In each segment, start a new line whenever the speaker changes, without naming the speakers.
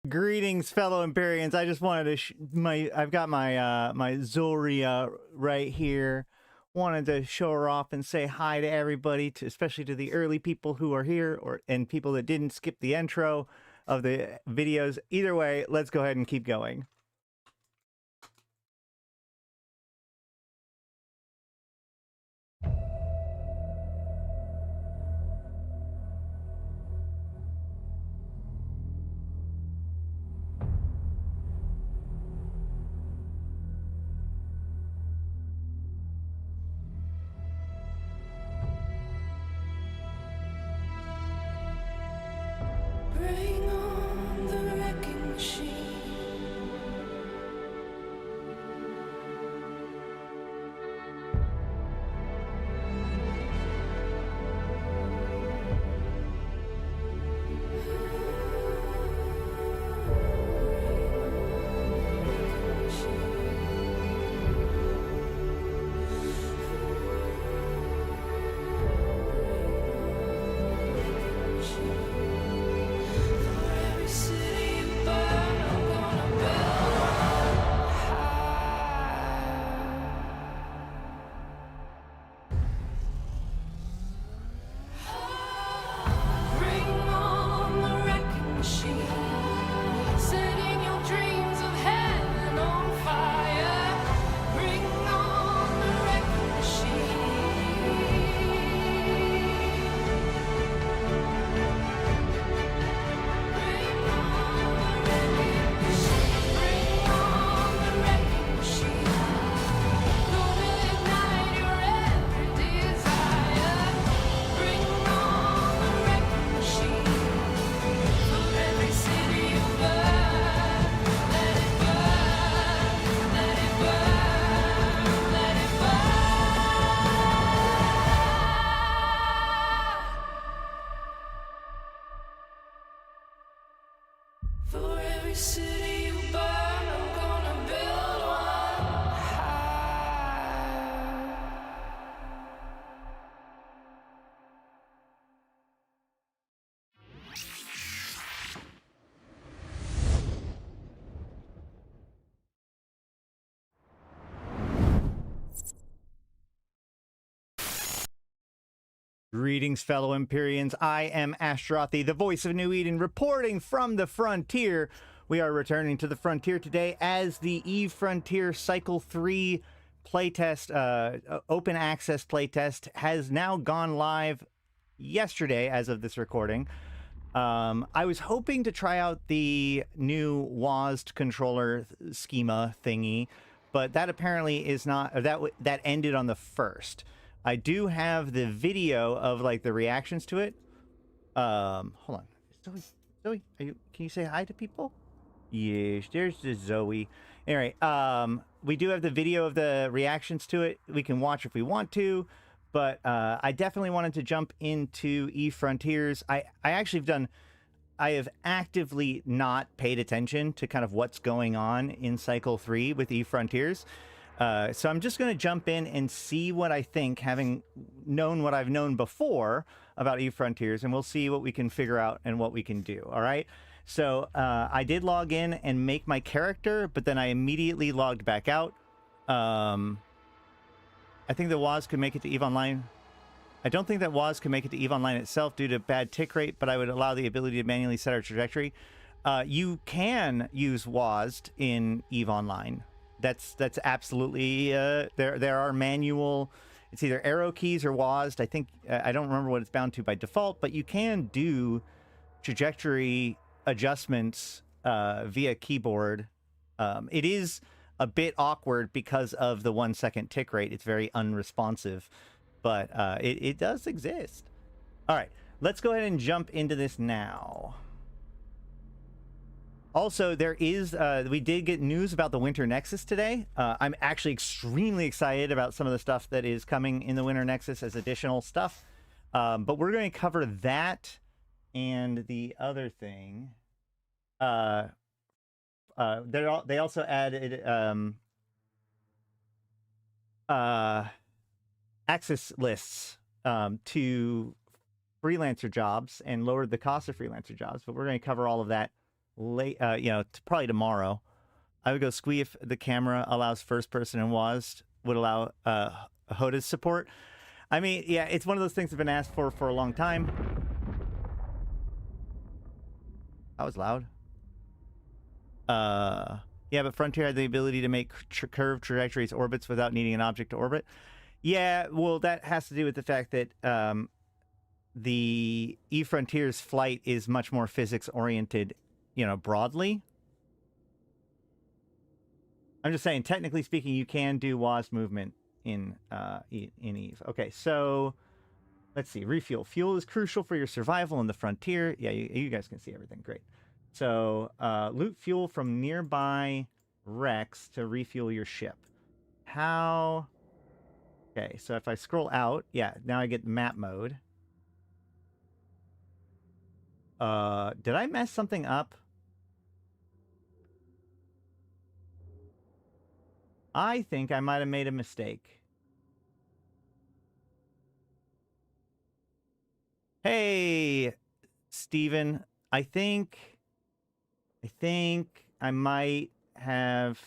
Greetings, fellow Empyreans. I just wanted to I've got my my Zulria right here. Wanted to show her off and say hi to everybody, especially to the early people who are here, and people that didn't skip the intro of the videos. Either way, let's go ahead and keep going. Greetings, fellow Empyreans. I am Ashtarothi, the voice of New Eden, reporting from the frontier. We are returning to the frontier today as the Eve Frontier Cycle 3 playtest, open access playtest, has now gone live yesterday as of this recording. I was hoping to try out the new WASD controller schema thingy, but that apparently is not, that ended on the 1st. I do have the video of like the reactions to it. Hold on. Zoe, can you say hi to people? Yes, there's the Zoe. Anyway, we do have the video of the reactions to it. We can watch if we want to, but I definitely wanted to jump into Eve Frontiers. I have actively not paid attention to kind of what's going on in Cycle 3 with Eve Frontiers. So I'm just going to jump in and see what I think, having known what I've known before about Eve Frontiers, and we'll see what we can figure out and what we can do, all right? So I did log in and make my character, but then I immediately logged back out. I think the WAS could make it to EVE Online. I don't think that WAS can make it to EVE Online itself due to bad tick rate, but I would allow the ability to manually set our trajectory. You can use WAS in EVE Online. That's absolutely there are manual, it's either arrow keys or WASD. I think I don't remember what it's bound to by default, but you can do trajectory adjustments via keyboard. It is a bit awkward because of the 1 second tick rate. It's very unresponsive, but it does exist. All right, let's go ahead and jump into this now. Also, there is, we did get news about the Winter Nexus today. I'm actually extremely excited about some of the stuff that is coming in the Winter Nexus as additional stuff. But we're going to cover that and the other thing. They also added access lists to freelancer jobs and lowered the cost of freelancer jobs. But we're going to cover all of that late, probably tomorrow. I would go squee if the camera allows first person and WASD would allow HOTAS support. I mean, yeah, it's one of those things I've been asked for a long time. That was loud. Yeah, but Frontier had the ability to make curved trajectories orbits without needing an object to orbit. Yeah, well, that has to do with the fact that the Eve Frontier's flight is much more physics oriented, broadly. I'm just saying, technically speaking, you can do WAS movement in Eve. Okay, so let's see. Refuel. Fuel is crucial for your survival in the frontier. Yeah, you guys can see everything. Great. So loot fuel from nearby wrecks to refuel your ship. How? Okay, so if I scroll out, yeah, now I get map mode. Did I mess something up? I think I might have made a mistake. Hey, Steven. I think I might have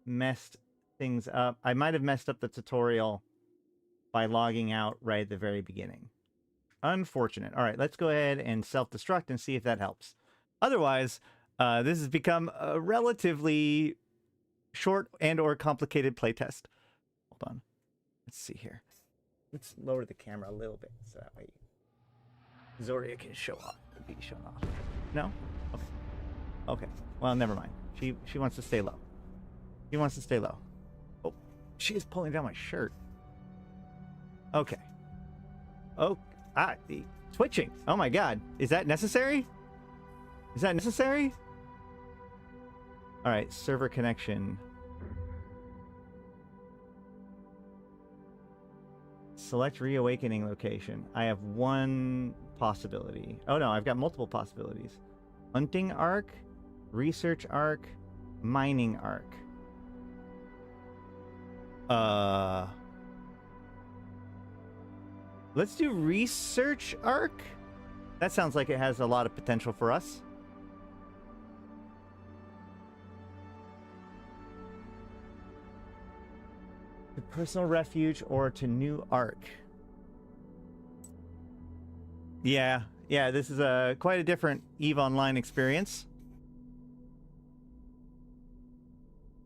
messed things up. I might have messed up the tutorial by logging out right at the very beginning. Unfortunate. All right, let's go ahead and self-destruct and see if that helps. Otherwise, this has become a relatively short and or complicated playtest. Hold on. Let's see here. Let's lower the camera a little bit so that way Zoria can be shown off. No? Okay. Okay. Well, never mind. She wants to stay low. She wants to stay low. Oh, she is pulling down my shirt. Okay. Oh, the twitching. Oh my god. Is that necessary? Is that necessary? All right, server connection. Select reawakening location. I have one possibility. Oh no, I've got multiple possibilities. Hunting arc, research arc, mining arc. Let's do research arc. That sounds like it has a lot of potential for us. To personal refuge or to new arc. Yeah, yeah, this is a quite a different EVE Online experience.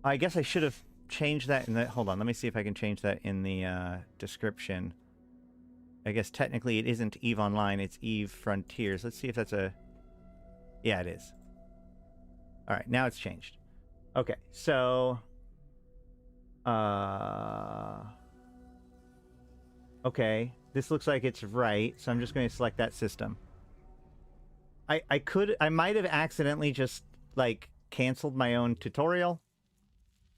I guess I should have changed that in the... Hold on, let me see if I can change that in the description. I guess technically it isn't EVE Online, it's EVE Frontiers. Let's see if that's a... Yeah, it is. Alright, now it's changed. Okay, so... Okay, this looks like it's right, so I'm just going to select that system. I might have accidentally just, like, canceled my own tutorial,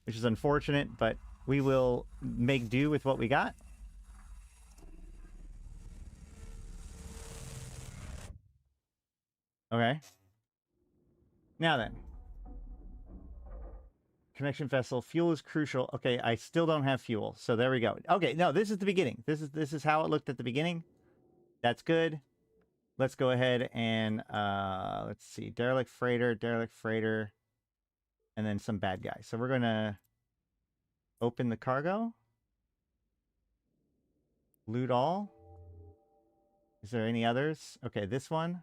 which is unfortunate, but we will make do with what we got. Okay. Now then. Connection vessel. Fuel is crucial. Okay, I still don't have fuel, so there we go. Okay, no, this is the beginning. This is how it looked at the beginning. That's good. Let's go ahead and, let's see. Derelict freighter, and then some bad guys. So we're going to open the cargo. Loot all. Is there any others? Okay, this one.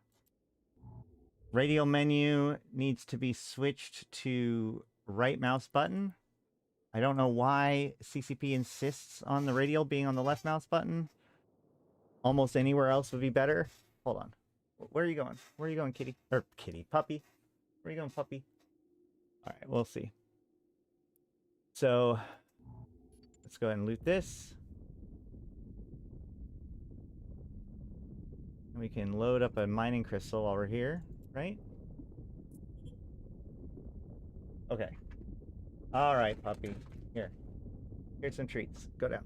Radio menu needs to be switched to right mouse button. I don't know why CCP insists on the radial being on the left mouse button. Almost anywhere else would be better. Hold on. Where are you going? Where are you going, kitty? Or kitty, puppy. Where are you going, puppy? All right, we'll see. So let's go ahead and loot this. And we can load up a mining crystal while we're here, right? Okay. All right, puppy. Here. Here's some treats. Go down.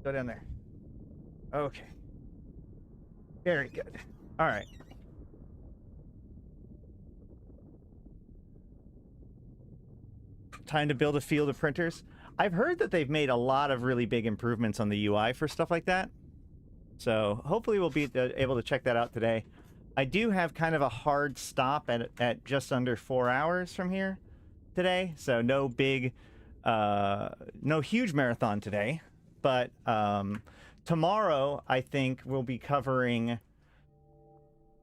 Go down there. Okay. Very good. All right. Time to build a field of printers. I've heard that they've made a lot of really big improvements on the UI for stuff like that. So hopefully we'll be able to check that out today. I do have kind of a hard stop at just under 4 hours from here today. So no big, no huge marathon today. But tomorrow, I think we'll be covering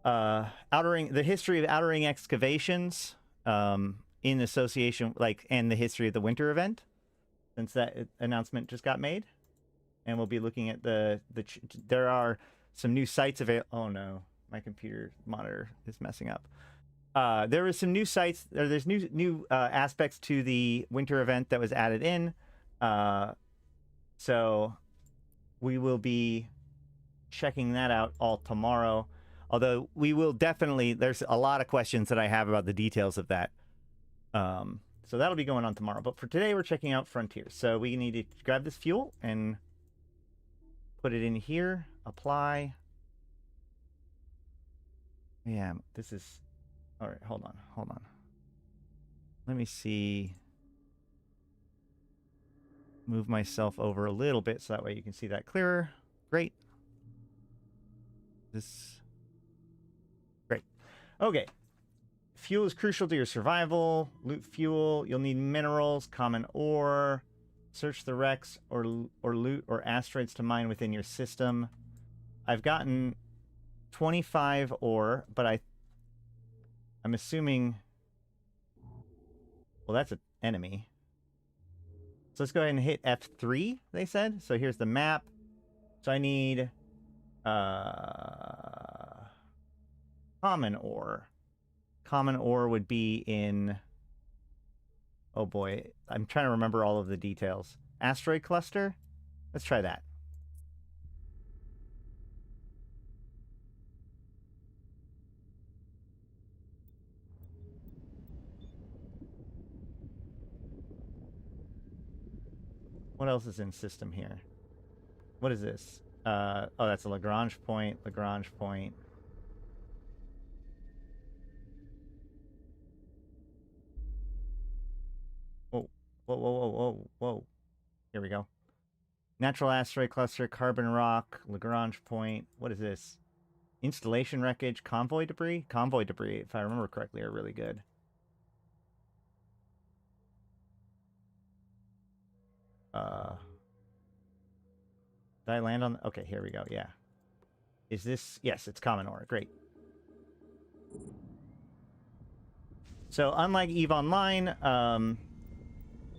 the history of Outer Ring excavations in association, and the history of the winter event, since that announcement just got made. And we'll be looking at there are some new sites available. Oh no, my computer monitor is messing up. There is some new sites. There's new aspects to the winter event that was added in. So we will be checking that out all tomorrow. Although we will definitely, there's a lot of questions that I have about the details of that. So that'll be going on tomorrow. But for today, we're checking out Frontiers. So we need to grab this fuel and put it in here. Apply. Yeah, this is... All right, hold on. Let me see. Move myself over a little bit so that way you can see that clearer. Great. Great. Okay. Fuel is crucial to your survival. Loot fuel. You'll need minerals, common ore. Search the wrecks or loot or asteroids to mine within your system. I've gotten 25 ore, but I'm assuming... Well, that's an enemy. So let's go ahead and hit F3, they said. So here's the map. So I need common ore. Common ore would be in... Oh boy, I'm trying to remember all of the details. Asteroid cluster? Let's try that. What else is in system here? What is this? Oh, that's a Lagrange point. Whoa. Here we go. Natural asteroid cluster, carbon rock, Lagrange point. What is this? Installation wreckage, convoy debris? Convoy debris, if I remember correctly, are really good. Did I land on... Okay, here we go, yeah. Is this... Yes, it's common ore. Great. So unlike EVE Online,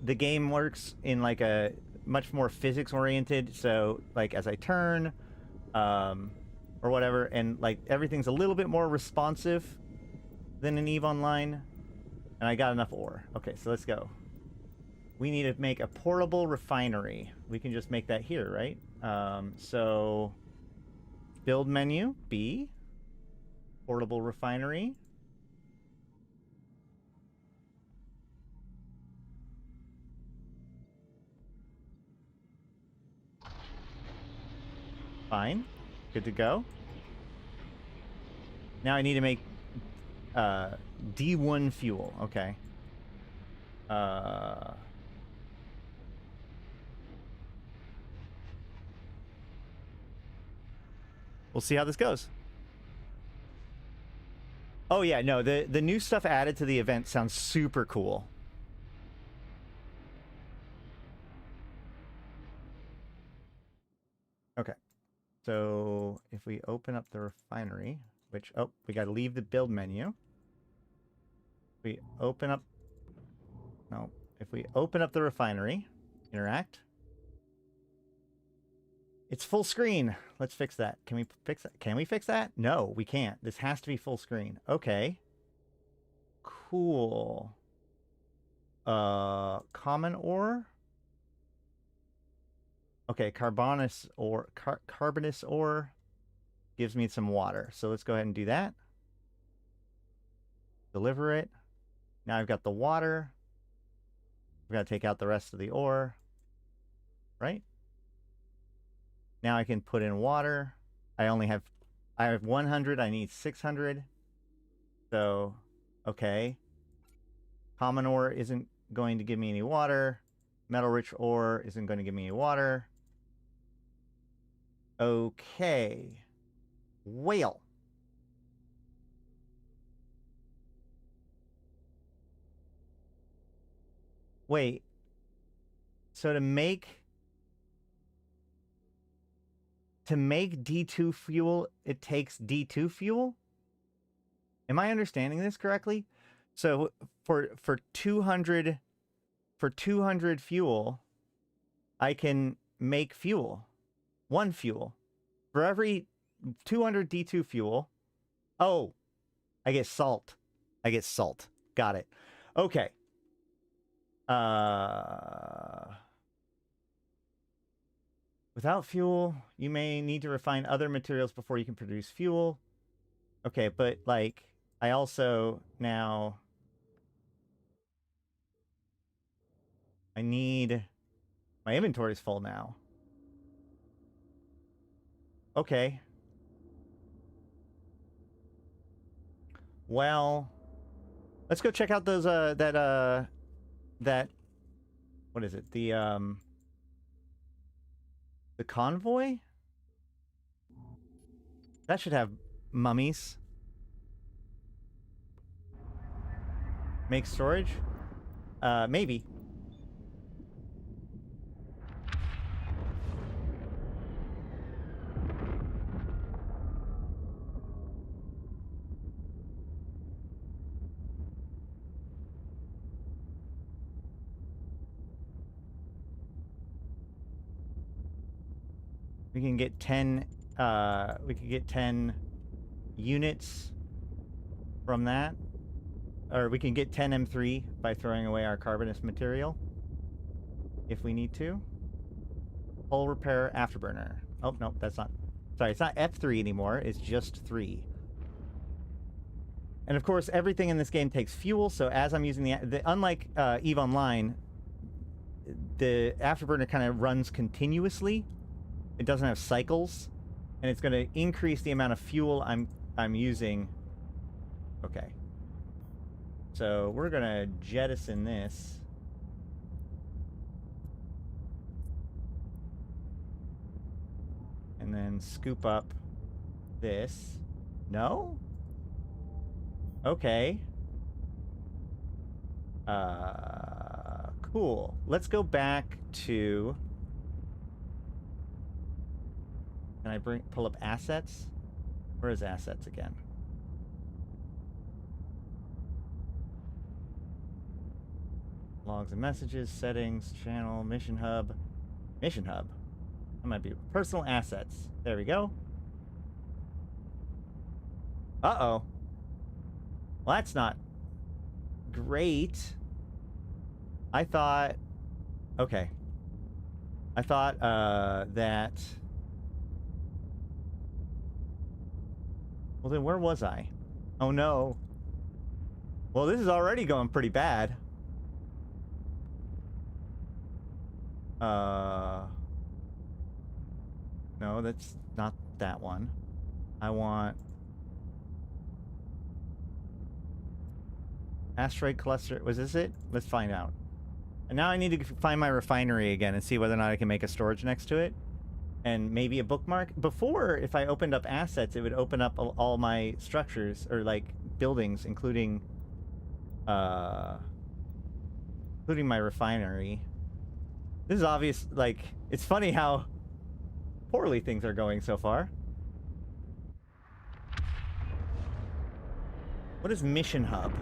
the game works in like a much more physics-oriented. So like as I turn, or whatever, and like everything's a little bit more responsive than in EVE Online. And I got enough ore. Okay, so let's go. We need to make a portable refinery. We can just make that here, right? So build menu, B, portable refinery. Fine. Good to go. Now I need to make D1 fuel. Okay. We'll see how this goes. Oh yeah, no, the new stuff added to the event sounds super cool. Okay. So if we open up the refinery, which, oh, we got to leave the build menu. We open up, no, if we open up the refinery, interact. It's full screen. Let's fix that. Can we fix that? Can we fix that? No, we can't. This has to be full screen. Okay. Cool. Common ore? Okay, carbonous ore gives me some water. So let's go ahead and do that. Deliver it. Now I've got the water. We've got to take out the rest of the ore. Right? Now I can put in water. I have 100. I need 600. So, okay. Common ore isn't going to give me any water. Metal-rich ore isn't going to give me any water. Okay. Whale. Wait. So to make D2 fuel, it takes D2 fuel? Am I understanding this correctly? So for 200 fuel, I can make fuel. One fuel. For every 200 D2 fuel, oh, I get salt. I get salt. Got it. Okay. Without fuel, you may need to refine other materials before you can produce fuel. Okay, but like, I also now... I need... My inventory is full now. Okay. Well, let's go check out those, that, what is it? The convoy? That should have mummies. Make storage? Maybe. We can get 10, we could get 10 units from that. Or we can get 10 M3 by throwing away our carbonous material. If we need to. Hull repair afterburner. Oh, no, that's not... Sorry, it's not F3 anymore. It's just 3. And of course, everything in this game takes fuel, so as I'm using the unlike EVE Online, the afterburner kind of runs continuously. It doesn't have cycles, and it's going to increase the amount of fuel I'm using. Okay. So we're going to jettison this. And then scoop up this. No? Okay. Cool. Let's go back to... Can I pull up assets? Where is assets again? Logs and messages, settings, channel, mission hub. Mission hub. That might be personal assets. There we go. Uh-oh. Well, that's not great. I thought... Okay. I thought, that... Well, then where was I? Oh, no. Well, this is already going pretty bad. No, that's not that one. I want... Asteroid cluster. Was this it? Let's find out. And now I need to find my refinery again and see whether or not I can make a storage next to it. And maybe a bookmark. Before, if I opened up assets, it would open up all my structures, or like buildings, including my refinery. This is obvious, like, it's funny how poorly things are going so far. What is Mission Hub?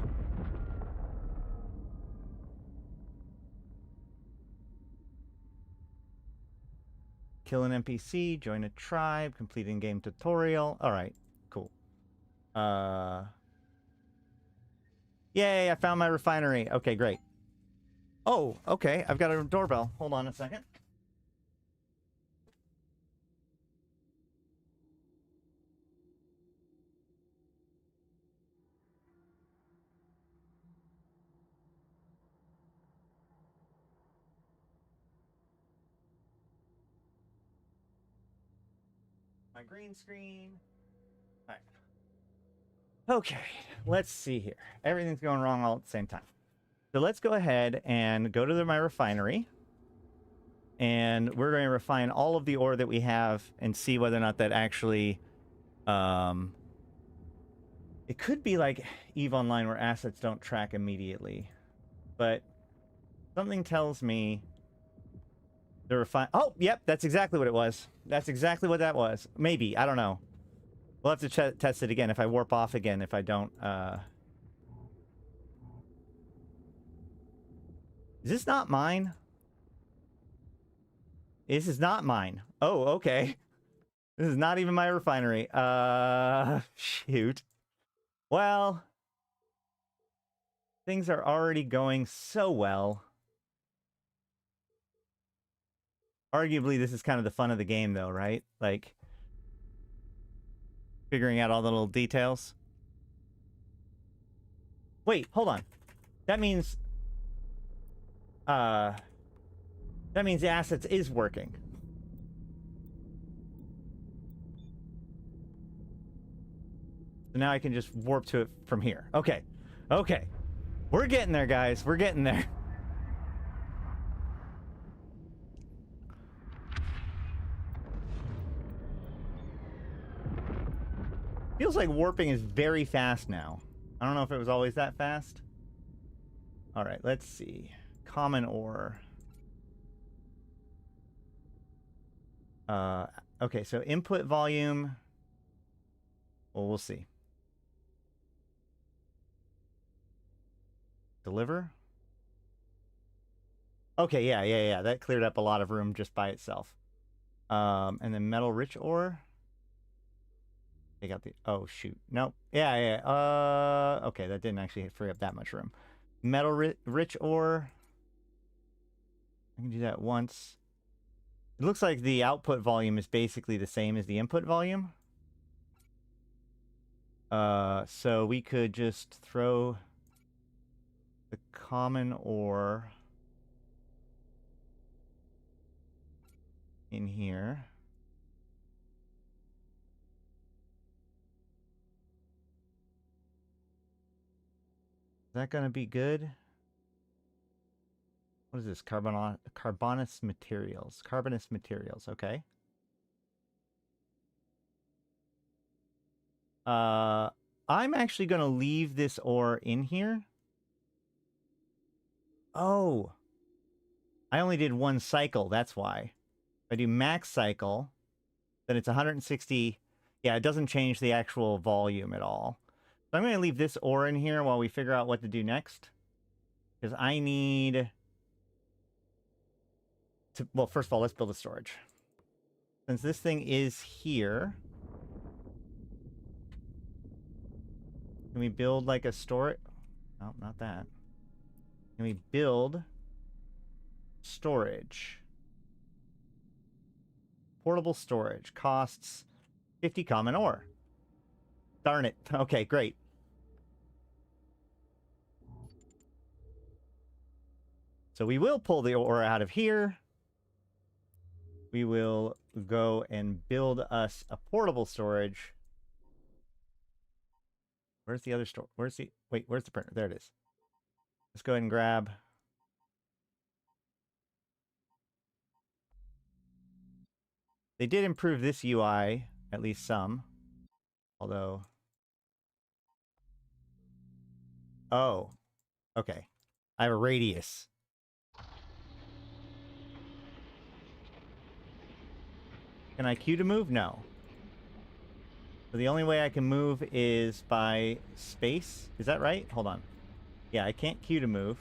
Kill an NPC, join a tribe, complete in-game tutorial. Alright, cool. Yay, I found my refinery. Okay, great. Oh, okay, I've got a doorbell. Hold on a second. My green screen. All right. Okay, let's see here. Everything's going wrong all at the same time. So let's go ahead and go to my refinery. And we're going to refine all of the ore that we have and see whether or not that actually... It could be like EVE Online where assets don't track immediately. But something tells me... The refine... Oh, yep, that's exactly what it was. That's exactly what that was. Maybe, I don't know. We'll have to test it again if I warp off again, if I don't, Is this not mine? This is not mine. Oh, okay. This is not even my refinery. Shoot. Well... Things are already going so well. Arguably, this is kind of the fun of the game, though, right? Like, figuring out all the little details. Wait, hold on. That means... that means the assets is working. So now I can just warp to it from here. Okay. Okay. We're getting there, guys. We're getting there. Feels like warping is very fast now. I don't know if it was always that fast. All right, let's see. Common ore. Okay, so input volume. Well, we'll see. Deliver. Okay, yeah. That cleared up a lot of room just by itself. And then metal rich ore. They got the... Oh, shoot. Nope. Yeah. Okay, that didn't actually free up that much room. Metal rich ore. I can do that once. It looks like the output volume is basically the same as the input volume. So we could just throw the common ore in here. Is that going to be good? What is this? Carbonous materials. Carbonous materials, okay. I'm actually going to leave this ore in here. Oh. I only did one cycle, that's why. If I do max cycle, then it's 160. Yeah, it doesn't change the actual volume at all. So I'm going to leave this ore in here while we figure out what to do next. Because I need to... Well, first of all, let's build a storage. Since this thing is here... Can we build like a storage? No, not that. Can we build storage? Portable storage costs 50 common ore. Darn it. Okay, great. So we will pull the ore out of here. We will go and build us a portable storage. Where's the other store? Where's the... Wait, where's the printer? There it is. Let's go ahead and grab... They did improve this UI, at least some. Although... Oh. Okay. I have a radius. Can I Q to move? No. So the only way I can move is by space. Is that right? Hold on. Yeah, I can't Q to move.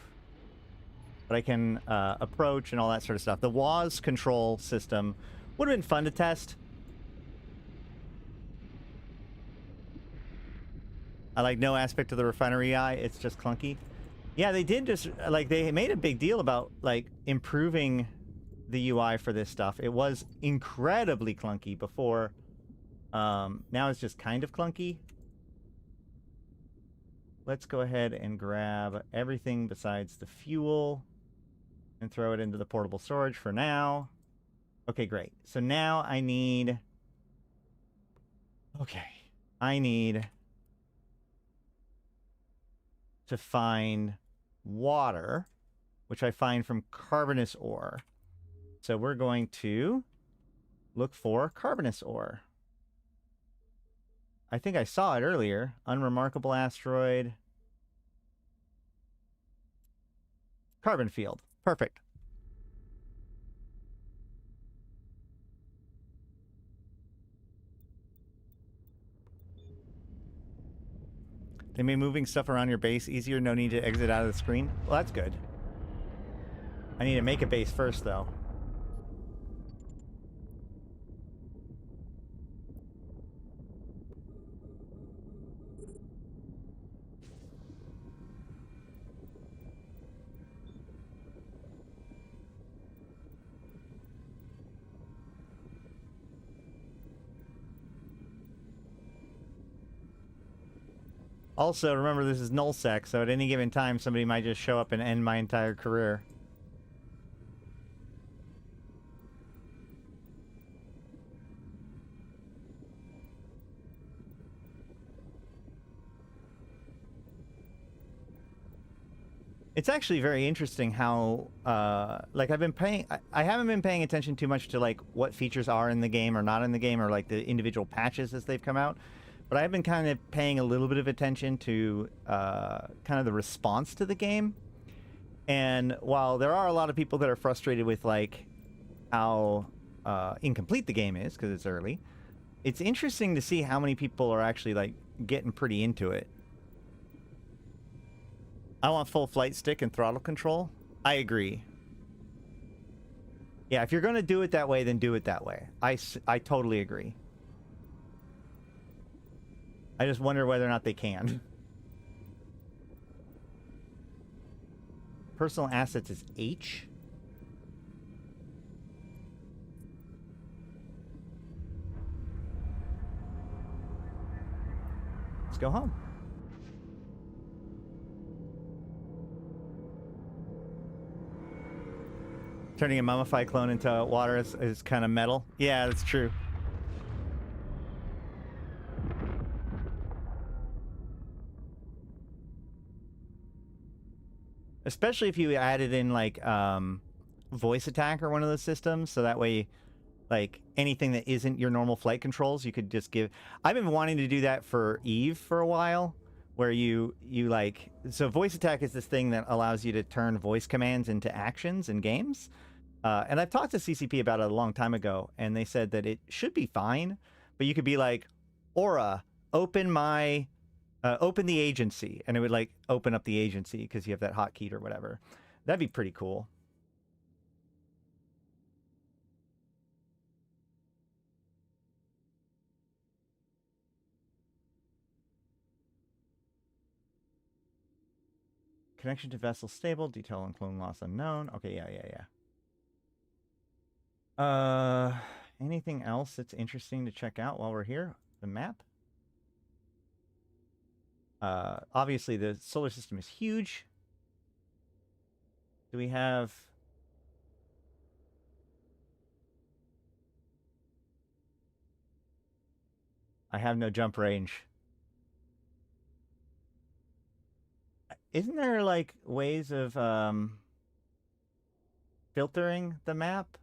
But I can approach and all that sort of stuff. The WAS control system would have been fun to test. I like no aspect of the refinery UI. It's just clunky. Yeah, they did just... Like, they made a big deal about, like, improving the UI for this stuff. It was incredibly clunky before... now it's just kind of clunky. Let's go ahead and grab everything besides the fuel and throw it into the portable storage for now. Okay, great. So now I need... Okay. I need to find water, which I find from carbonous ore. So we're going to look for carbonous ore. I think I saw it earlier. Unremarkable asteroid. Carbon field. Perfect. They made moving stuff around your base easier. No need to exit out of the screen. Well, that's good. I need to make a base first, though. Also, remember this is nullsec, so at any given time somebody might just show up and end my entire career. It's actually very interesting how, like, I haven't been paying attention too much to, like, what features are in the game or not in the game, or, like, the individual patches as they've come out. But I've been kind of paying a little bit of attention to kind of the response to the game. And while there are a lot of people that are frustrated with, like, how incomplete the game is, because it's early, it's interesting to see how many people are actually, like, getting pretty into it. I want full flight stick and throttle control. I agree. Yeah, if you're going to do it that way, then do it that way. I totally agree. I just wonder whether or not they can. Personal assets is H. Let's go home. Turning a mummified clone into water is kind of metal. Yeah, that's true. Especially if you added in, like, voice attack or one of those systems, so that way, like, anything that isn't your normal flight controls, you could just give... I've been wanting to do that for Eve for a while, where you like... So voice attack is this thing that allows you to turn voice commands into actions in games. And I've talked to CCP about it a long time ago, and they said that it should be fine, but you could be like, Aura, open my, open the agency. And it would like open up the agency because you have that hotkey or whatever. That'd be pretty cool. Connection to vessel stable. Detail on clone loss unknown. Okay, yeah. Anything else that's interesting to check out while we're here? The map? Obviously, the solar system is huge. Do we have... I have no jump range. Isn't there, like, ways of, filtering the map?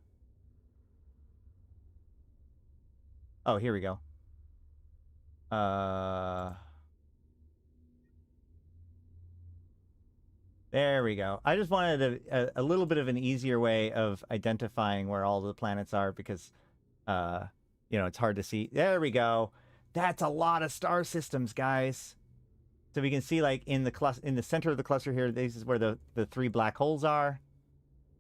Oh, here we go. There we go. I just wanted a little bit of an easier way of identifying where all the planets are because, you know, it's hard to see. There we go. That's a lot of star systems, guys. So we can see, like, in the center of the cluster here, this is where the 3 black holes are.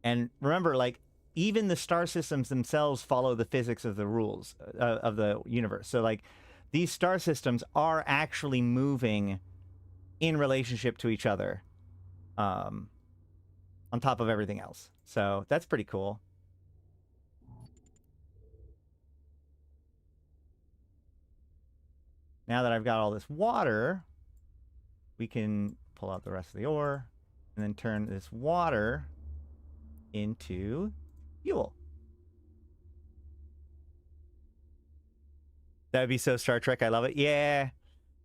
And remember, like, even the star systems themselves follow the physics of the rules of the universe. So, like, these star systems are actually moving in relationship to each other, on top of everything else. So that's pretty cool. Now that I've got all this water, we can pull out the rest of the ore and then turn this water into fuel. That would be so Star Trek. I love it. Yeah.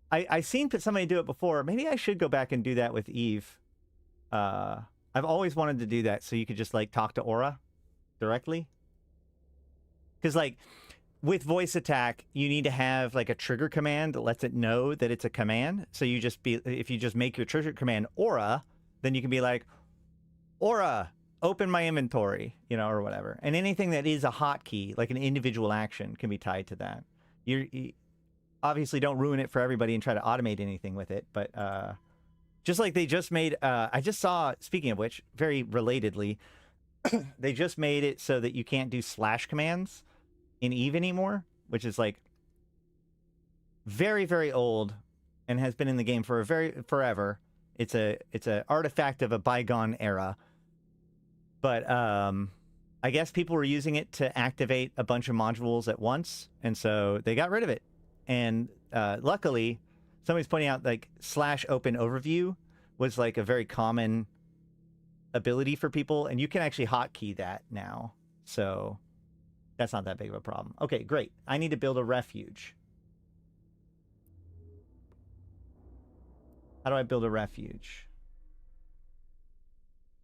I've seen somebody do it before. Maybe I should go back and do that with Eve. I've always wanted to do that so you could just, like, talk to Aura directly. Because, like, with voice attack, you need to have, like, a trigger command that lets it know that it's a command. So you just if you just make your trigger command Aura, then you can be like, Aura, open my inventory, you know, or whatever. And anything that is a hotkey, like an individual action, can be tied to that. You obviously don't ruin it for everybody and try to automate anything with it, but just like they just made, I just saw, speaking of which, very relatedly, they just made it so that you can't do slash commands in Eve anymore, which is, like, very, very old and has been in the game for forever. It's a artifact of a bygone era. But I guess people were using it to activate a bunch of modules at once, and so they got rid of it. And luckily, somebody's pointing out, like, slash open overview was, like, a very common ability for people, and you can actually hotkey that now. So that's not that big of a problem. Okay, great. I need to build a refuge. How do I build a refuge?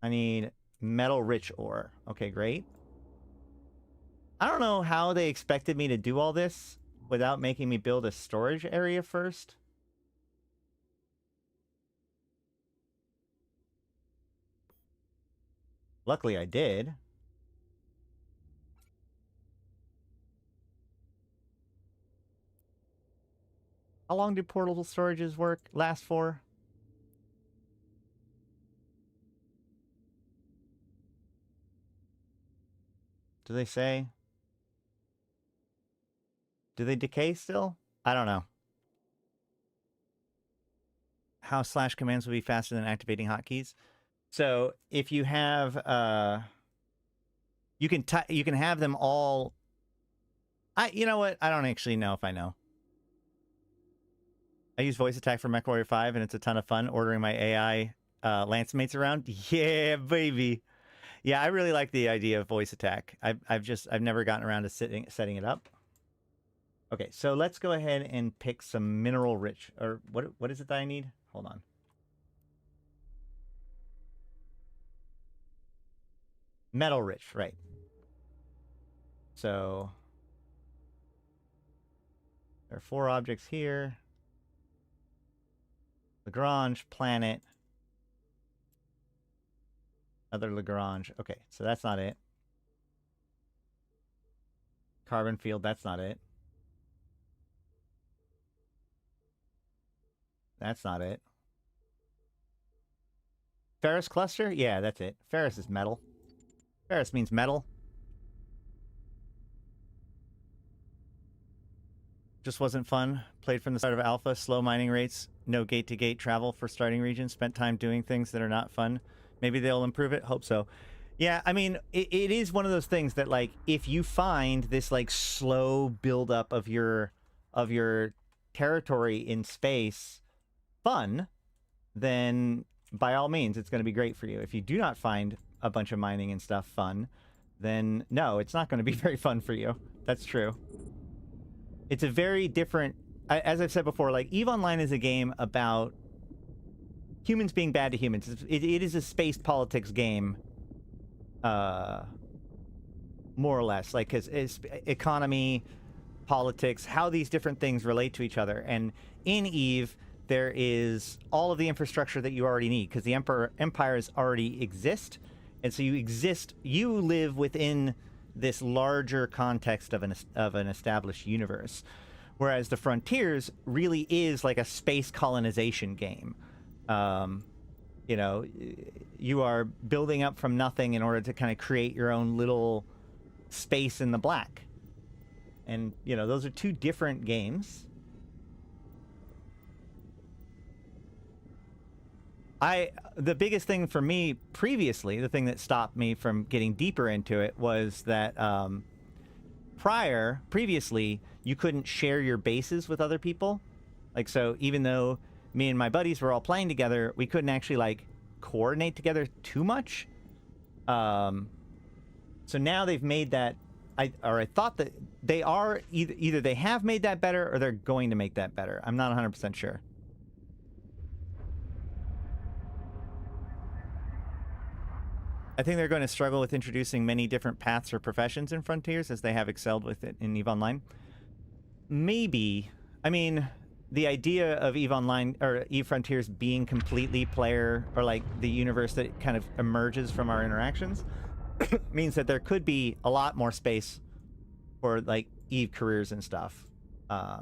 I need metal-rich ore. Okay, great. I don't know how they expected me to do all this without making me build a storage area first. Luckily, I did. How long do portable storages last for? Do they say? Do they decay still? I don't know. How slash commands will be faster than activating hotkeys? So if you have, you can have them all. You know what? I don't actually know if I know. I use voice attack for MechWarrior 5, and it's a ton of fun ordering my AI lance mates around. Yeah, baby. Yeah, I really like the idea of voice attack. I've never gotten around to setting it up. Okay, so let's go ahead and pick some mineral rich, or what is it that I need? Hold on. Metal rich, right. So there are 4 objects here. Lagrange, planet. Other Lagrange. Okay, so that's not it. Carbon field, that's not it. That's not it. Ferrous cluster? Yeah, that's it. Ferrous is metal. Ferrous means metal. Just wasn't fun. Played from the start of alpha. Slow mining rates. No gate-to-gate travel for starting regions. Spent time doing things that are not fun. Maybe they'll improve it. Hope so. Yeah, I mean, it is one of those things that, like, if you find this, like, slow buildup of your territory in space fun, then by all means, it's going to be great for you. If you do not find a bunch of mining and stuff fun, then no, it's not going to be very fun for you. That's true. It's a very different... As I've said before, like, EVE Online is a game about humans being bad to humans. It is a space politics game, more or less. Like, because it's economy, politics, how these different things relate to each other. And in EVE, there is all of the infrastructure that you already need, because the empires already exist. And so you live within this larger context of an established universe. Whereas the Frontiers really is like a space colonization game. You know, you are building up from nothing in order to kind of create your own little space in the black. And, you know, those are two different games. The biggest thing for me previously, the thing that stopped me from getting deeper into it was that previously, you couldn't share your bases with other people. Like, so even though me and my buddies were all playing together, we couldn't actually, like, coordinate together too much. So now they've made that, I thought that they are, either they have made that better or they're going to make that better. I'm not 100% sure. I think they're going to struggle with introducing many different paths or professions in Frontiers, as they have excelled with it in EVE Online. Maybe. I mean, the idea of EVE Online, or EVE Frontiers being completely player, or like the universe that kind of emerges from our interactions, means that there could be a lot more space for, like, EVE careers and stuff. I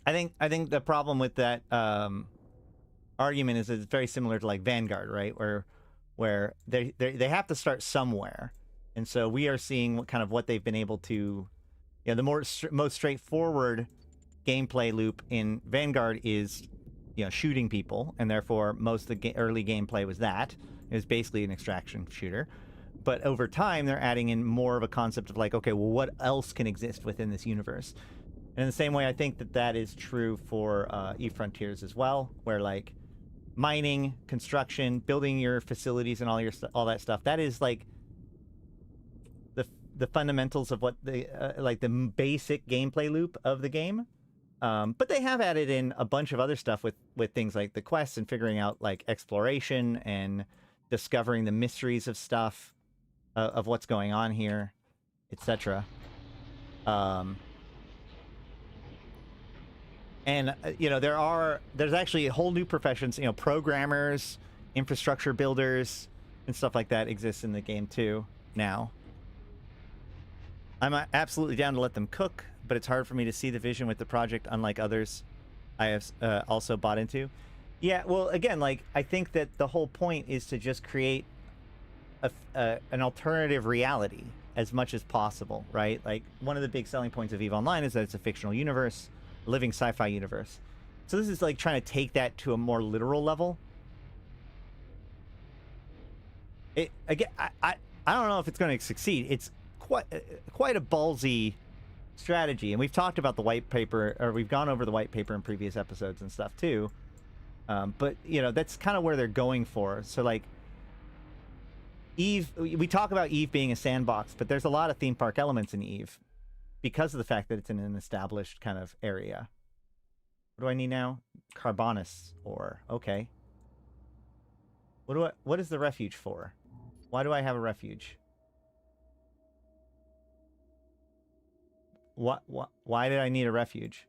think the problem with that argument is it's very similar to, like, Vanguard, right? Where they have to start somewhere, and so we are seeing what they've been able to. You know, the most straightforward gameplay loop in Vanguard is, you know, shooting people, and therefore most of the early gameplay was that. It was basically an extraction shooter. But over time, they're adding in more of a concept of, like, okay, well, what else can exist within this universe? And in the same way, I think that is true for EVE Frontiers as well, where, like, mining, construction, building your facilities and all that stuff, that is, like, the fundamentals of what like the basic gameplay loop of the game. But they have added in a bunch of other stuff with things like the quests and figuring out, like, exploration and discovering the mysteries of stuff, of what's going on here, etc. And, you know, there's actually whole new professions, you know, programmers, infrastructure builders, and stuff like that exists in the game too now. I'm absolutely down to let them cook, but it's hard for me to see the vision with the project, unlike others I have also bought into. Yeah, well, again, like, I think that the whole point is to just create an alternative reality as much as possible, right? Like, one of the big selling points of EVE Online is that it's a fictional universe, a living sci-fi universe. So this is, like, trying to take that to a more literal level. Again, I don't know if it's going to succeed. It's quite a ballsy strategy, and we've talked about the white paper, or we've gone over the white paper in previous episodes and stuff too. But, you know, that's kind of where they're going for. So, like, EVE, we talk about EVE being a sandbox, but there's a lot of theme park elements in EVE because of the fact that it's in an established kind of area. What do I need now? Carbonus ore. Okay. What is the refuge for? Why do I have a refuge? Why did I need a refuge?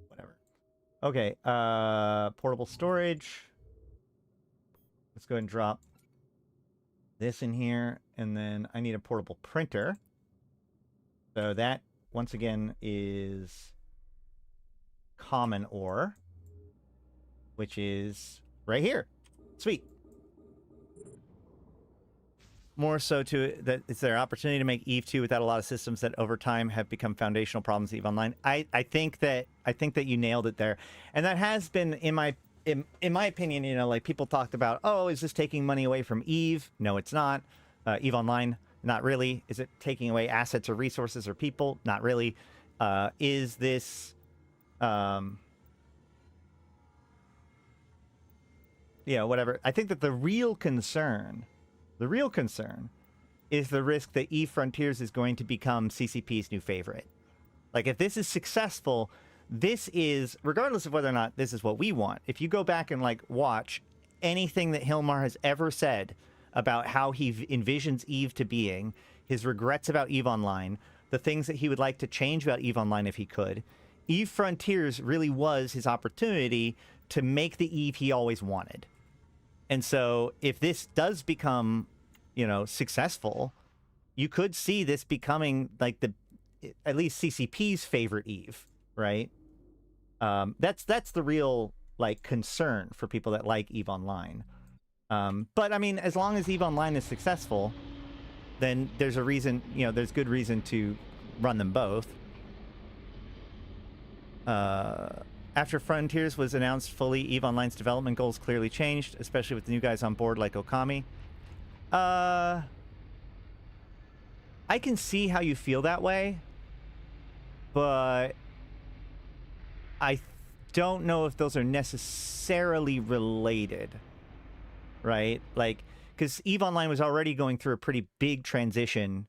Whatever. Okay, portable storage. Let's go ahead and drop this in here, and then I need a portable printer. So that, once again, is common ore, which is right here. Sweet. More so to that it's their opportunity to make EVE 2 without a lot of systems that over time have become foundational problems to EVE Online. I think that you nailed it there. And that has been in my opinion, you know, like people talked about, oh, is this taking money away from EVE? No, it's not. EVE Online, not really. Is it taking away assets or resources or people? Not really. Is this you know, whatever. I think that the real concern is the risk that EVE Frontiers is going to become CCP's new favorite. Like, if this is successful, this is, regardless of whether or not this is what we want, if you go back and, like, watch anything that Hilmar has ever said about how he envisions EVE to being, his regrets about EVE Online, the things that he would like to change about EVE Online if he could, EVE Frontiers really was his opportunity to make the EVE he always wanted. And so if this does become, you know, successful, you could see this becoming like at least CCP's favorite EVE, right? That's the real like concern for people that like EVE Online. But I mean, as long as EVE Online is successful, then there's a reason, you know, there's good reason to run them both. After Frontiers was announced fully, EVE Online's development goals clearly changed, especially with the new guys on board like Okami. I can see how you feel that way, but I don't know if those are necessarily related, right? Like, because EVE Online was already going through a pretty big transition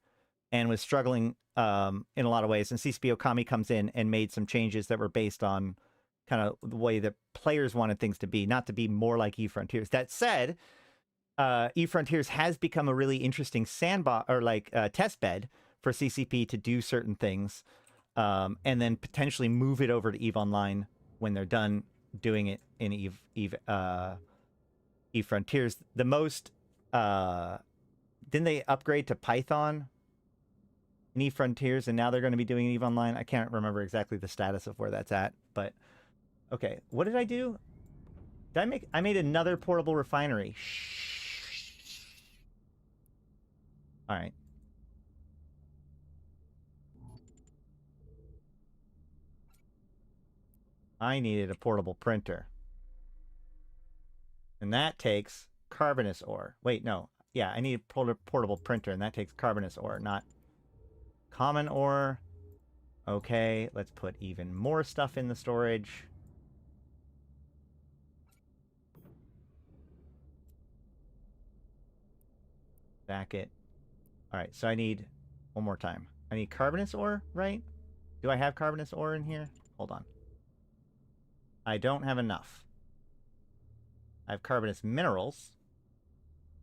and was struggling in a lot of ways, and CCP Okami comes in and made some changes that were based on kind of the way that players wanted things to be, not to be more like EVE Frontiers. That said, EVE Frontiers has become a really interesting sandbox or like test bed for CCP to do certain things, and then potentially move it over to EVE Online when they're done doing it in EVE Frontiers. The most didn't they upgrade to Python in EVE Frontiers, and now they're going to be doing EVE Online? I can't remember exactly the status of where that's at, but okay. What did I do? I made another portable refinery. All right. I needed a portable printer. And that takes carbonous ore. Wait, no. Yeah, I need a portable printer, and that takes carbonous ore, not common ore. Okay, let's put even more stuff in the storage. Back it. All right, so I need one more time. I need carbonous ore, right? Do I have carbonous ore in here? Hold on. I don't have enough. I have carbonous minerals.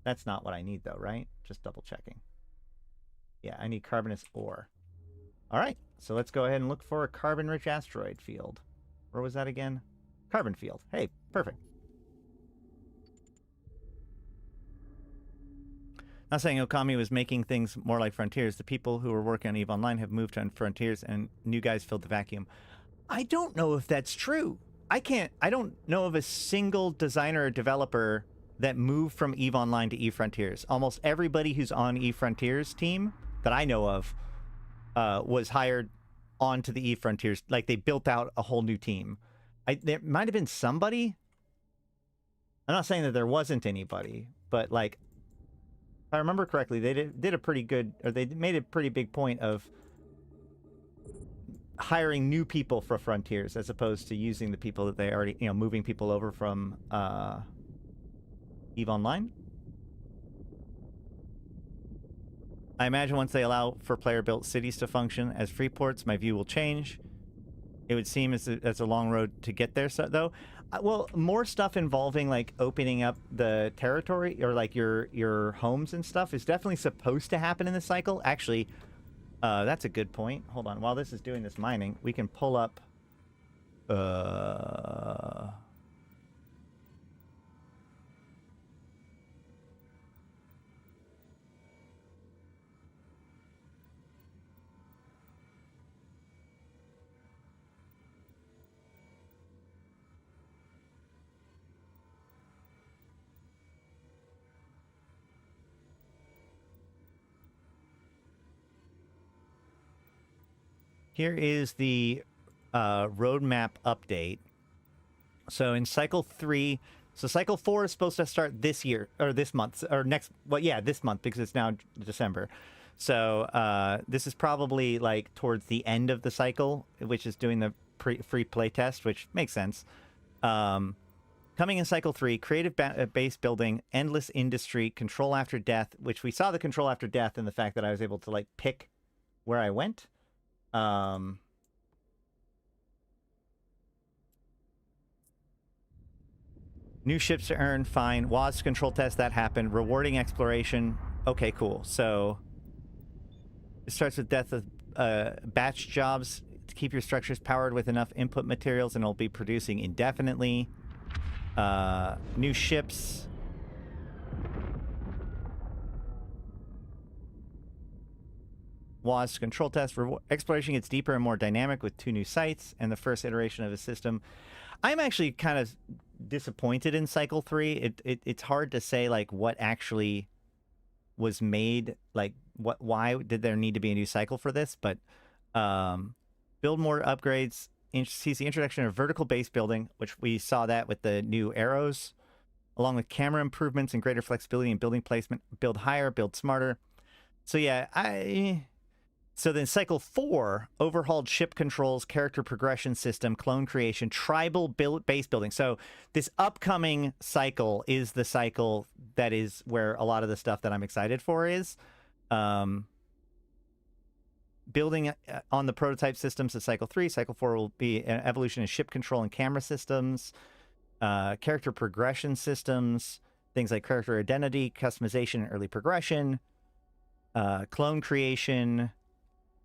That's not what I need, though, right? Just double checking. Yeah, I need carbonous ore. All right, so let's go ahead and look for a carbon-rich asteroid field. Where was that again? Carbon field. Hey, perfect. Not saying Okami was making things more like Frontiers. The people who were working on EVE Online have moved on Frontiers, and new guys filled the vacuum. I don't know if that's true. I don't know of a single designer or developer that moved from EVE Online to EVE Frontiers. Almost everybody who's on EVE Frontiers team that I know of was hired onto the EVE Frontiers. Like, they built out a whole new team. There might have been somebody. I'm not saying that there wasn't anybody, but like, if I remember correctly, they did a pretty good, or they made a pretty big point of hiring new people for Frontiers as opposed to using the people that they already, you know, moving people over from EVE Online. I imagine once they allow for player-built cities to function as free ports, my view will change. It would seem as a long road to get there, so, though. Well, more stuff involving, like, opening up the territory, or, like, your homes and stuff is definitely supposed to happen in this cycle. Actually, that's a good point. Hold on. While this is doing this mining, we can pull up... Here is the roadmap update. So in cycle 3, so cycle 4 is supposed to start this year, or this month, or next, well, yeah, this month, because it's now December. So this is probably like towards the end of the cycle, which is doing the free play test, which makes sense. Coming in cycle 3, creative base building, endless industry, control after death, which we saw the control after death in the fact that I was able to like pick where I went. New ships to earn, fine. WAS control test, that happened. Rewarding exploration, okay, cool. So it starts with death of batch jobs to keep your structures powered with enough input materials, and it'll be producing indefinitely. New ships. WAS control test. Exploration gets deeper and more dynamic with 2 new sites and the first iteration of the system. I'm actually kind of disappointed in cycle 3. It's hard to say like what actually was made, like why did there need to be a new cycle for this, but build more upgrades. Sees the introduction of vertical base building, which we saw that with the new arrows, along with camera improvements and greater flexibility in building placement. Build higher, build smarter. So yeah, so then cycle 4, overhauled ship controls, character progression system, clone creation, tribal base building. So this upcoming cycle is the cycle that is where a lot of the stuff that I'm excited for is. Building on the prototype systems of cycle 3. Cycle 4 will be an evolution of ship control and camera systems, character progression systems, things like character identity, customization, and early progression, clone creation,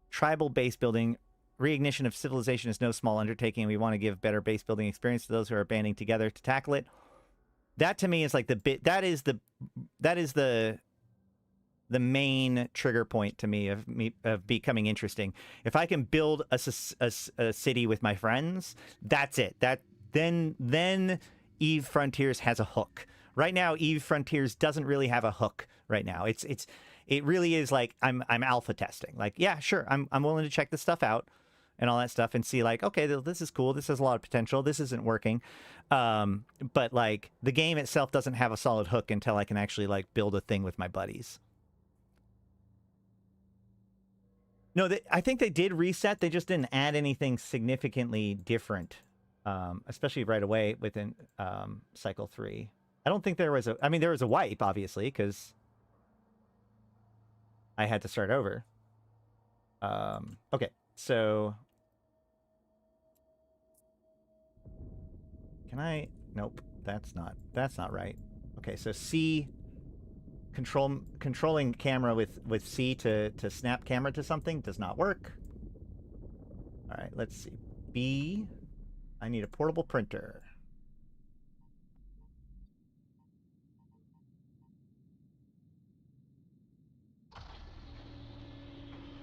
tribal base building. Reignition of civilization is no small undertaking, and we want to give better base building experience to those who are banding together to tackle it. That to me is like that is the main trigger point to me of becoming interesting. If I can build a city with my friends, that's it. Then Eve Frontiers has a hook. Right now, Eve Frontiers doesn't really have a hook right now. It really is like I'm alpha testing. Like, yeah, sure, I'm willing to check this stuff out and all that stuff and see like, okay, this is cool. This has a lot of potential. This isn't working. But like the game itself doesn't have a solid hook until I can actually like build a thing with my buddies. No, I think they did reset. They just didn't add anything significantly different, especially right away within cycle 3. I don't think there was a... I mean, there was a wipe, obviously, because I had to start over. Okay, so... Can I... Nope, that's not right. Okay, so C... Controlling camera with C to snap camera to something does not work. All right, let's see. B, I need a portable printer.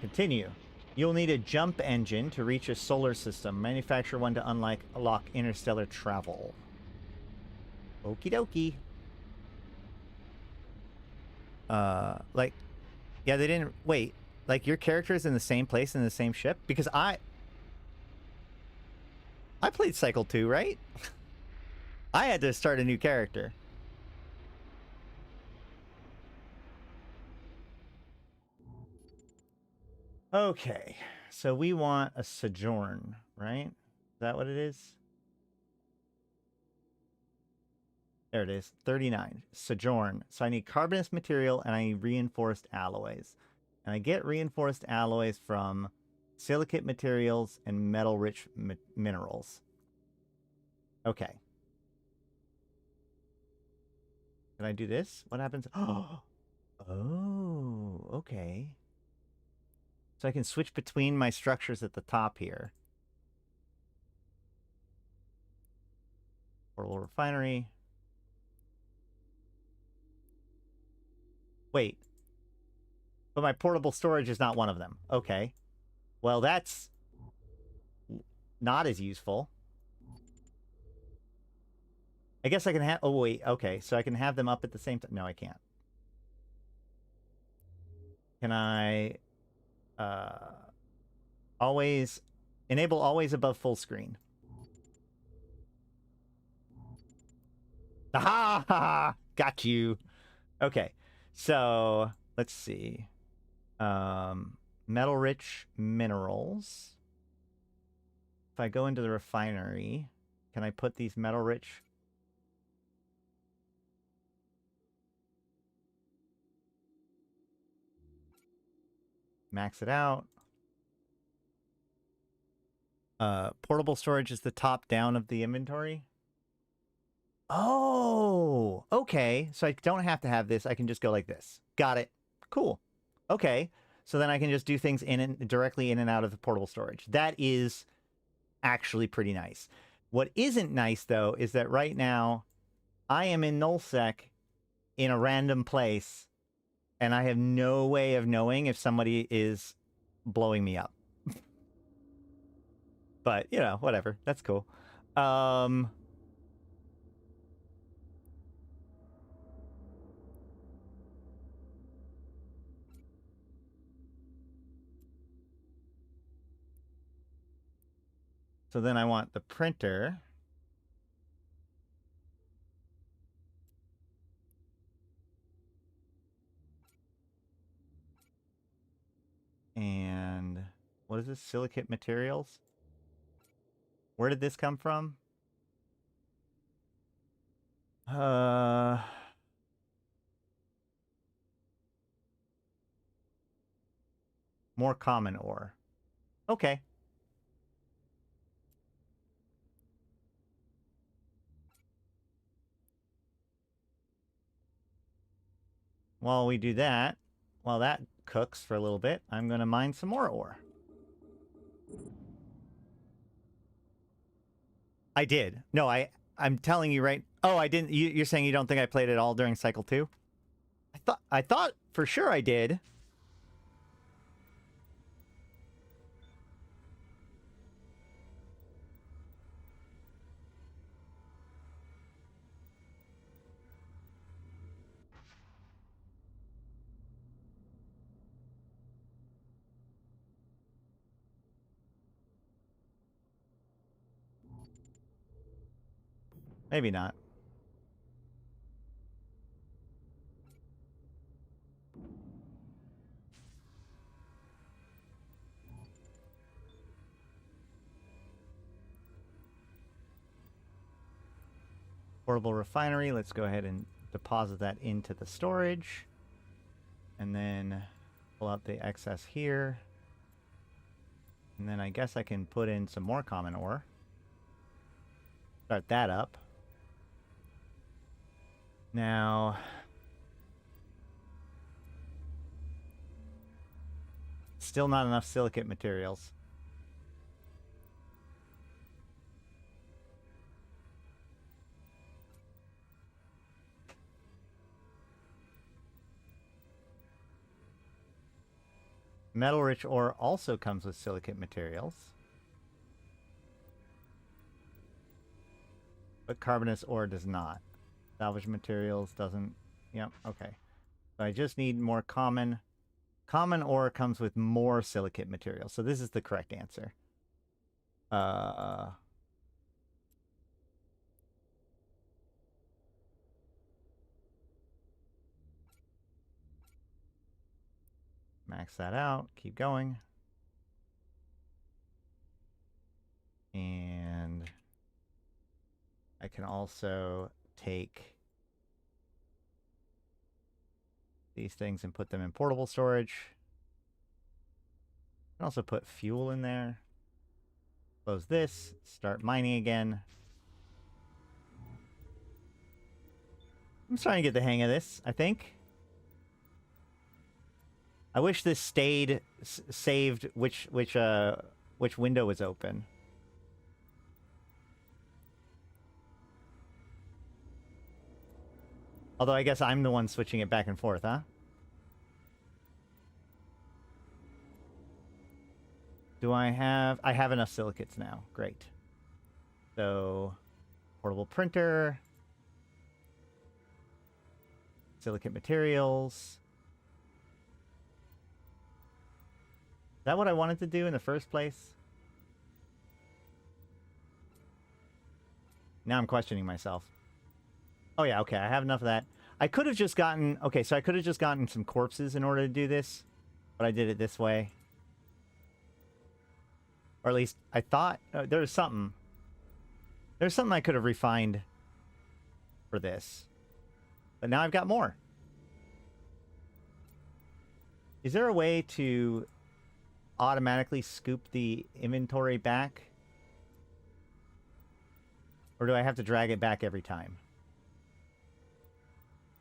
Continue. You'll need a jump engine to reach a solar system. Manufacture one to unlock interstellar travel. Okie dokie. Like, yeah, they didn't... Wait, like, your character is in the same place in the same ship? Because I played Cycle 2, right? I had to start a new character. Okay, so we want a Sojourn, right? Is that what it is? There it is, 39. Sojourn. So I need carbonous material and I need reinforced alloys. And I get reinforced alloys from silicate materials and metal-rich minerals. Okay. Can I do this? What happens? Oh, okay. So I can switch between my structures at the top here. Portable refinery. Wait. But my portable storage is not one of them. Okay. Well, that's not as useful. I guess I can have... Oh, wait. Okay. So I can have them up at the same time. No, I can't. Can I... Always enable always above full screen. Aha! Got you. Okay, so let's see. Metal rich minerals. If I go into the refinery, can I put these metal rich? Max it out. Portable storage is the top down of the inventory. Oh, okay. So I don't have to have this. I can just go like this. Got it. Cool. Okay. So then I can just do things directly in and out of the portable storage. That is actually pretty nice. What isn't nice, though, is that right now I am in nullsec in a random place, and I have no way of knowing if somebody is blowing me up. But, you know, whatever. That's cool. So then I want the printer. And what is this? Silicate materials? Where did this come from? More common ore. Okay. While we do that, while that cooks for a little bit, I'm going to mine some more ore. I did. No, I'm telling you right. Oh, I didn't. You're saying you don't think I played it all during cycle 2? I thought for sure I did. Maybe not. Portable refinery. Let's go ahead and deposit that into the storage. And then pull out the excess here. And then I guess I can put in some more common ore. Start that up. Now, still not enough silicate materials. Metal-rich ore also comes with silicate materials. But carbonous ore does not. Salvage materials doesn't... Yep, okay. So I just need more common... Common ore comes with more silicate material. So this is the correct answer. Max that out. Keep going. And I can also take these things and put them in portable storage. I can also put fuel in there. Close this. Start mining again. I'm starting to get the hang of this, I think. I wish this stayed saved which window was open. Although I guess I'm the one switching it back and forth, huh? Do I have... I have enough silicates now. Great. So, portable printer. Silicate materials. that what I wanted to do in the first place? Now I'm questioning myself. Oh yeah, okay, I have enough of that. I could have just gotten... Okay, so I could have just gotten some corpses in order to do this. But I did it this way. Or at least, I thought... there was something. There's something I could have refined for this. But now I've got more. Is there a way to automatically scoop the inventory back? Or do I have to drag it back every time?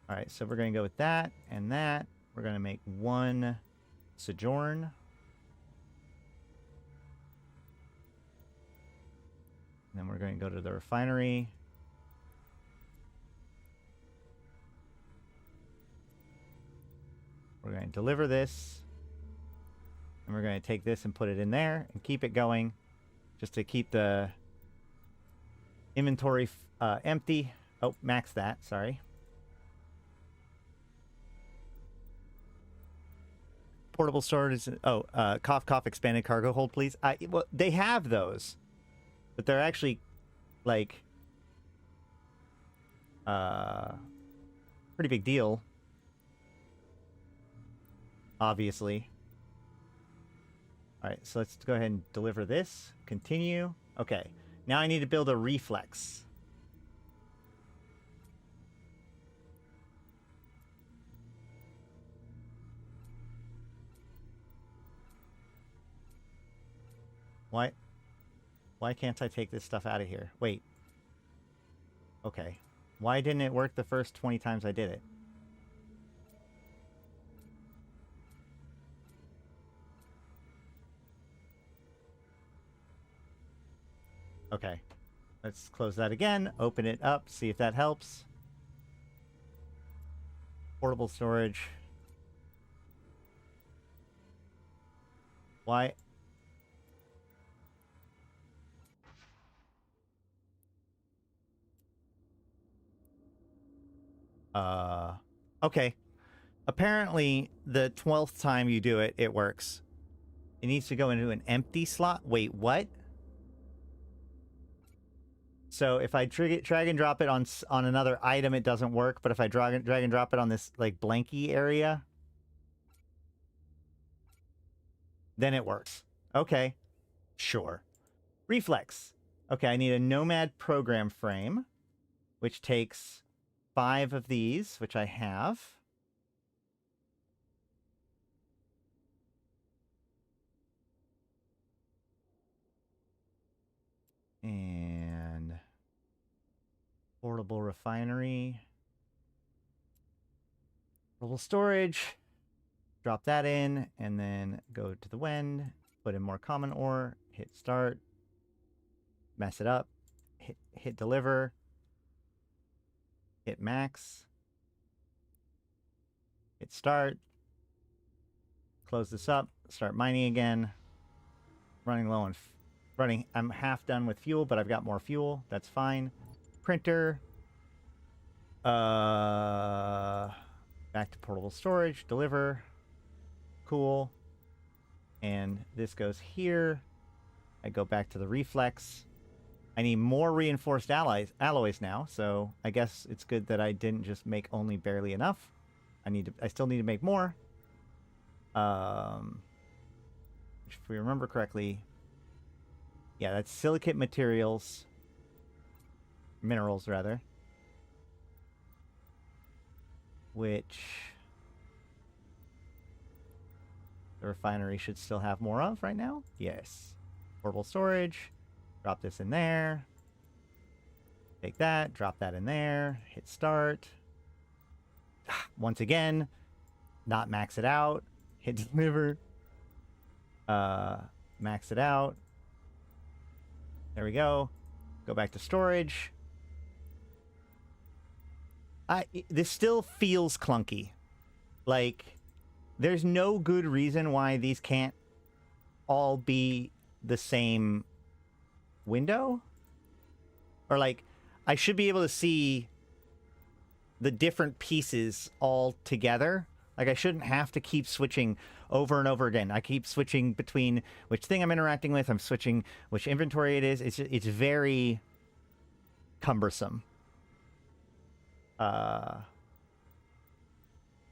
Alright, so we're going to go with that and that. We're going to make one sojourn. And then we're going to go to the refinery. We're going to deliver this. And we're going to take this and put it in there and keep it going. Just to keep the inventory empty. Oh, max that, sorry. Portable storage. Oh, cough, cough, expanded cargo hold, please. Well, they have those. But they're actually, like, pretty big deal. Obviously. Alright, so let's go ahead and deliver this. Continue. Okay. Now I need to build a reflex. Why can't I take this stuff out of here? Wait. Okay. Why didn't it work the first 20 times I did it? Okay. Let's close that again. Open it up. See if that helps. Portable storage. Why? Okay. Apparently, the 12th time you do it, it works. It needs to go into an empty slot. Wait, what? So if I drag and drop it on another item, it doesn't work. But if I drag and drop it on this like blanky area, then it works. Okay, sure. Reflex. Okay, I need a Nomad program frame, which takes 5 of these, which I have. And portable refinery. Portable storage. Drop that in, and then go to the wind, put in more common ore, hit start, mess it up, hit deliver, hit max, hit start, close this up, start mining again. Running low on I'm half done with fuel, but I've got more fuel. That's fine. Printer. Back to portable storage. Deliver. Cool. And this goes here. I go back to the reflex. I need more reinforced alloys now, so I guess it's good that I didn't just make only barely enough. I still need to make more. Which, if we remember correctly, yeah, that's silicate minerals rather. Which the refinery should still have more of right now. Yes. Portable storage. Drop this in there. Take that, drop that in there, hit start. Once again, not max it out. Hit deliver. Max it out. There we go. Go back to storage. This still feels clunky. Like, there's no good reason why these can't all be the same window. Or, like, I should be able to see the different pieces all together. Like, I shouldn't have to keep switching. over and over again. I keep switching between which thing I'm interacting with. I'm switching which inventory it is. It's very cumbersome.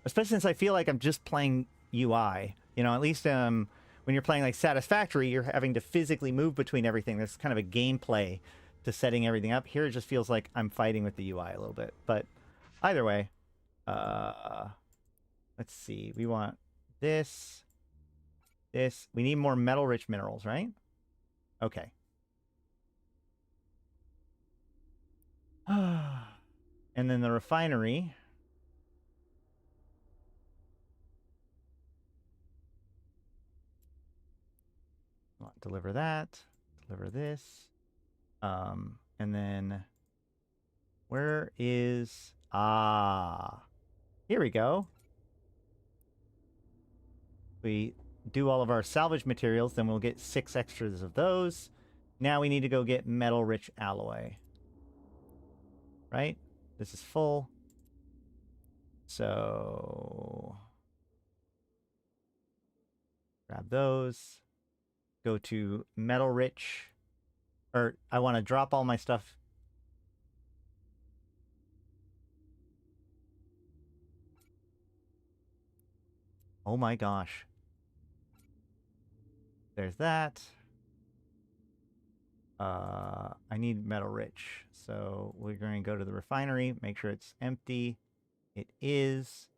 Especially since I feel like I'm just playing UI. You know, at least when you're playing like Satisfactory, you're having to physically move between everything. There's kind of a gameplay to setting everything up. Here it just feels like I'm fighting with the UI a little bit. But either way, let's see. We want this. We need more metal-rich minerals, right? Okay. And then the refinery. Deliver that. Deliver this. And then where is... Ah. Here we go. We do all of our salvage materials, then we'll get 6 extras of those. Now we need to go get metal-rich alloy. Right? This is full. So... grab those. Go to metal-rich. Or I want to drop all my stuff. Oh my gosh. There's that. I need metal-rich. So we're going to go to the refinery, make sure it's empty. It is.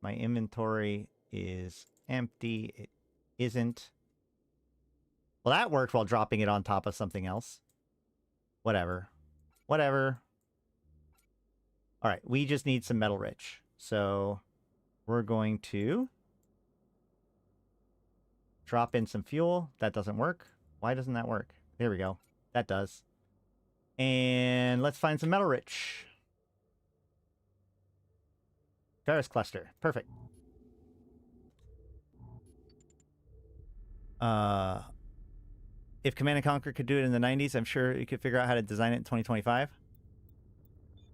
My inventory is empty. It isn't. Well, that worked while dropping it on top of something else. Whatever. Whatever. All right, we just need some metal-rich. So we're going to drop in some fuel. That doesn't work. Why doesn't that work? There we go. That does. And let's find some metal-rich. Ferrous cluster. Perfect. If Command & Conquer could do it in the 90s, I'm sure you could figure out how to design it in 2025.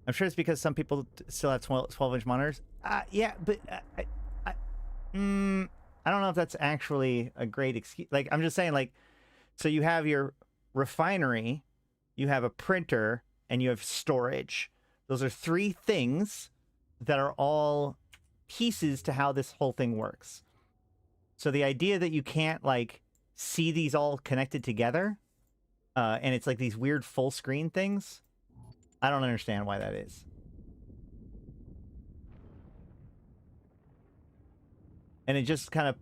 I'm sure it's because some people still have 12-inch monitors. Yeah, but I don't know if that's actually a great excuse. Like, I'm just saying, like, so you have your refinery, you have a printer, and you have storage. Those are 3 things that are all pieces to how this whole thing works. So the idea that you can't, like, see these all connected together, and it's like these weird full screen things, I don't understand why that is. And it just kind of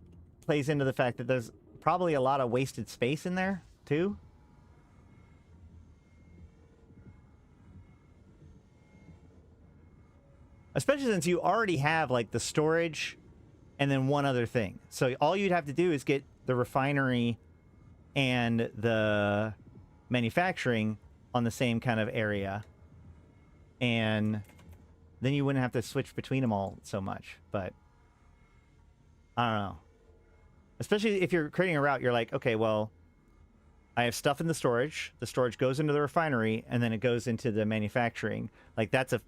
plays into the fact that there's probably a lot of wasted space in there, too. Especially since you already have, like, the storage and then one other thing. So all you'd have to do is get the refinery and the manufacturing on the same kind of area. And then you wouldn't have to switch between them all so much. But I don't know. Especially if you're creating a route, you're like, okay, well, I have stuff in the storage. The storage goes into the refinery, and then it goes into the manufacturing. Like, that's a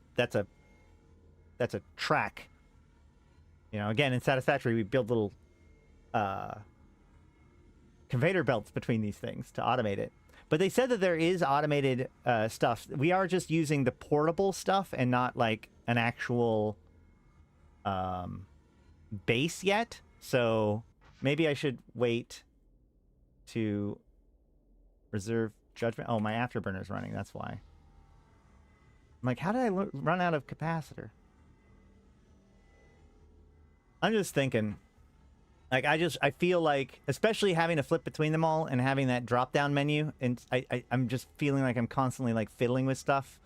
track. You know, again, in Satisfactory, we build little conveyor belts between these things to automate it. But they said that there is automated stuff. We are just using the portable stuff and not, like, an actual base yet. So maybe I should wait to reserve judgment. Oh, my afterburner's running. That's why. I'm like, how did I run out of capacitor? I'm just thinking, like, I feel like, especially having to flip between them all and having that drop-down menu, and I'm just feeling like I'm constantly, like, fiddling with stuff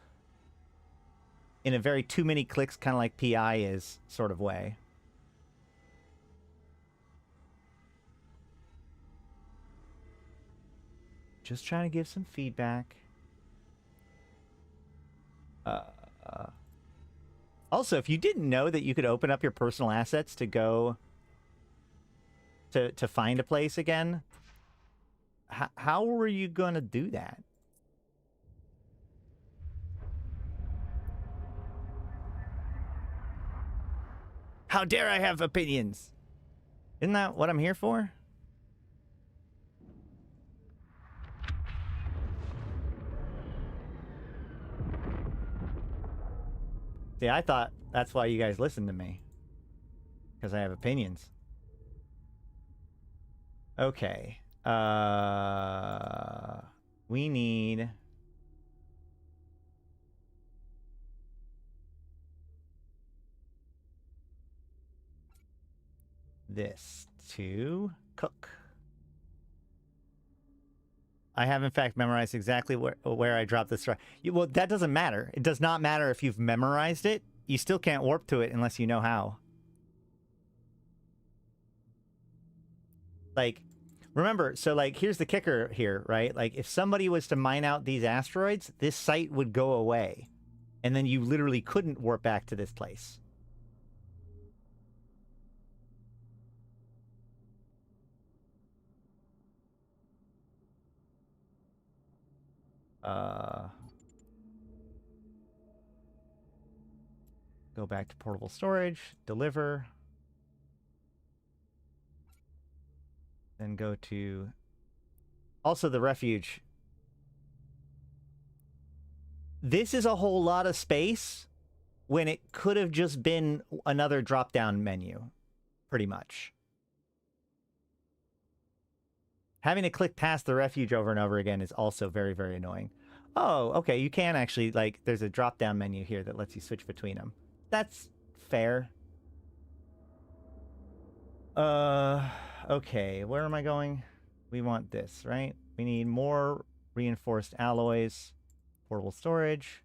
in a very too many clicks, kind of like PI is sort of way. Just trying to give some feedback. Also, if you didn't know that you could open up your personal assets to go to find a place again, how were you going to do that? How dare I have opinions? Isn't that what I'm here for? See, I thought that's why you guys listen to me. Because I have opinions. Okay. We need... this to cook. I have, in fact, memorized exactly where I dropped this. Well, that doesn't matter. It does not matter if you've memorized it. You still can't warp to it unless you know how. Like, remember, so, like, here's the kicker here, right? Like, if somebody was to mine out these asteroids, this site would go away. And then you literally couldn't warp back to this place. Go back to portable storage, deliver. Then go to... also the refuge. This is a whole lot of space when it could have just been another drop-down menu, pretty much. Having to click past the refuge over and over again is also very, very annoying. Oh, okay, you can actually, like, there's a drop-down menu here that lets you switch between them. That's fair. Okay, where am I going? We want this, right? We need more reinforced alloys, portable storage,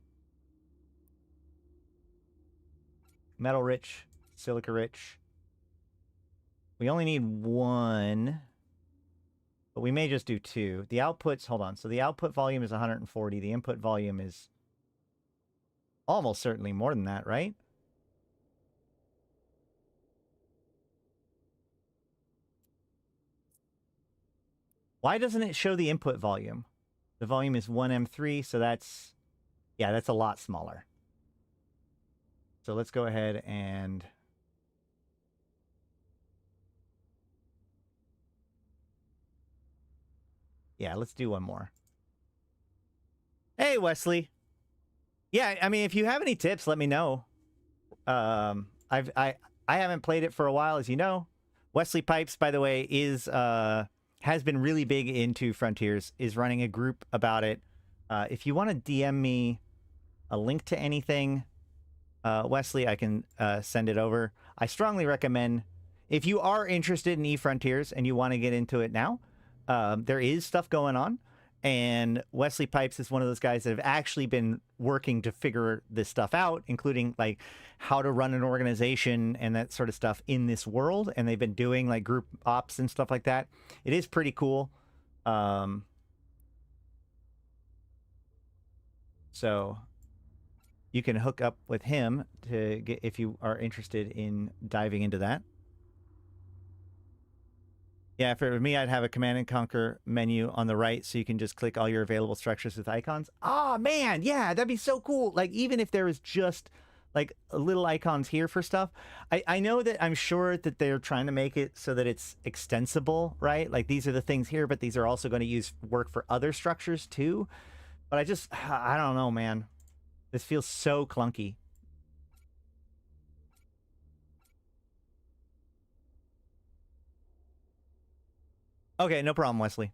metal-rich, silica-rich. We only need one, but we may just do two. The outputs, hold on. So the output volume is 140. The input volume is almost certainly more than that, right? Why doesn't it show the input volume? The volume is 1M3, so that's... yeah, that's a lot smaller. So let's go ahead and... yeah, let's do one more. Hey, Wesley. Yeah, I mean, if you have any tips, let me know. I haven't played it for a while, as you know. Wesley Pipes, by the way, is... has been really big into Frontiers, is running a group about it. If you want to DM me a link to anything, Wesley, I can send it over. I strongly recommend, if you are interested in eFrontiers and you want to get into it now, there is stuff going on. And Wesley Pipes is one of those guys that have actually been working to figure this stuff out, including like how to run an organization and that sort of stuff in this world. And they've been doing like group ops and stuff like that. It is pretty cool. So you can hook up with him to get, if you are interested in diving into that. Yeah, if it were me, I'd have a Command and Conquer menu on the right so you can just click all your available structures with icons. Oh, man, yeah, that'd be so cool. Like, even if there was just, like, little icons here for stuff. I know that I'm sure that they're trying to make it so that it's extensible, right? Like, these are the things here, but these are also going to work for other structures, too. But I don't know, man. This feels so clunky. Okay, no problem, Wesley.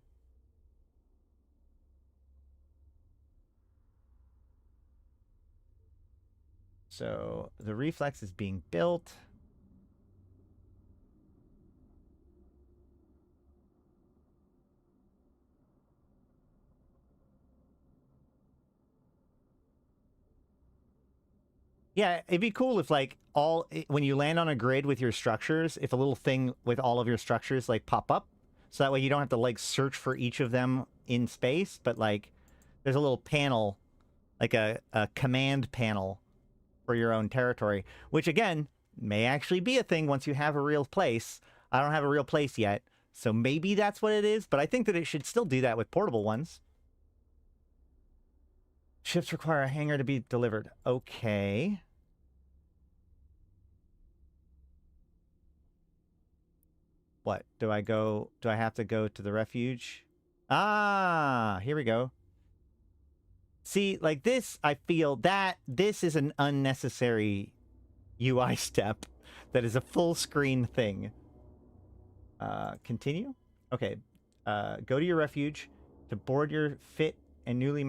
So the reflex is being built. Yeah, it'd be cool if, like, when you land on a grid with your structures, if a little thing with all of your structures, like, pop up. So that way you don't have to, like, search for each of them in space, but, like, there's a little panel, like a command panel for your own territory, which, again, may actually be a thing once you have a real place. I don't have a real place yet, so maybe that's what it is, but I think that it should still do that with portable ones. Ships require a hangar to be delivered. Okay. What? Do I have to go to the refuge? Ah, here we go. See, like this, I feel that this is an unnecessary UI step that is a full screen thing. Continue? Okay. Go to your refuge to board and fit your newly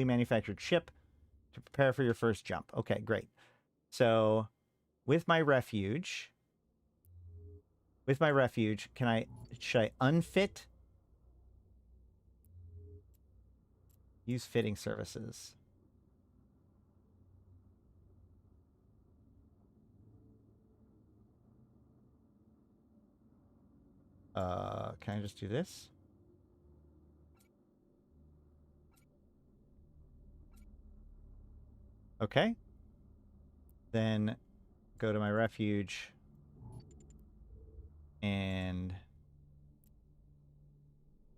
manufactured ship to prepare for your first jump. Okay, great. So with my refuge, should I unfit? Use fitting services. Can I just do this? Okay. Then go to my refuge and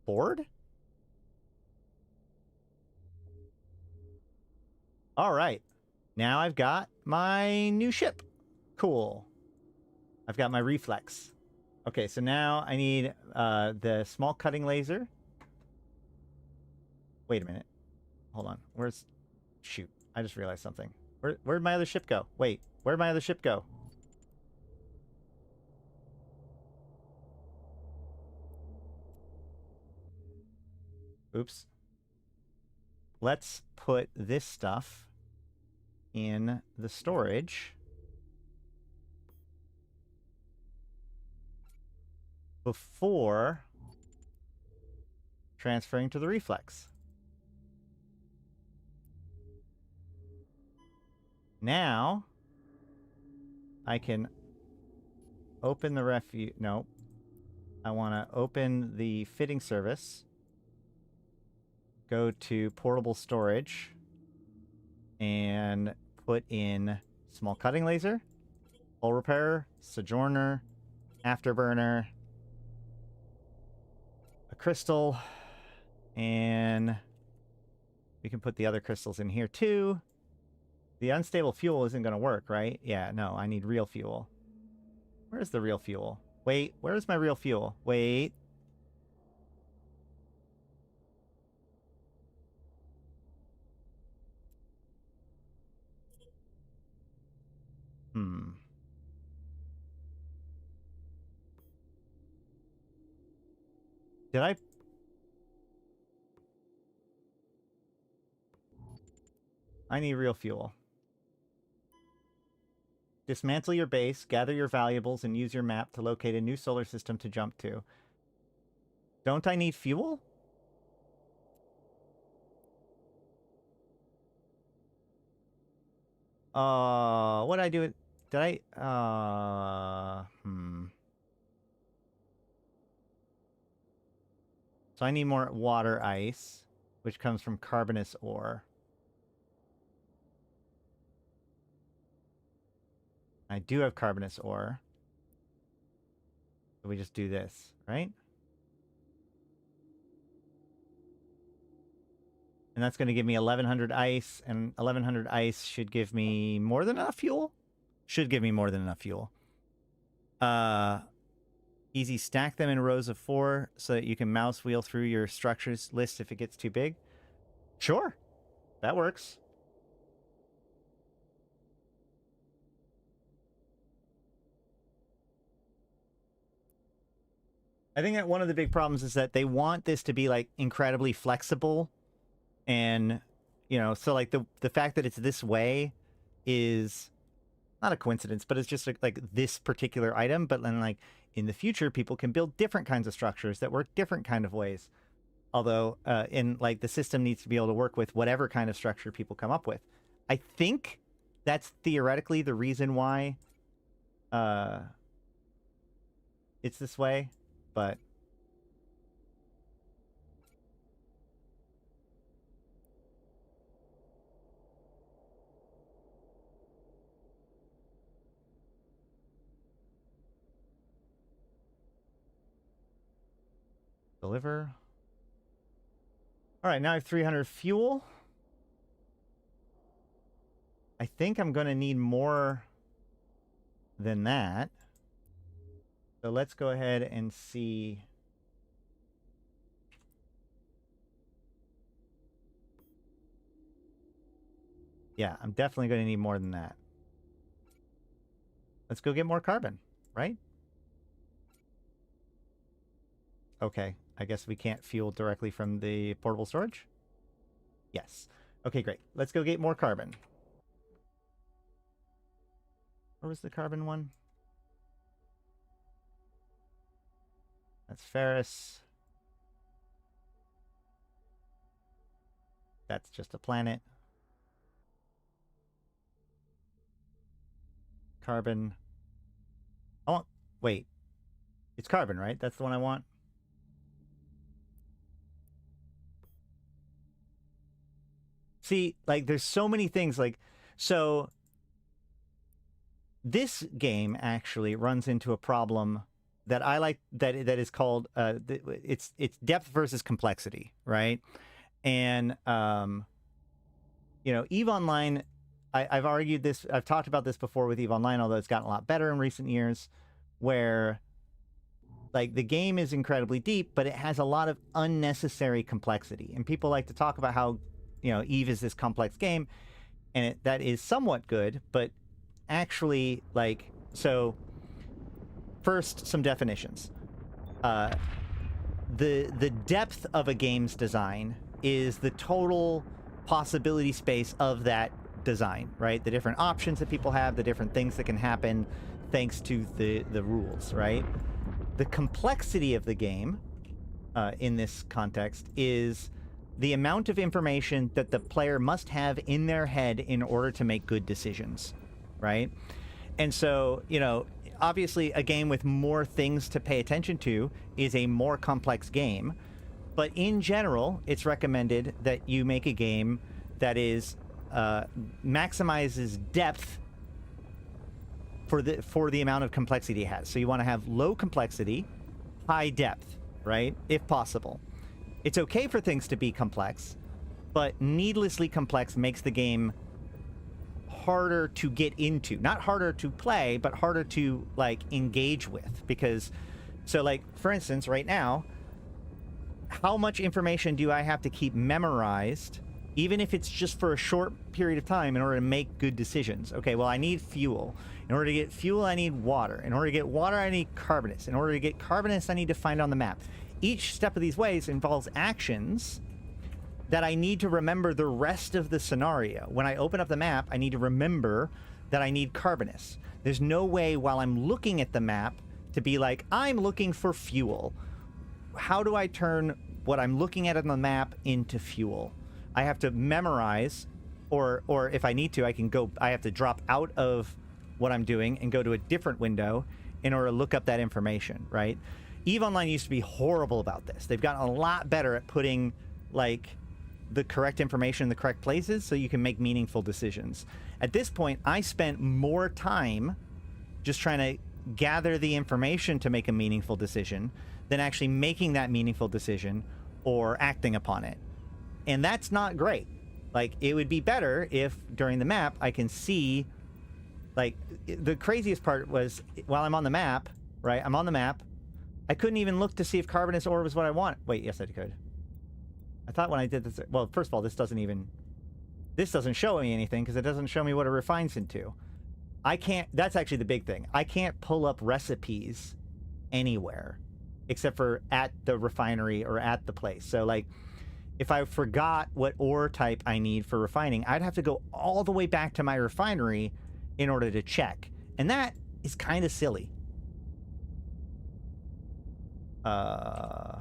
board? All right. Now I've got my new ship. Cool. I've got my reflex. Okay, so now I need the small cutting laser. Wait a minute. Hold on. Where's... Shoot. I just realized something. Where'd my other ship go? Wait. Where'd my other ship go? Oops. Let's put this stuff in the storage before transferring to the reflex. Now I can open the refuge. No. I want to open the fitting service. Go to portable storage and put in small cutting laser, hull repairer, sojourner, afterburner, a crystal, and we can put the other crystals in here too. The unstable fuel isn't going to work, right? Yeah, no, I need real fuel. Where's the real fuel? Wait, where's my real fuel? Wait. Did I need real fuel. Dismantle your base, gather your valuables, and use your map to locate a new solar system to jump to. Don't I need fuel? What did I do? Did I, So I need more water ice, which comes from carbonous ore. I do have carbonous ore. So we just do this, right? And that's going to give me 1100 ice, and 1100 ice should give me more than enough fuel? Should give me more than enough fuel. Easy, stack them in rows of 4 so that you can mouse wheel through your structures list if it gets too big. Sure, that works. I think that one of the big problems is that they want this to be like incredibly flexible, and you know, so like the fact that it's this way is not a coincidence, but it's just like this particular item. But then like in the future, people can build different kinds of structures that work different kind of ways. Although in like the system needs to be able to work with whatever kind of structure people come up with. I think that's theoretically the reason why it's this way, but deliver. All right, now I have 300 fuel. I think I'm going to need more than that. So let's go ahead and see. Yeah, I'm definitely going to need more than that. Let's go get more carbon, right? Okay, I guess we can't fuel directly from the portable storage? Yes. Okay, great. Let's go get more carbon. Where was the carbon one? That's ferrous. That's just a planet. Carbon. I want... Wait. It's carbon, right? That's the one I want? See, like, there's so many things, like... So... This game actually runs into a problem that I like, that is called... it's depth versus complexity, right? And, you know, EVE Online... I've argued this, I've talked about this before with EVE Online, although it's gotten a lot better in recent years, where, like, the game is incredibly deep, but it has a lot of unnecessary complexity. And people like to talk about how, you know, EVE is this complex game, and that is somewhat good, but actually, like, so, first, some definitions. The depth of a game's design is the total possibility space of that design, right? The different options that people have, the different things that can happen thanks to the rules, right? The complexity of the game, in this context, is the amount of information that the player must have in their head in order to make good decisions, right? And so, you know, obviously a game with more things to pay attention to is a more complex game, but in general, it's recommended that you make a game that is maximizes depth for the amount of complexity it has. So you want to have low complexity, high depth, right? If possible. It's okay for things to be complex, but needlessly complex makes the game harder to get into. Not harder to play, but harder to, like, engage with. Because, so, like, for instance, right now, how much information do I have to keep memorized, even if it's just for a short period of time, in order to make good decisions? Okay, well, I need fuel. In order to get fuel, I need water. In order to get water, I need carbonates. In order to get carbonates, I need to find on the map. Each step of these ways involves actions that I need to remember the rest of the scenario. When I open up the map, I need to remember that I need carbonates. There's no way while I'm looking at the map to be like, I'm looking for fuel. How do I turn what I'm looking at on the map into fuel? I have to memorize, or if I need to, I have to drop out of what I'm doing and go to a different window in order to look up that information, right? EVE Online used to be horrible about this. They've gotten a lot better at putting, like, the correct information in the correct places so you can make meaningful decisions. At this point, I spent more time just trying to gather the information to make a meaningful decision than actually making that meaningful decision or acting upon it. And that's not great. Like, it would be better if during the map I can see, like, the craziest part was while I'm on the map, right? I'm on the map. I couldn't even look to see if carbonate ore was what I want. Wait, yes, I could. I thought when I did this, well, first of all, this doesn't show me anything because it doesn't show me what it refines into. I can't, that's actually the big thing. I can't pull up recipes anywhere except for at the refinery or at the place. So, like, if I forgot what ore type I need for refining, I'd have to go all the way back to my refinery in order to check. And that is kind of silly. I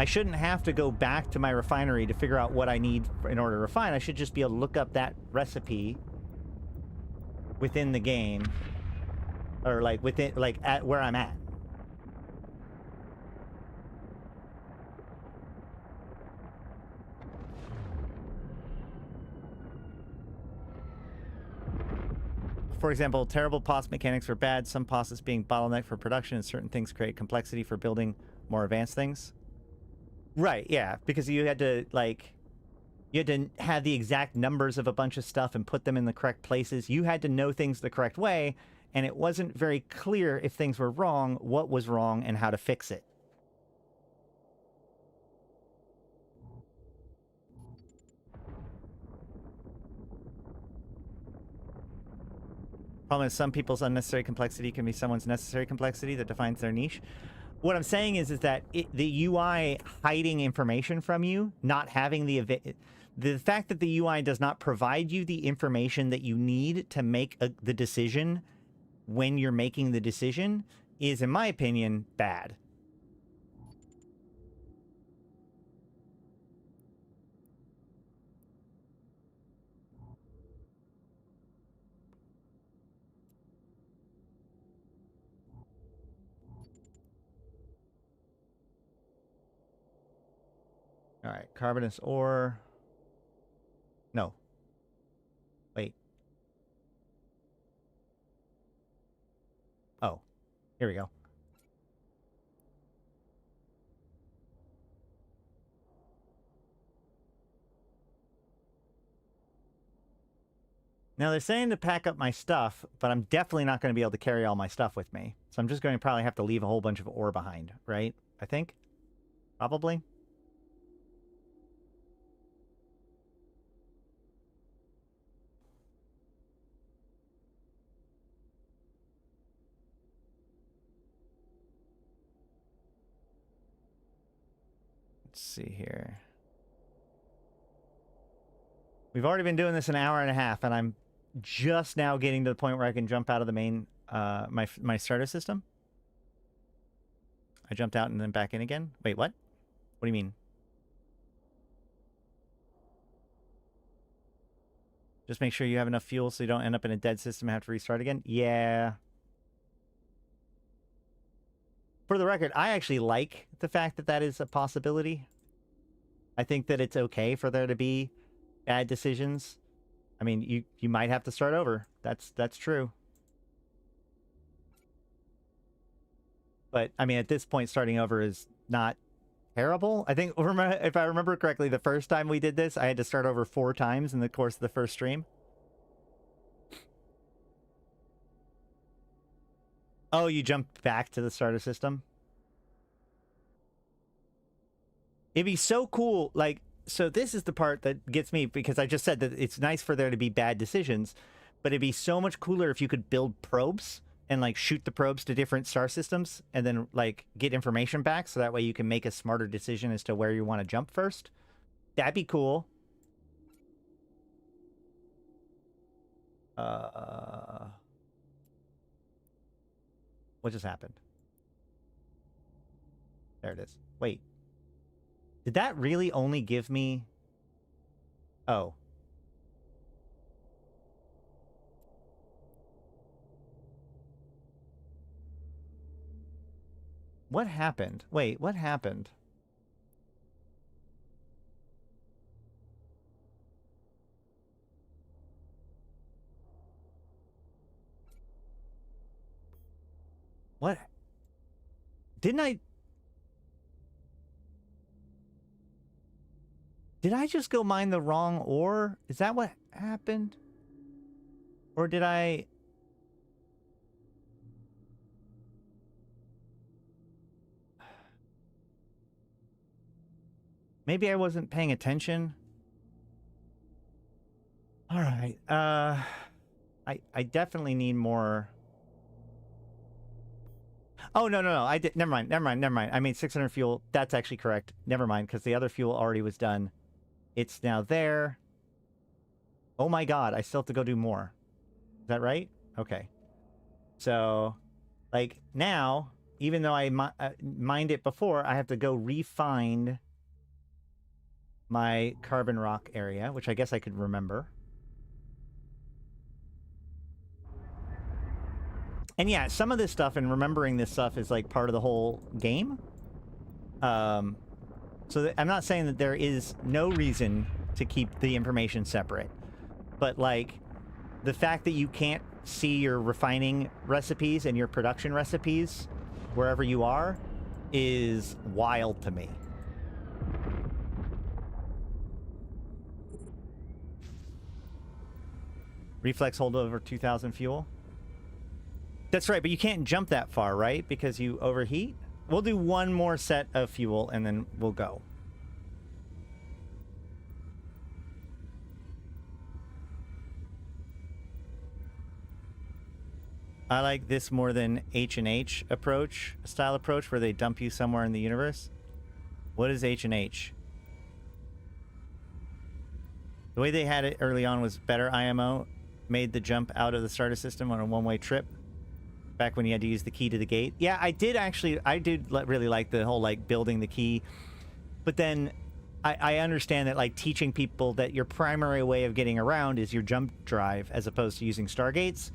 shouldn't have to go back to my refinery to figure out what I need in order to refine. I should just be able to look up that recipe within the game, or like within, like, at where I'm at. For example, terrible POS mechanics are bad. Some POSs being bottlenecked for production, and certain things create complexity for building more advanced things. Right, yeah, because you had to, like, You had to have the exact numbers of a bunch of stuff and put them in the correct places. You had to know things the correct way, and it wasn't very clear if things were wrong, what was wrong, and how to fix it. Problem is, some people's unnecessary complexity can be someone's necessary complexity that defines their niche. What I'm saying is that the UI hiding information from you, not having the fact that the UI does not provide you the information that you need to make the decision when you're making the decision is, in my opinion, bad. All right, carbonous ore. No. Wait. Oh, here we go. Now, they're saying to pack up my stuff, but I'm definitely not going to be able to carry all my stuff with me. So I'm just going to probably have to leave a whole bunch of ore behind, right? I think? Probably. Let's see here. We've already been doing this an hour and a half, and I'm just now getting to the point where I can jump out of the main, my starter system. I jumped out and then back in again. Wait, what? What do you mean? Just make sure you have enough fuel so you don't end up in a dead system and have to restart again? Yeah. For the record, I actually like the fact that that is a possibility. I think that it's okay for there to be bad decisions. I mean, you might have to start over. That's true. But, I mean, at this point, starting over is not terrible. I think, if I remember correctly, the first time we did this, I had to start over 4 times in the course of the first stream. Oh, you jumped back to the starter system? It'd be so cool, like, so this is the part that gets me, because I just said that it's nice for there to be bad decisions, but it'd be so much cooler if you could build probes and, like, shoot the probes to different star systems and then, like, get information back so that way you can make a smarter decision as to where you want to jump first. That'd be cool. What just happened? There it is. Wait. Did that really only give me... Oh. What happened? Wait, what happened? What? Didn't I... Did I just go mine the wrong ore? Is that what happened? Or did I... Maybe I wasn't paying attention. All right. I definitely need more... Oh, no. I did. Never mind. I made 600 fuel. That's actually correct. Never mind, because the other fuel already was done. It's now there. Oh my god, I still have to go do more. Is that right? Okay. So, like, now, even though I mined it before, I have to go re-find my carbon rock area, which I guess I could remember. And yeah, some of this stuff and remembering this stuff is, like, part of the whole game. So I'm not saying that there is no reason to keep the information separate. But, like, the fact that you can't see your refining recipes and your production recipes wherever you are is wild to me. Reflex hold over 2,000 fuel. That's right, but you can't jump that far, right? Because you overheat? We'll do one more set of fuel, and then we'll go. I like this more than H&H style approach, where they dump you somewhere in the universe. What is H&H? The way they had it early on was better IMO, made the jump out of the starter system on a one-way trip. Back when you had to use the key to the gate. Yeah, I did really like the whole, like, building the key. But then I understand that, like, teaching people that your primary way of getting around is your jump drive as opposed to using stargates,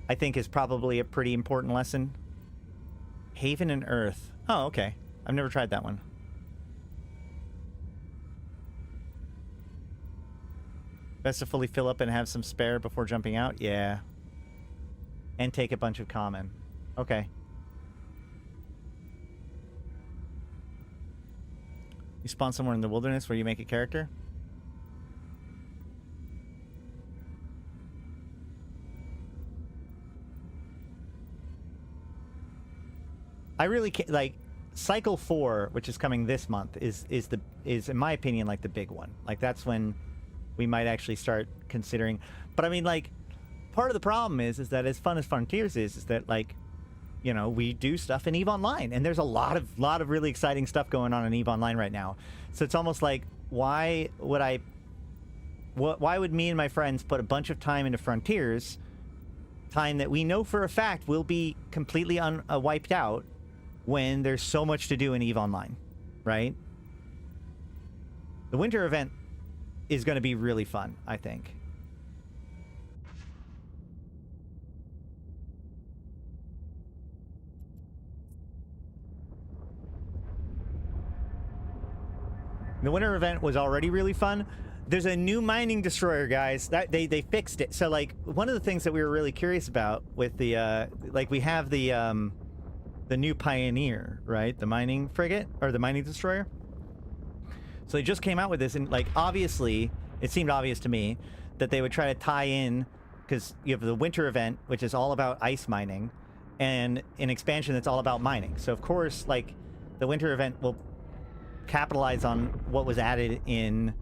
I think is probably a pretty important lesson. Haven and Earth. Oh, okay. I've never tried that one. Best to fully fill up and have some spare before jumping out? Yeah. And take a bunch of common. Okay. You spawn somewhere in the wilderness where you make a character? I really can't, like, Cycle 4, which is coming this month, is in my opinion, like, the big one. Like, that's when we might actually start considering. But I mean, like, part of the problem is that as fun as Frontiers is that, like, you know, we do stuff in EVE Online, and there's a lot of really exciting stuff going on in EVE Online right now. So it's almost like, why would me and my friends put a bunch of time into Frontiers, time that we know for a fact will be completely wiped out, when there's so much to do in EVE Online, right? The winter event is going to be really fun, I think. The winter event was already really fun. There's a new mining destroyer, guys. That they fixed it. So, like, one of the things that we were really curious about with the like, we have the new Pioneer, right? The mining frigate, or the mining destroyer. So they just came out with this, and, like, obviously, it seemed obvious to me that they would try to tie in, because you have the winter event, which is all about ice mining, and an expansion that's all about mining. So, of course, like, the winter event will capitalize on what was added in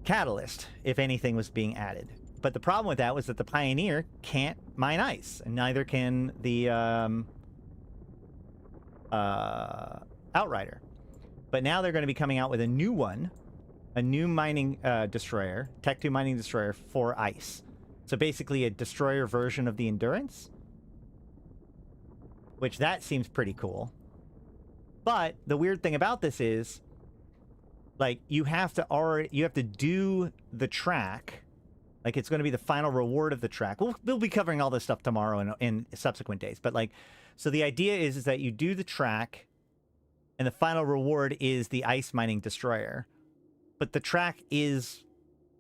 Catalyst, if anything was being added. But the problem with that was that the Pioneer can't mine ice, and neither can the Outrider. But now they're going to be coming out with a new one, a new mining destroyer, Tech 2 mining destroyer for ice. So basically a destroyer version of the Endurance, which that seems pretty cool. But the weird thing about this is, like, you have to do the track. Like, it's going to be the final reward of the track. We'll be covering all this stuff tomorrow in subsequent days. But, like, so the idea is that you do the track, and the final reward is the ice mining destroyer. But the track is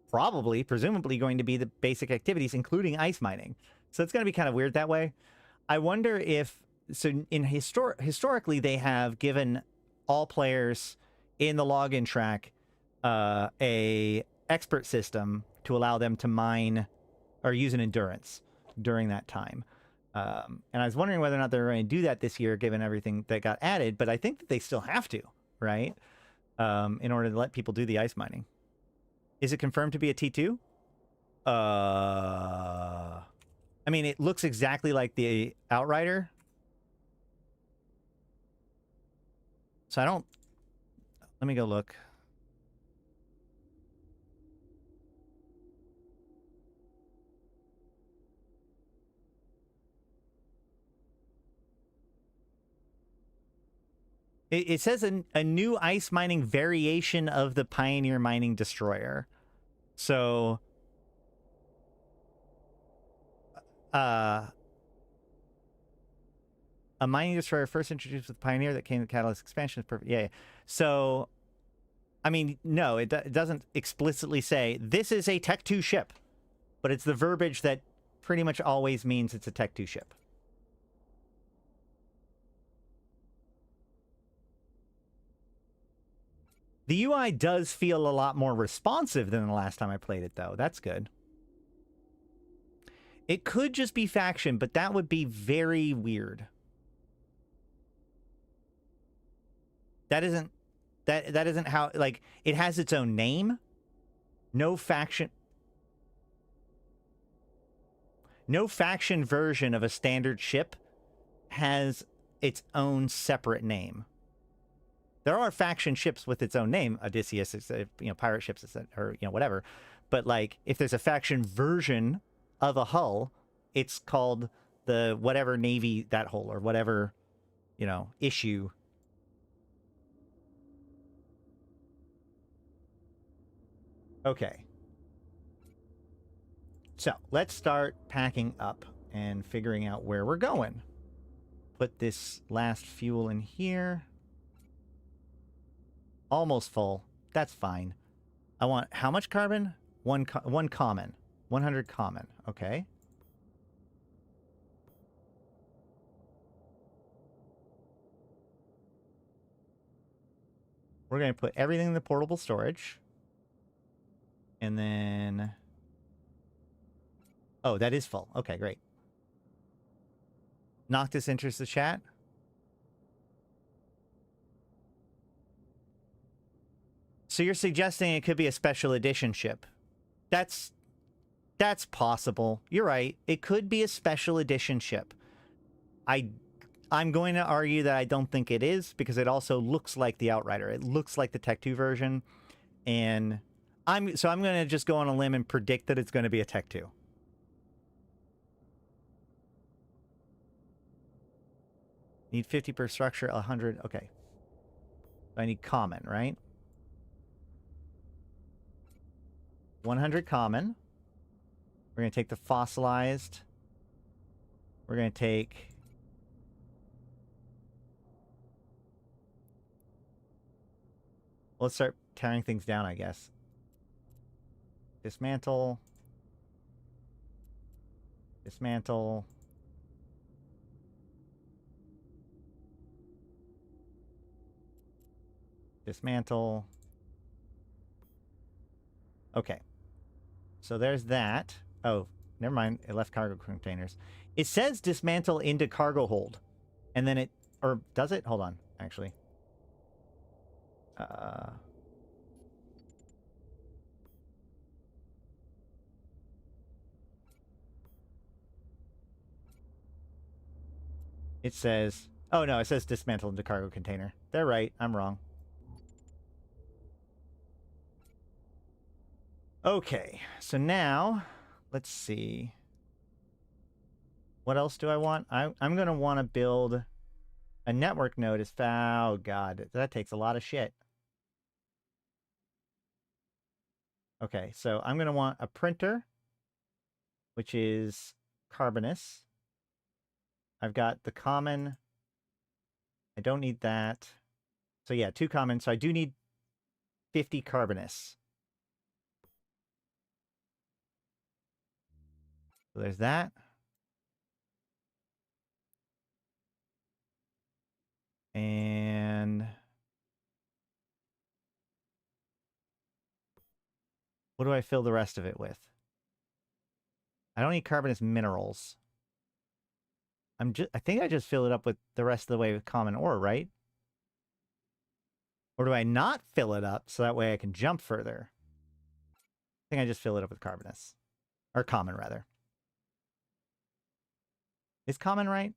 presumably going to be the basic activities, including ice mining. So it's going to be kind of weird that way. I wonder if, so in historically, they have given all players in the login track a expert system to allow them to mine or use an endurance during that time. And I was wondering whether or not they're going to do that this year, given everything that got added. But I think that they still have to, right? In order to let people do the ice mining. Is it confirmed to be a T2? I mean, it looks exactly like the Outrider. So I don't... Let me go look. It says a new ice mining variation of the Pioneer mining destroyer. So, a mining destroyer first introduced with Pioneer that came with Catalyst expansion is perfect. Yeah. So, I mean, no, it doesn't explicitly say this is a Tech 2 ship, but it's the verbiage that pretty much always means it's a Tech 2 ship. The UI does feel a lot more responsive than the last time I played it, though. That's good. It could just be faction, but that would be very weird. That isn't how, like, it has its own name. No faction version of a standard ship has its own separate name. There are faction ships with its own name, Odysseus, pirate ships, or whatever. But like, if there's a faction version of a hull, it's called the whatever navy that hull, or whatever, issue. Okay. So let's start packing up and figuring out where we're going. Put this last fuel in here. Almost full. That's fine. I want how much carbon? One common. 100 common. Okay. We're going to put everything in the portable storage. And then... Oh, that is full. Okay, great. Noctis enters the chat. So you're suggesting it could be a special edition ship. That's possible. You're right. It could be a special edition ship. I'm going to argue that I don't think it is, because it also looks like the Outrider. It looks like the Tech 2 version. And I'm going to just go on a limb and predict that it's going to be a Tech 2. Need 50 per structure, 100. Okay. I need common, right? 100 common. We're going to take the fossilized. We're going to take... Let's start tearing things down, I guess. Dismantle. Dismantle. Dismantle. Okay. So there's that. Oh, never mind. It left cargo containers. It says dismantle into cargo hold. And then it... Or does it? Hold on, actually. It says... Oh, no, it says dismantle into cargo container. They're right. I'm wrong. Okay, so now, let's see. What else do I want? I'm going to want to build a network node. Oh, God, that takes a lot of shit. Okay, so I'm going to want a printer, which is Carbonus. I've got the common. I don't need that. So yeah, 2 common. So I do need 50 Carbonus. So there's that. And what do I fill the rest of it with? I don't need Carbonus minerals. I think I just fill it up with the rest of the way with common ore, right? Or do I not fill it up so that way I can jump further? I think I just fill it up with Carbonus. Or common, rather. Is common right?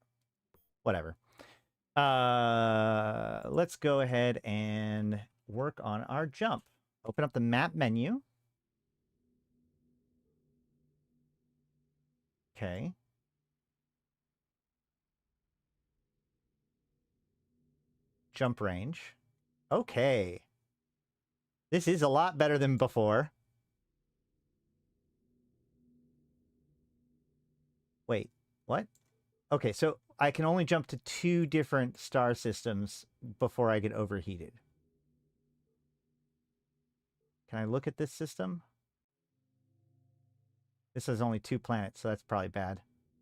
Whatever. Let's go ahead and work on our jump. Open up the map menu. Okay. Jump range. Okay. This is a lot better than before. Wait, what? Okay, so I can only jump to 2 different star systems before I get overheated. Can I look at this system? This has only 2 planets, so that's probably bad.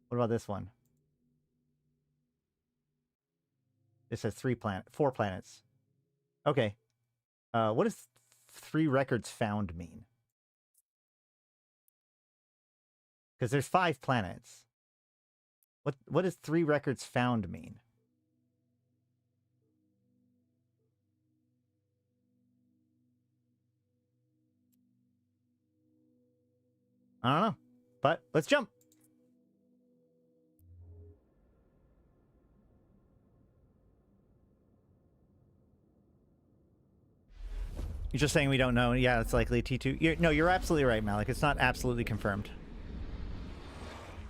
What about this one? This has 4 planets. Okay. What does 3 records found mean? Because there's 5 planets. What does 3 records found mean? I don't know. But let's jump. You're just saying we don't know. Yeah, it's likely T2. No, you're absolutely right, Malak. It's not absolutely confirmed.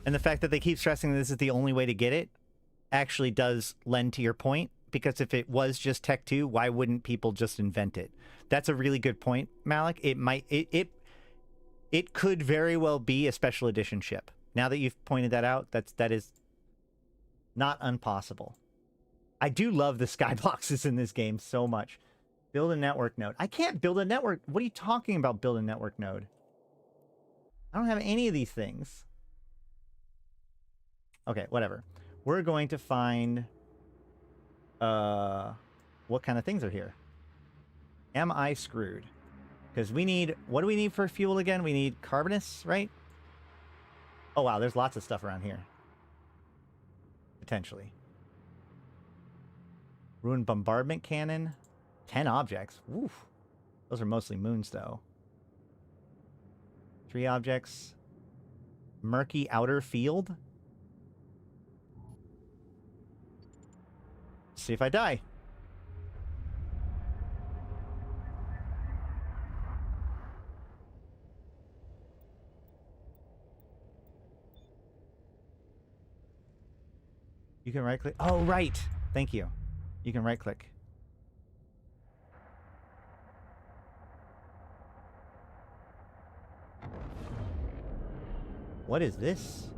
And the fact that they keep stressing this is the only way to get it actually does lend to your point. Because if it was just Tech 2, why wouldn't people just invent it? That's a really good point, Malak. It could very well be a special edition ship. Now that you've pointed that out, that is not impossible. I do love the skyboxes in this game so much. Build a network node. I can't build a network. What are you talking about, build a network node? I don't have any of these things. Okay, whatever. We're going to find what kind of things are here. Am I screwed? Because we need, what do we need for fuel again? We need carbonus, right? Oh wow, there's lots of stuff around here. Potentially. Ruined bombardment cannon. 10 objects. Oof. Those are mostly moons, though. 3 objects. Murky outer field. See if I die. You can right click. Oh, right. Thank you. You can right click. What is this?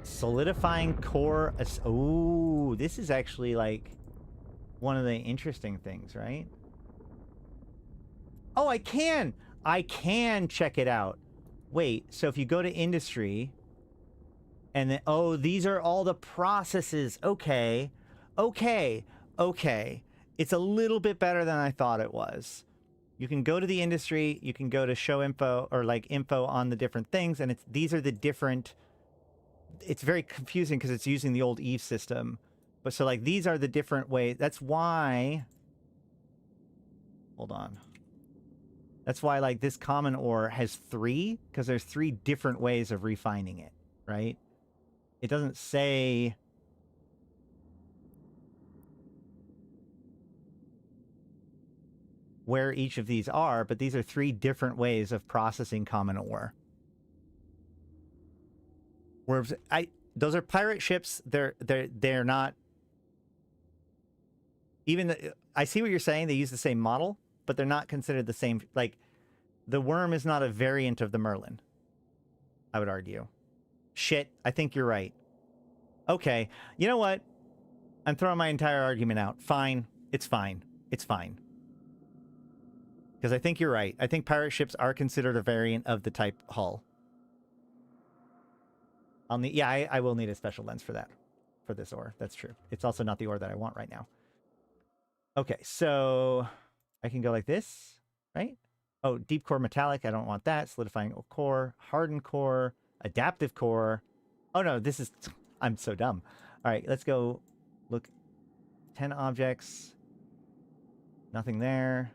Solidifying core. Oh, this is actually like one of the interesting things, right? Oh, I can check it out. Wait, so if you go to industry and then, oh, these are all the processes. Okay. It's a little bit better than I thought it was. You can go to the industry, you can go to show info or like info on the different things, and these are the different. It's very confusing because it's using the old Eve system. But so like these are the different ways. That's why. Hold on. That's why like this common ore has 3, because there's 3 different ways of refining it, right? It doesn't say where each of these are, but these are 3 different ways of processing common ore. Whereas those are pirate ships. They're not. Even I see what you're saying. They use the same model, but they're not considered the same. Like, the worm is not a variant of the Merlin, I would argue. Shit, I think you're right. Okay, you know what? I'm throwing my entire argument out. Fine. It's fine. It's fine. Because I think you're right. I think pirate ships are considered a variant of the type hull. I'll need, yeah, I will need a special lens for that. For this ore. That's true. It's also not the ore that I want right now. Okay, so I can go like this, right? Oh, deep core metallic. I don't want that. Solidifying core, hardened core, adaptive core. Oh no, this is, I'm so dumb. All right, let's go look. 10 objects. Nothing there.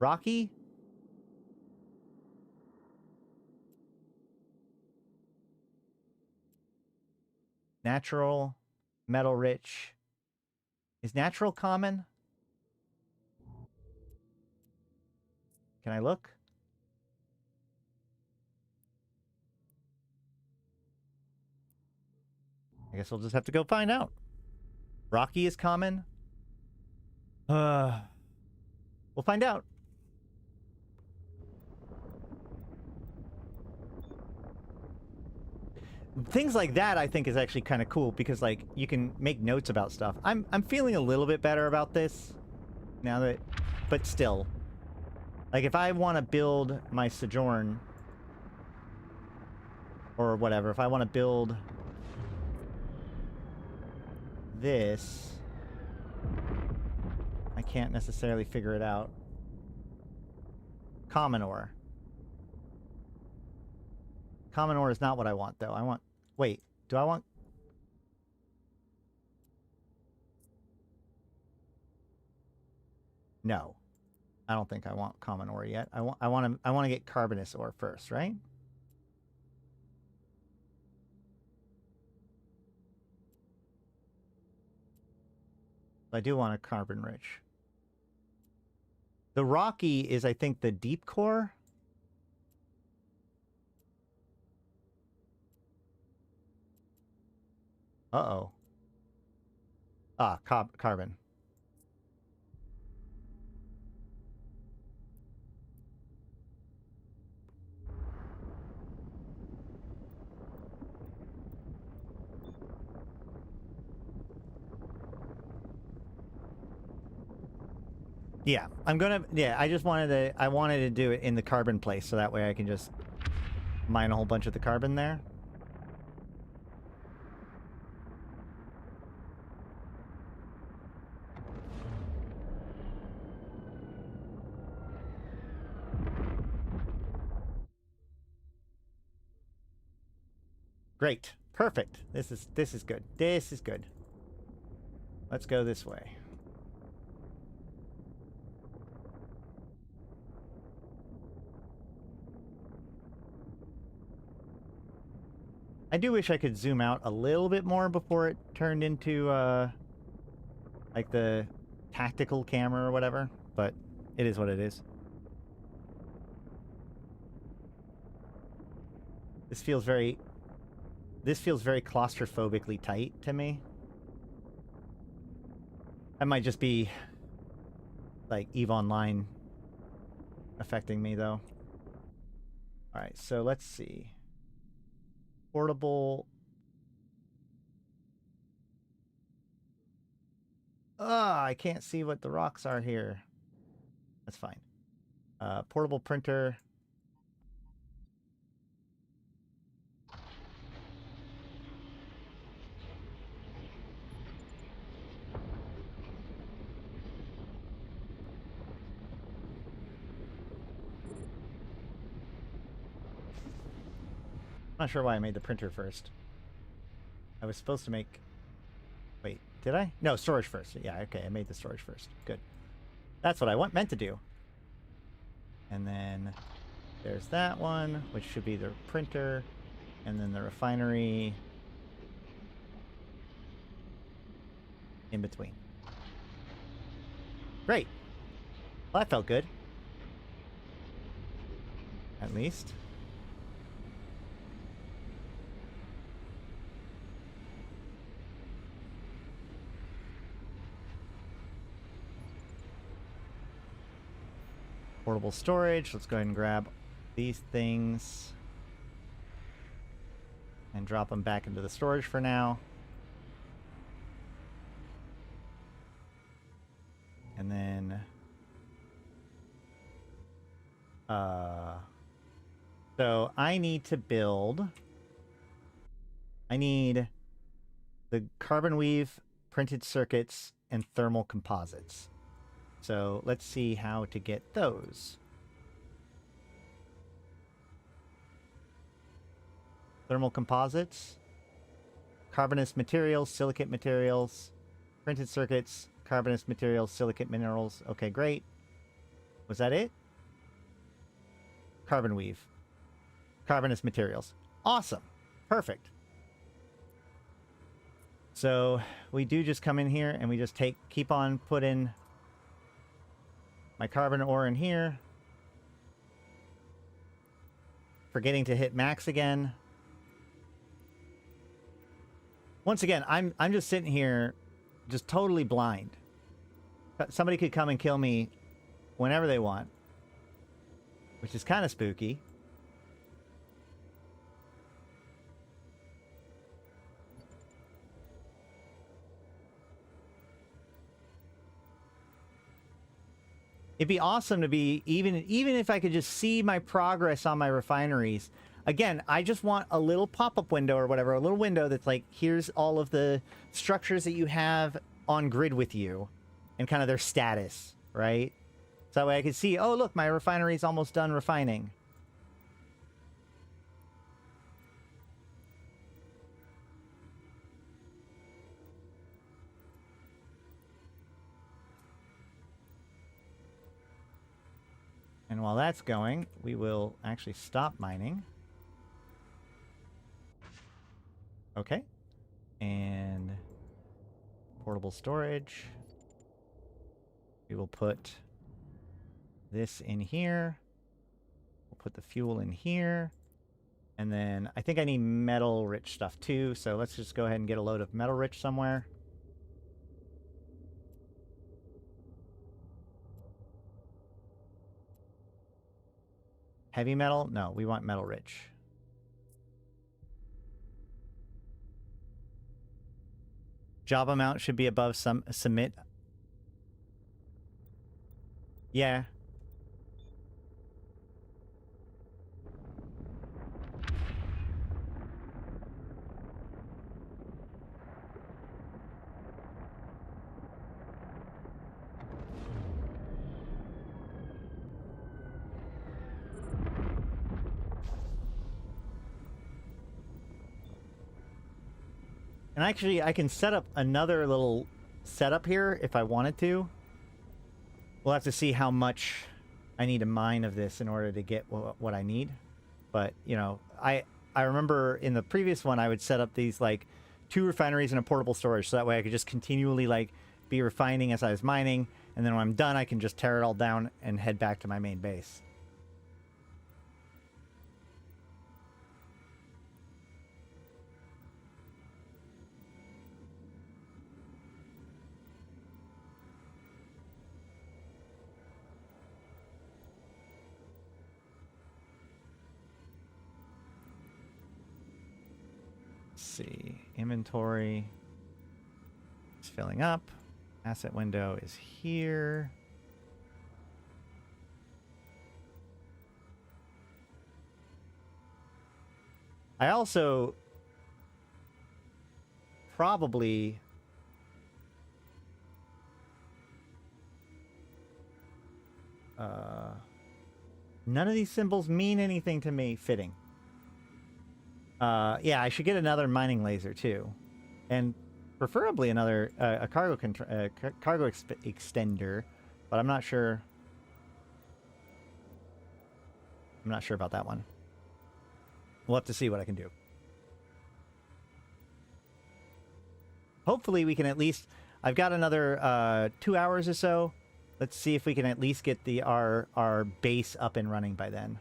Rocky? Natural. Metal rich. Is natural common? Can I look? I guess we'll just have to go find out. Rocky is common? We'll find out. Things like that I think is actually kind of cool because like you can make notes about stuff. I'm feeling a little bit better about this now that, but still, like if I want to build my Sojourn or whatever, if I want to build this, I can't necessarily figure it out. Common ore. Common ore is not what I want, though. I want... Wait, do I want... No. I don't think I want common ore yet. I want to get carbonous ore first, right? I do want a carbon rich. The rocky is, I think, the deep core. Uh-oh. Ah, carbon. Yeah, I'm gonna... Yeah, I just wanted to... I wanted to do it in the carbon place, so that way I can just mine a whole bunch of the carbon there. Great. Perfect. This is good. This is good. Let's go this way. I do wish I could zoom out a little bit more before it turned into, like the tactical camera or whatever, but it is what it is. This feels very claustrophobically tight to me. That might just be, like, EVE Online affecting me, though. Alright, so let's see. Portable... I can't see what the rocks are here. That's fine. Portable printer... I'm not sure why I made the printer first. I was supposed to make... Wait, did I? No, storage first. Yeah, okay, I made the storage first. Good. That's what I meant to do. And then there's that one, which should be the printer. And then the refinery in between. Great. Well, that felt good. At least. Portable storage. Let's go ahead and grab these things and drop them back into the storage for now. And then so I need to build... I need the carbon weave, printed circuits, and thermal composites. So let's see how to get those. Thermal composites, carbonous materials, silicate materials, printed circuits, carbonous materials, silicate minerals. Okay, great. Was that it? Carbon weave. Carbonous materials. Awesome. Perfect. So we do just come in here and we just keep on putting my carbon ore in here. Forgetting to hit max again. Once again, I'm just sitting here just totally blind. Somebody could come and kill me whenever they want, which is kind of spooky. It'd be awesome to be, even if I could just see my progress on my refineries. Again, I just want a little pop-up window or whatever, a little window that's like, here's all of the structures that you have on grid with you and kind of their status, right? So that way I could see, oh, look, my refinery's almost done refining. while that's going, we will actually stop mining. Okay. And portable storage. We will put this in here. We'll put the fuel in here. And then I think I need metal-rich stuff too, so let's just go ahead and get a load of metal-rich somewhere. Heavy metal? No, we want metal-rich. Job amount should be above some submit. Yeah. And actually, I can set up another little setup here if I wanted to. We'll have to see how much I need to mine of this in order to get what I need. But, you know, I remember in the previous one, I would set up these, like, 2 refineries and a portable storage. So that way I could just continually, like, be refining as I was mining. And then when I'm done, I can just tear it all down and head back to my main base. See, inventory is filling up. Asset window is here. I also probably none of these symbols mean anything to me. Fitting. Yeah, I should get another mining laser too, and preferably another a cargo extender, but I'm not sure. I'm not sure about that one. We'll have to see what I can do. Hopefully we can at least... I've got another 2 hours or so. Let's see if we can at least get our base up and running by then.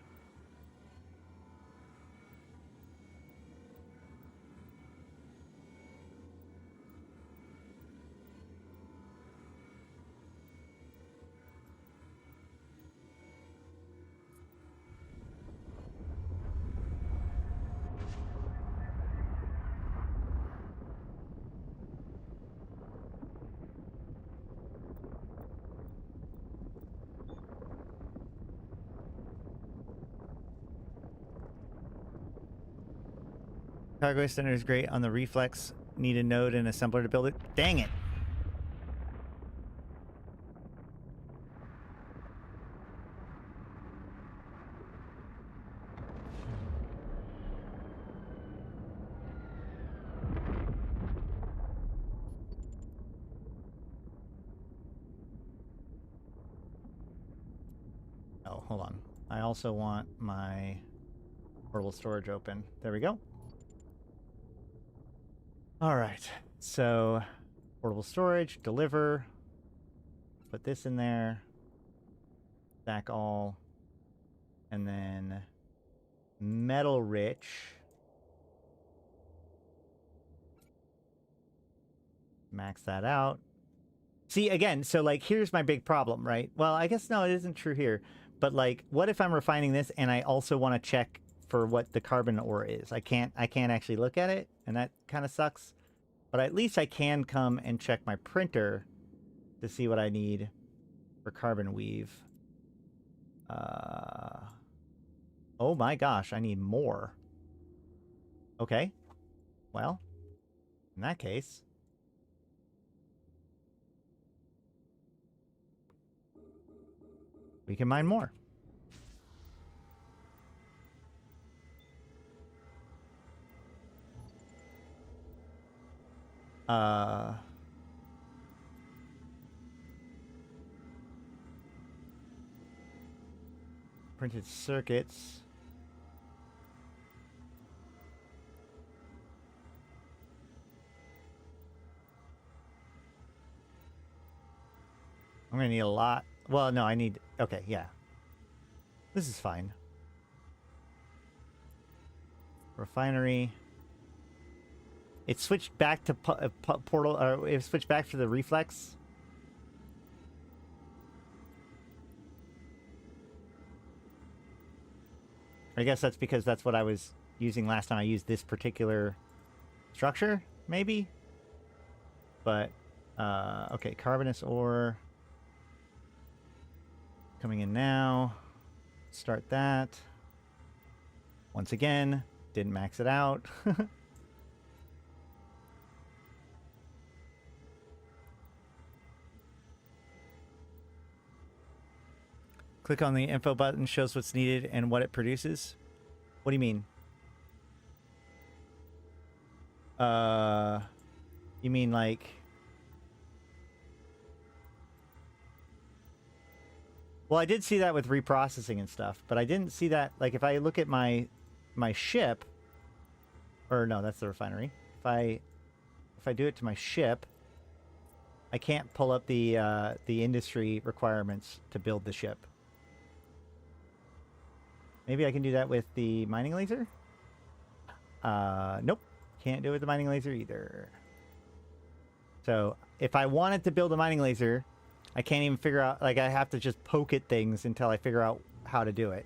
Cargo extender is great on the reflex. Need a node and assembler to build it. Dang it! Oh, hold on. I also want my portable storage open. There we go. All right, so portable storage, deliver, put this in there, stack all, and then metal rich. Max that out. See, again, so like here's my big problem, right? Well, I guess no, it isn't true here. But like, what if I'm refining this and I also want to check for what the carbon ore is? I can't actually look at it, and that kind of sucks. But at least I can come and check my printer to see what I need for carbon weave. Oh my gosh, I need more. Okay. Well, in that case, we can mine more. Printed circuits. I'm gonna need a lot. Well, no, I need... Okay, yeah. This is fine. Refinery. It switched back to portal, or it switched back to the reflex. I guess that's because that's what I was using last time I used this particular structure, maybe? But, okay, carbonous ore. Coming in now. Start that. Once again, didn't max it out. Click on the info button, shows what's needed and what it produces. What do you mean? You mean like... Well, I did see that with reprocessing and stuff, but I didn't see that, like, if I look at my ship, or no, that's the refinery. If I do it to my ship, I can't pull up the industry requirements to build the ship. Maybe I can do that with the mining laser? Nope. Can't do it with the mining laser either. So, if I wanted to build a mining laser, I can't even figure out... Like, I have to just poke at things until I figure out how to do it.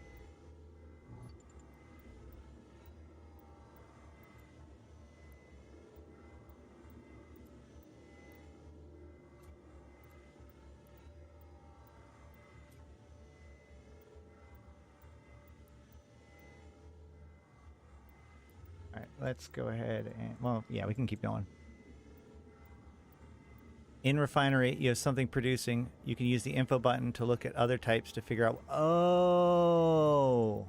Alright, let's go ahead and... Well, yeah, we can keep going. In refinery, you have something producing. You can use the info button to look at other types to figure out... Oh!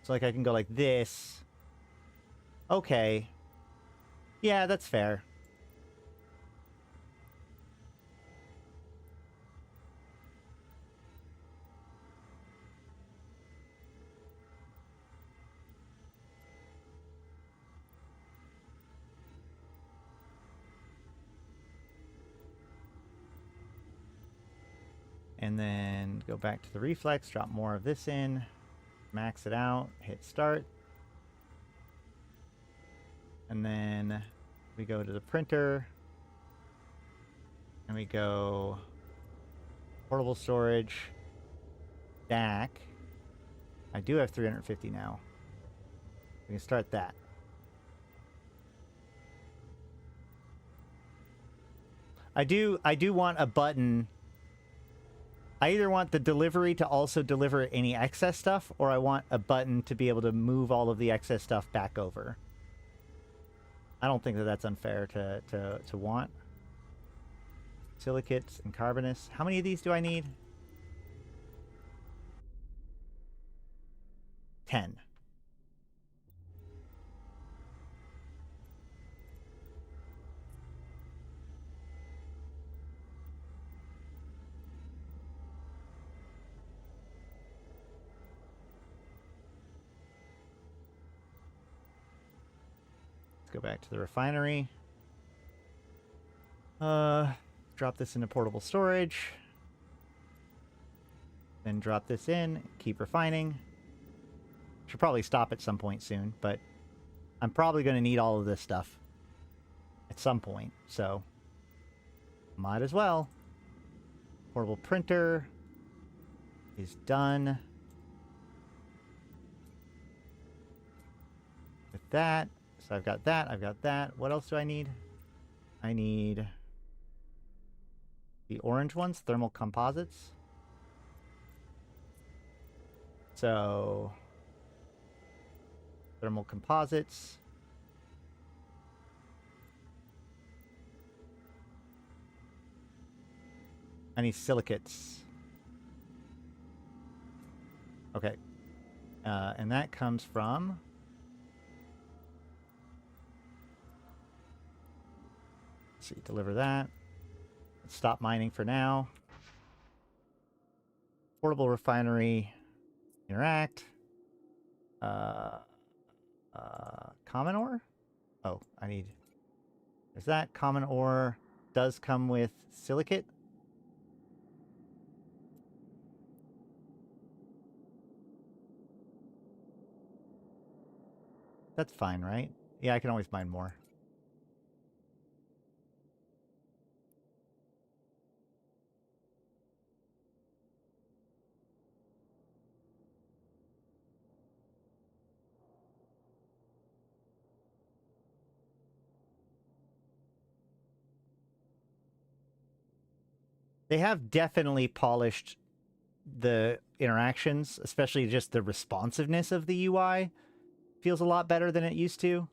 So, like, I can go like this. Okay. Yeah, that's fair. And then go back to the reflex, drop more of this in, max it out, hit start. And then we go to the printer. And we go portable storage, DAC. I do have 350 now. We can start that. I do want a button. I either want the delivery to also deliver any excess stuff, or I want a button to be able to move all of the excess stuff back over. I don't think that that's unfair to want. Silicates and carbonous. How many of these do I need? 10. Go back to the refinery. Drop this into portable storage. Then drop this in. Keep refining. Should probably stop at some point soon, but I'm probably going to need all of this stuff at some point, so might as well. Portable printer is done. With that. So I've got that, I've got that. What else do I need? I need the orange ones, thermal composites. So, thermal composites. I need silicates. Okay. And that comes from... Let's see, deliver that. Let's stop mining for now. Portable refinery. Interact. Common ore? Oh, I need... There's that. Common ore does come with silicate. That's fine, right? Yeah, I can always mine more. They have definitely polished the interactions, especially just the responsiveness of the UI. Feels a lot better than it used to.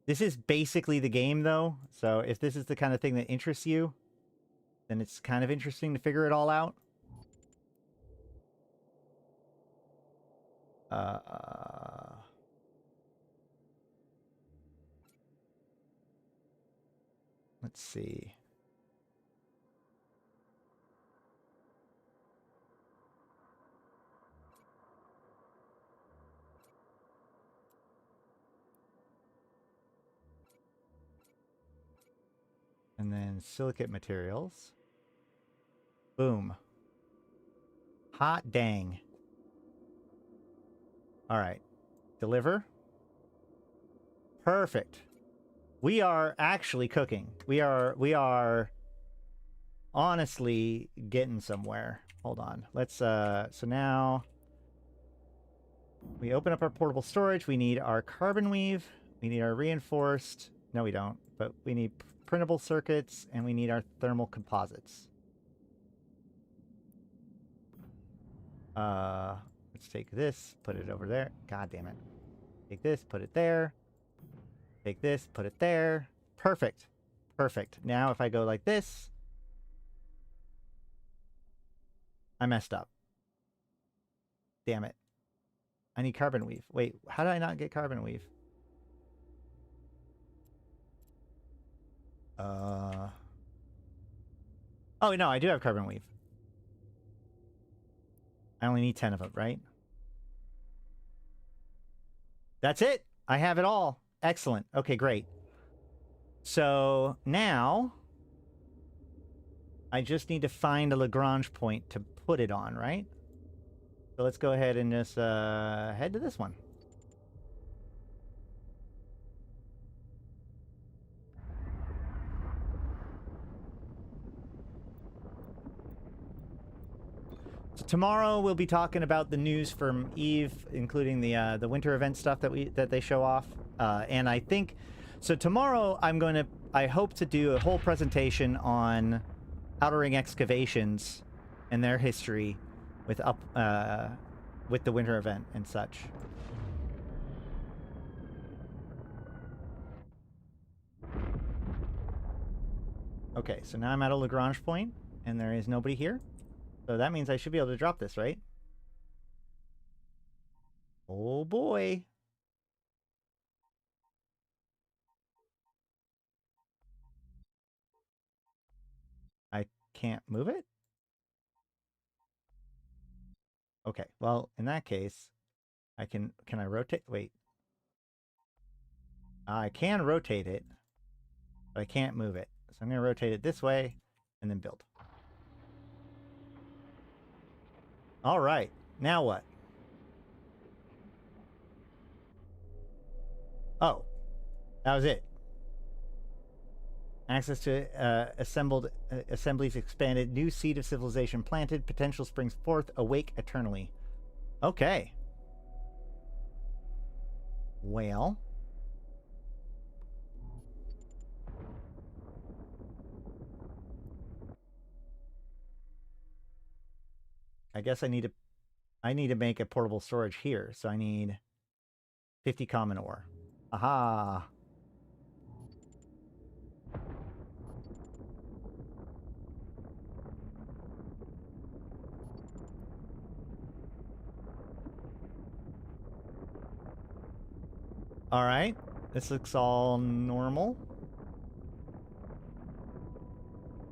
This is basically the game, though. So if this is the kind of thing that interests you, then it's kind of interesting to figure it all out. Let's see. And then silicate materials. Boom. Hot dang. All right. Deliver. Perfect. We are actually cooking. We are honestly getting somewhere. Hold on. Let's so now we open up our portable storage. We need our carbon weave. We need our reinforced. No, we don't. But we need printable circuits, and we need our thermal composites. Let's take this, put it over there. God damn it. Take this, put it there. Take this, put it there. Perfect. Perfect. Now if I go like this, I messed up. Damn it. I need carbon weave. Wait, how did I not get carbon weave? Oh, no, I do have carbon weave. I only need 10 of it, right? That's it. I have it all. Excellent. Okay, great. So now I just need to find a Lagrange point to put it on, right? So let's go ahead and just head to this one. So tomorrow we'll be talking about the news from EVE, including the winter event stuff that they show off. And I think so. Tomorrow I hope to do a whole presentation on Outer Ring excavations and their history with the winter event and such. Okay, so now I'm at a Lagrange point, and there is nobody here. So that means I should be able to drop this, right? Oh boy. I can't move it? Okay, well, in that case, can I rotate? Wait. I can rotate it, but I can't move it. So I'm going to rotate it this way and then build. All right, now what? Oh, that was it. Access to assemblies expanded. New seed of civilization planted. Potential springs forth. Awake eternally. Okay. Well. I guess I need to make a portable storage here. So I need 50 common ore. Aha. All right. This looks all normal.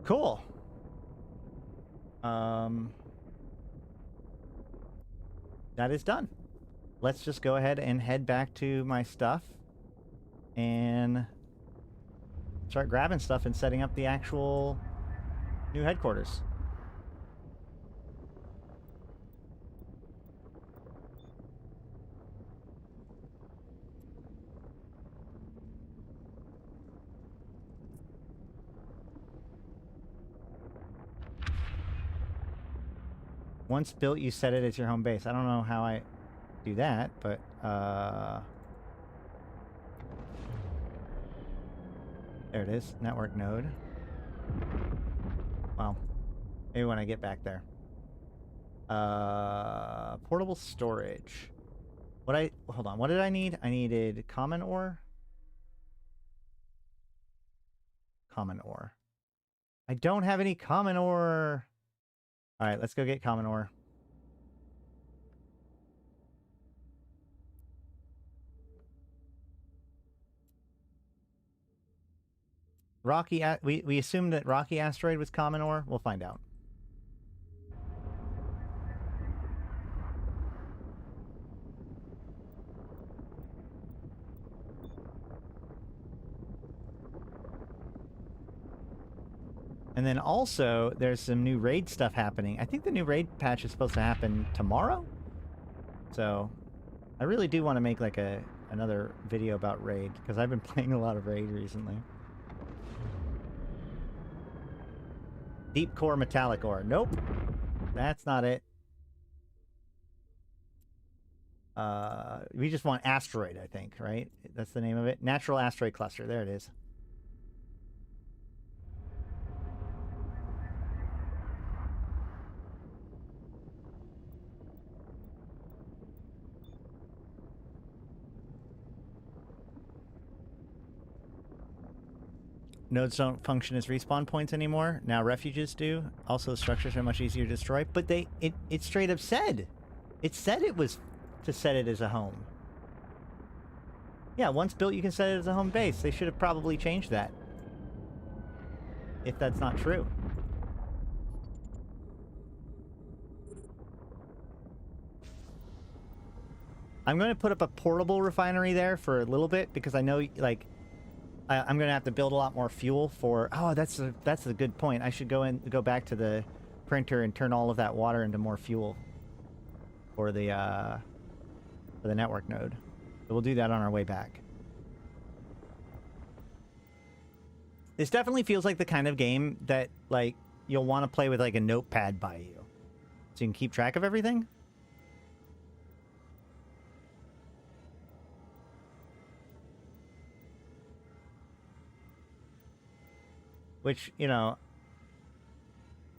Cool. That is done. Let's just go ahead and head back to my stuff and start grabbing stuff and setting up the actual new headquarters. Once built, you set it as your home base. I don't know how I do that, but there it is, network node. Well, maybe when I get back there. Portable storage. Hold on, what did I need? I needed common ore. Common ore. I don't have any common ore. All right, let's go get common ore. We assumed that Rocky Asteroid was common ore. We'll find out. And then also, there's some new raid stuff happening. I think the new raid patch is supposed to happen tomorrow. So, I really do want to make like another video about raid, because I've been playing a lot of raid recently. Deep core metallic ore. Nope. That's not it. We just want asteroid, I think, right? That's the name of it. Natural asteroid cluster. There it is. Nodes don't function as respawn points anymore. Now refuges do. Also, the structures are much easier to destroy. But it straight up said. It said it was to set it as a home. Yeah, once built, you can set it as a home base. They should have probably changed that. If that's not true. I'm going to put up a portable refinery there for a little bit, because I know, like, I'm going to have to build a lot more fuel for... Oh, that's a good point. I should go back to the printer and turn all of that water into more fuel for the network node. So we'll do that on our way back. This definitely feels like the kind of game that, like, you'll want to play with, like, a notepad by you, so you can keep track of everything. Which, you know,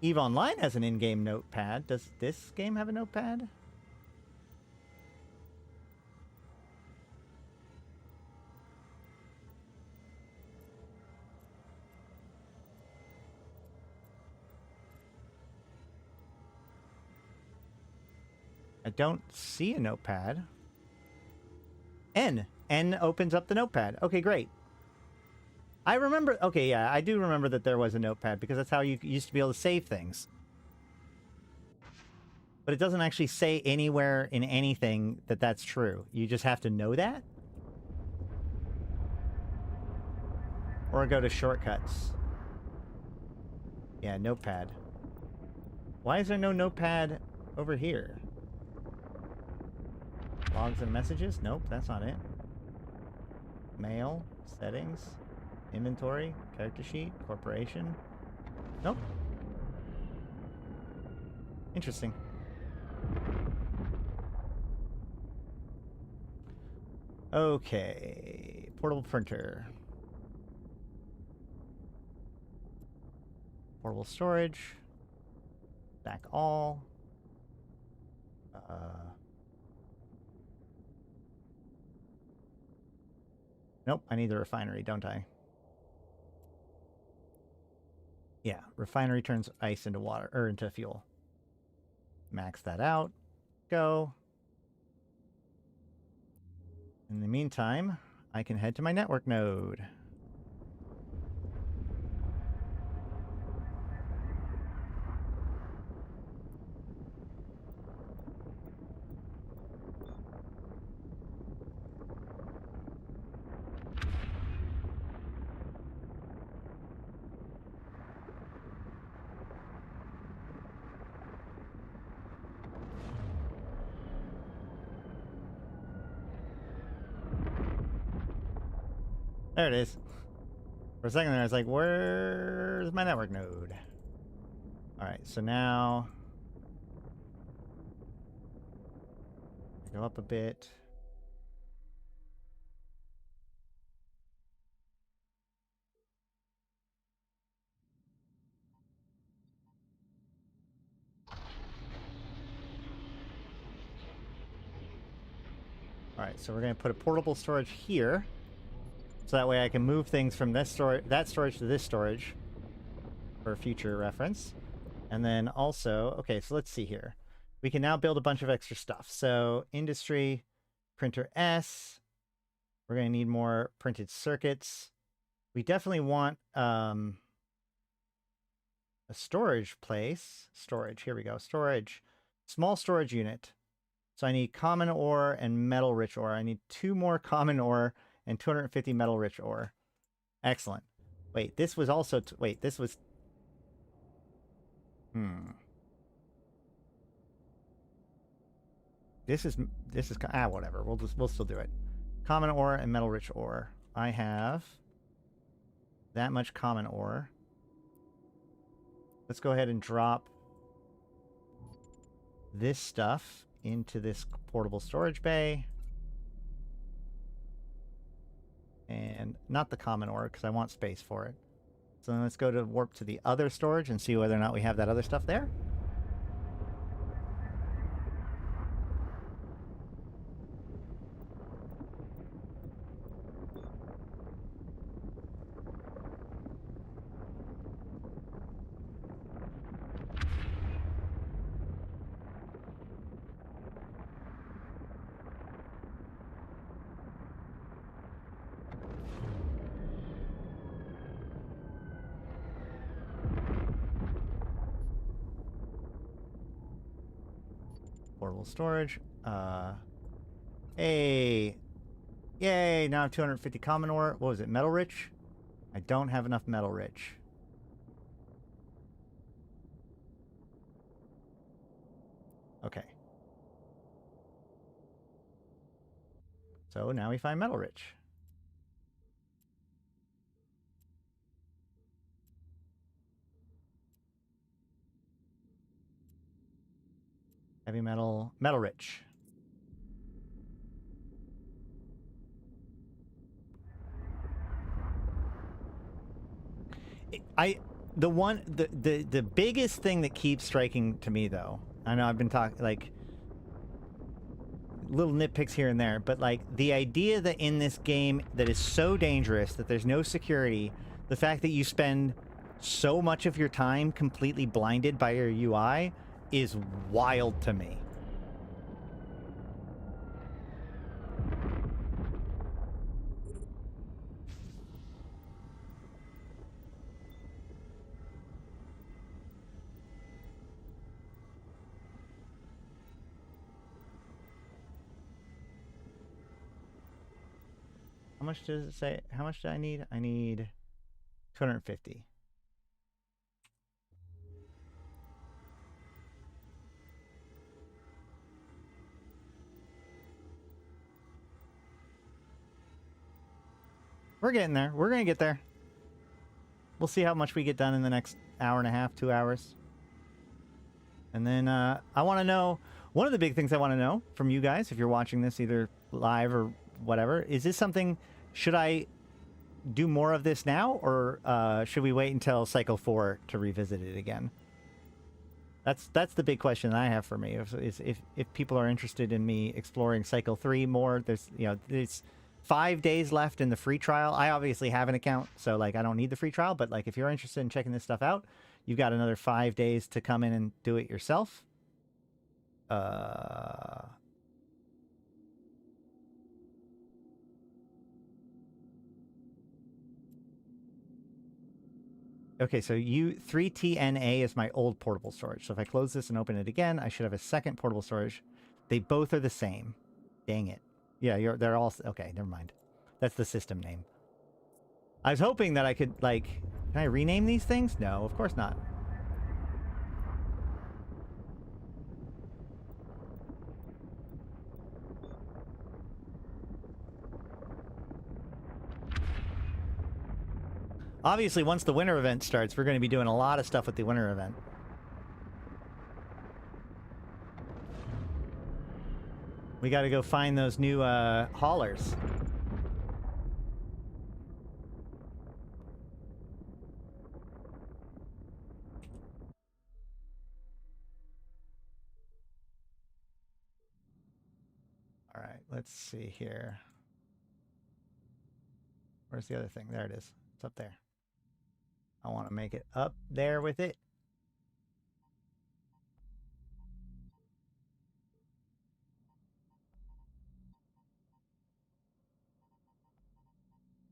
EVE Online has an in-game notepad. Does this game have a notepad? I don't see a notepad. N opens up the notepad. Okay, great. I remember... Okay, yeah, I do remember that there was a notepad, because that's how you used to be able to save things. But it doesn't actually say anywhere in anything that that's true. You just have to know that? Or go to shortcuts. Yeah, notepad. Why is there no notepad over here? Logs and messages? Nope, that's not it. Mail, settings, inventory, character sheet, corporation. Nope. Interesting. Okay, portable printer. Portable storage. Back all. Nope, I need the refinery, don't I? Yeah, refinery turns ice into water, or into fuel. Max that out. Go. In the meantime, I can head to my network node. There it is. For a second there, I was like, where's my network node? Alright, so now... go up a bit. Alright, so we're going to put a portable storage here. So that way I can move things from this that storage to this storage for future reference. And then also, okay, so let's see here. We can now build a bunch of extra stuff. So industry, printer S. We're going to need more printed circuits. We definitely want a storage place. Storage, here we go. Storage. Small storage unit. So I need common ore and metal rich ore. I need 2 more common ore and 250 metal rich ore. Excellent. Wait, this was also... wait, this was... This is whatever. We'll still do it. Common ore and metal rich ore. I have that much common ore. Let's go ahead and drop this stuff into this portable storage bay. And not the common ore, because I want space for it. So then let's go to warp to the other storage and see whether or not we have that other stuff there. Portable storage. Hey. Yay, now I have 250 common ore. What was it, metal rich? I don't have enough metal rich. Okay. So now we find metal rich. Heavy metal, metal rich. The biggest thing that keeps striking to me, though, I know I've been talking, like, little nitpicks here and there, but, like, the idea that in this game that is so dangerous, that there's no security, the fact that you spend so much of your time completely blinded by your UI is wild to me. How much does it say? How much do I need? I need 250. We're getting there. We're going to get there. We'll see how much we get done in the next hour and a half, 2 hours. And then I want to know, one of the big things I want to know from you guys, if you're watching this either live or whatever, is this something, should I do more of this now, or should we wait until Cycle 4 to revisit it again? That's the big question I have for me, is if people are interested in me exploring Cycle 3 more. There's, you know, there's 5 days left in the free trial. I obviously have an account, so, like, I don't need the free trial, but, like, if you're interested in checking this stuff out, you've got another 5 days to come in and do it yourself. Okay, so 3TNA is my old portable storage. So if I close this and open it again, I should have a second portable storage. They both are the same. Dang it. Yeah, they're all... Okay, never mind. That's the system name. I was hoping that I could, like... Can I rename these things? No, of course not. Obviously, once the winter event starts, we're going to be doing a lot of stuff with the winter event. We got to go find those new haulers. All right, let's see here. Where's the other thing? There it is. It's up there. I want to make it up there with it.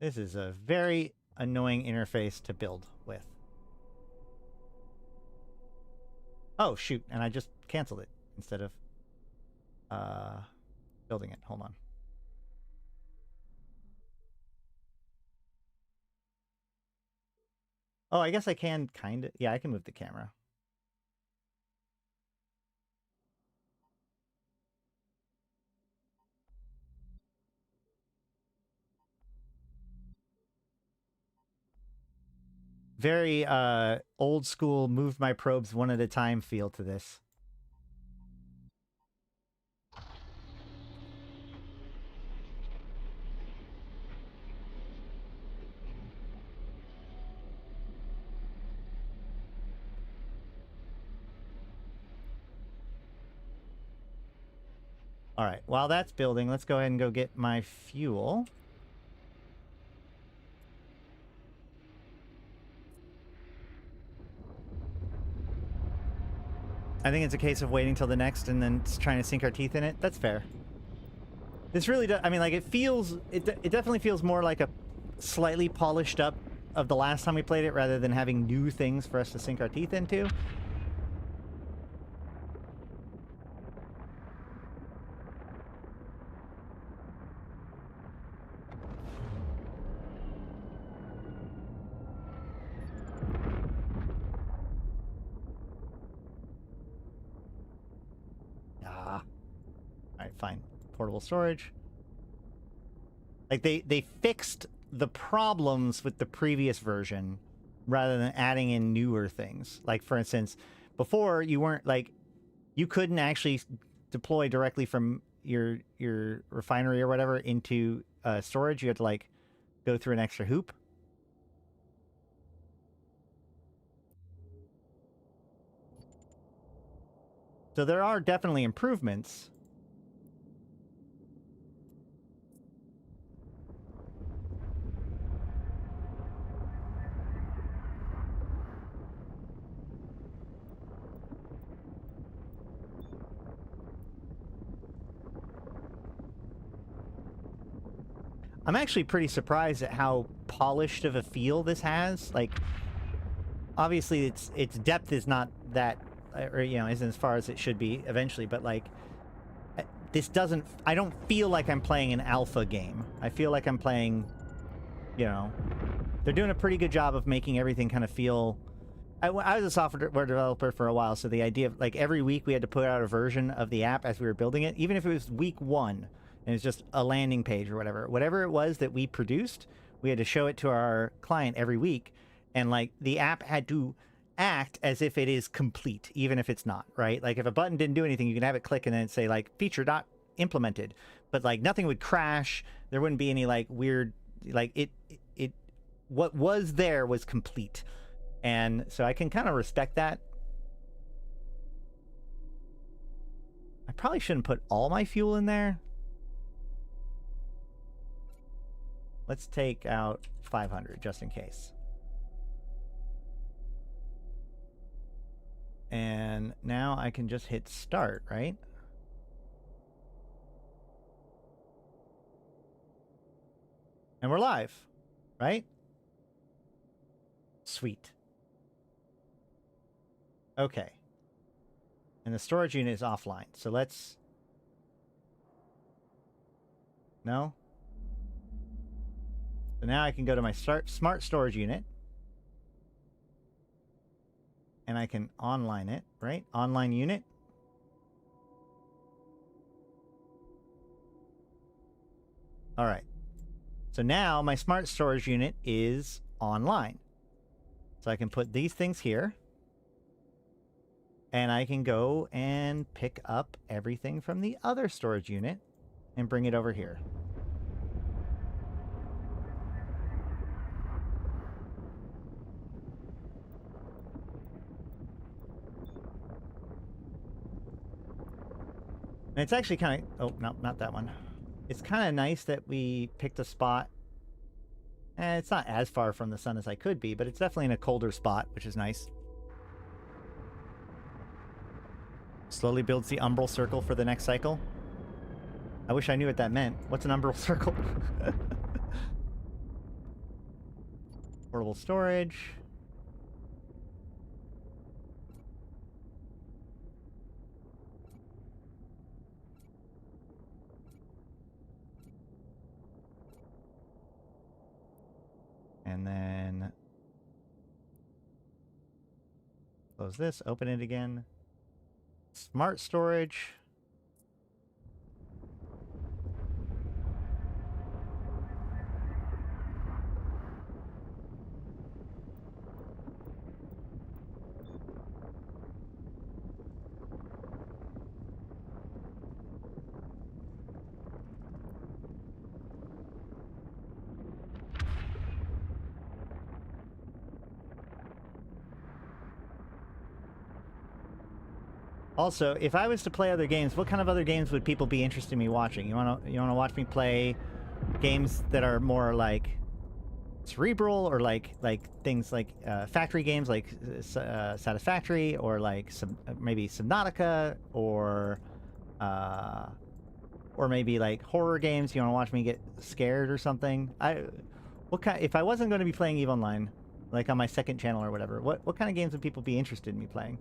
This is a very annoying interface to build with. Oh, shoot. And I just canceled it instead of building it. Hold on. Oh, I guess I can kind of... Yeah, I can move the camera. Very old school, move my probes one at a time feel to this. All right, while that's building, let's go ahead and go get my fuel. I think it's a case of waiting till the next and then trying to sink our teeth in it. That's fair. This really does... I mean, like, it feels... It definitely feels more like a slightly polished up of the last time we played it rather than having new things for us to sink our teeth into. Alright, fine. Portable storage. Like, they fixed the problems with the previous version rather than adding in newer things. Like, for instance, before you weren't, like, you couldn't actually deploy directly from your refinery or whatever into storage. You had to, like, go through an extra hoop. So there are definitely improvements. I'm actually pretty surprised at how polished of a feel this has. Like, obviously its depth is not that, or, you know, isn't as far as it should be eventually, but, like, this doesn't... I don't feel like I'm playing an alpha game. I feel like I'm playing, you know... They're doing a pretty good job of making everything kind of feel... I was a software developer for a while, so the idea of, like, every week we had to put out a version of the app as we were building it, even if it was week 1, and it's just a landing page or whatever it was that we produced, we had to show it to our client every week, and, like, the app had to act as if it is complete, even if it's not, right? Like, if a button didn't do anything, you can have it click and then say, like, feature not implemented, but, like, nothing would crash. There wouldn't be any, like, weird, like, what was there was complete. And so I can kind of respect that. I probably shouldn't put all my fuel in there. Let's take out 500 just in case. And now I can just hit start, right? And we're live, right? Sweet. Okay. And the storage unit is offline. So let's... No? So now I can go to my smart storage unit. And I can online it, right? Online unit. All right. So now my smart storage unit is online. So I can put these things here. And I can go and pick up everything from the other storage unit and bring it over here. And it's actually kind of... Oh, no, not that one. It's kind of nice that we picked a spot. And it's not as far from the sun as I could be, but it's definitely in a colder spot, which is nice. Slowly builds the umbral circle for the next cycle. I wish I knew what that meant. What's an umbral circle? Portable storage. And then close this, open it again. Smart storage. Also, if I was to play other games, what kind of other games would people be interested in me watching? You wanna watch me play games that are more like cerebral, or like things like factory games like Satisfactory, or like maybe Subnautica, or maybe like horror games? You wanna watch me get scared or something? If I wasn't going to be playing EVE Online, like on my second channel or whatever, what kind of games would people be interested in me playing?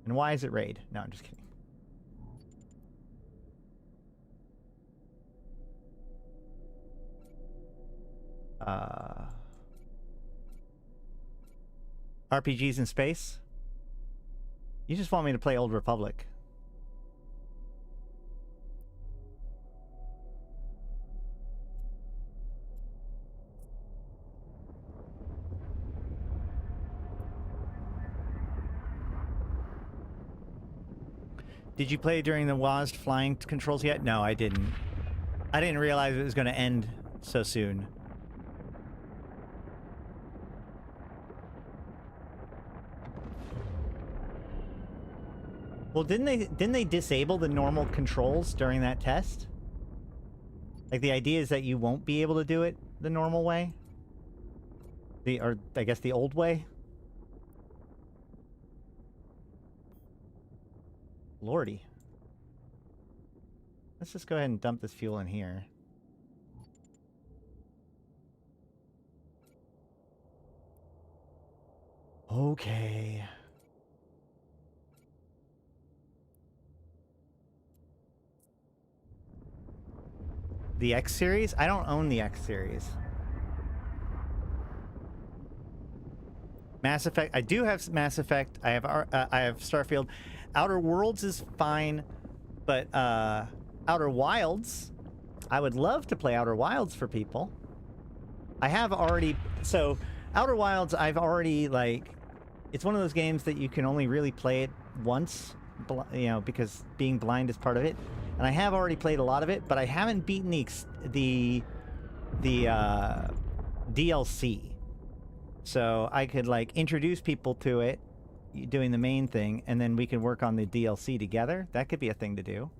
And why is it raid? No, I'm just kidding. RPGs in space? You just want me to play Old Republic. Did you play during the WASD flying controls yet? No, I didn't. I didn't realize it was going to end so soon. Well, didn't they disable the normal controls during that test? Like, the idea is that you won't be able to do it the normal way? Or I guess the old way? Lordy. Let's just go ahead and dump this fuel in here. Okay. The X series? I don't own the X series. Mass Effect. I do have Mass Effect. I have Starfield. Outer Worlds is fine, but Outer Wilds, I would love to play Outer Wilds for people. I have already, so Outer Wilds, I've already, like, it's one of those games that you can only really play it once, you know, because being blind is part of it. And I have already played a lot of it, but I haven't beaten the DLC. So I could, like, introduce people to it, doing the main thing, and then we can work on the DLC together. That could be a thing to do.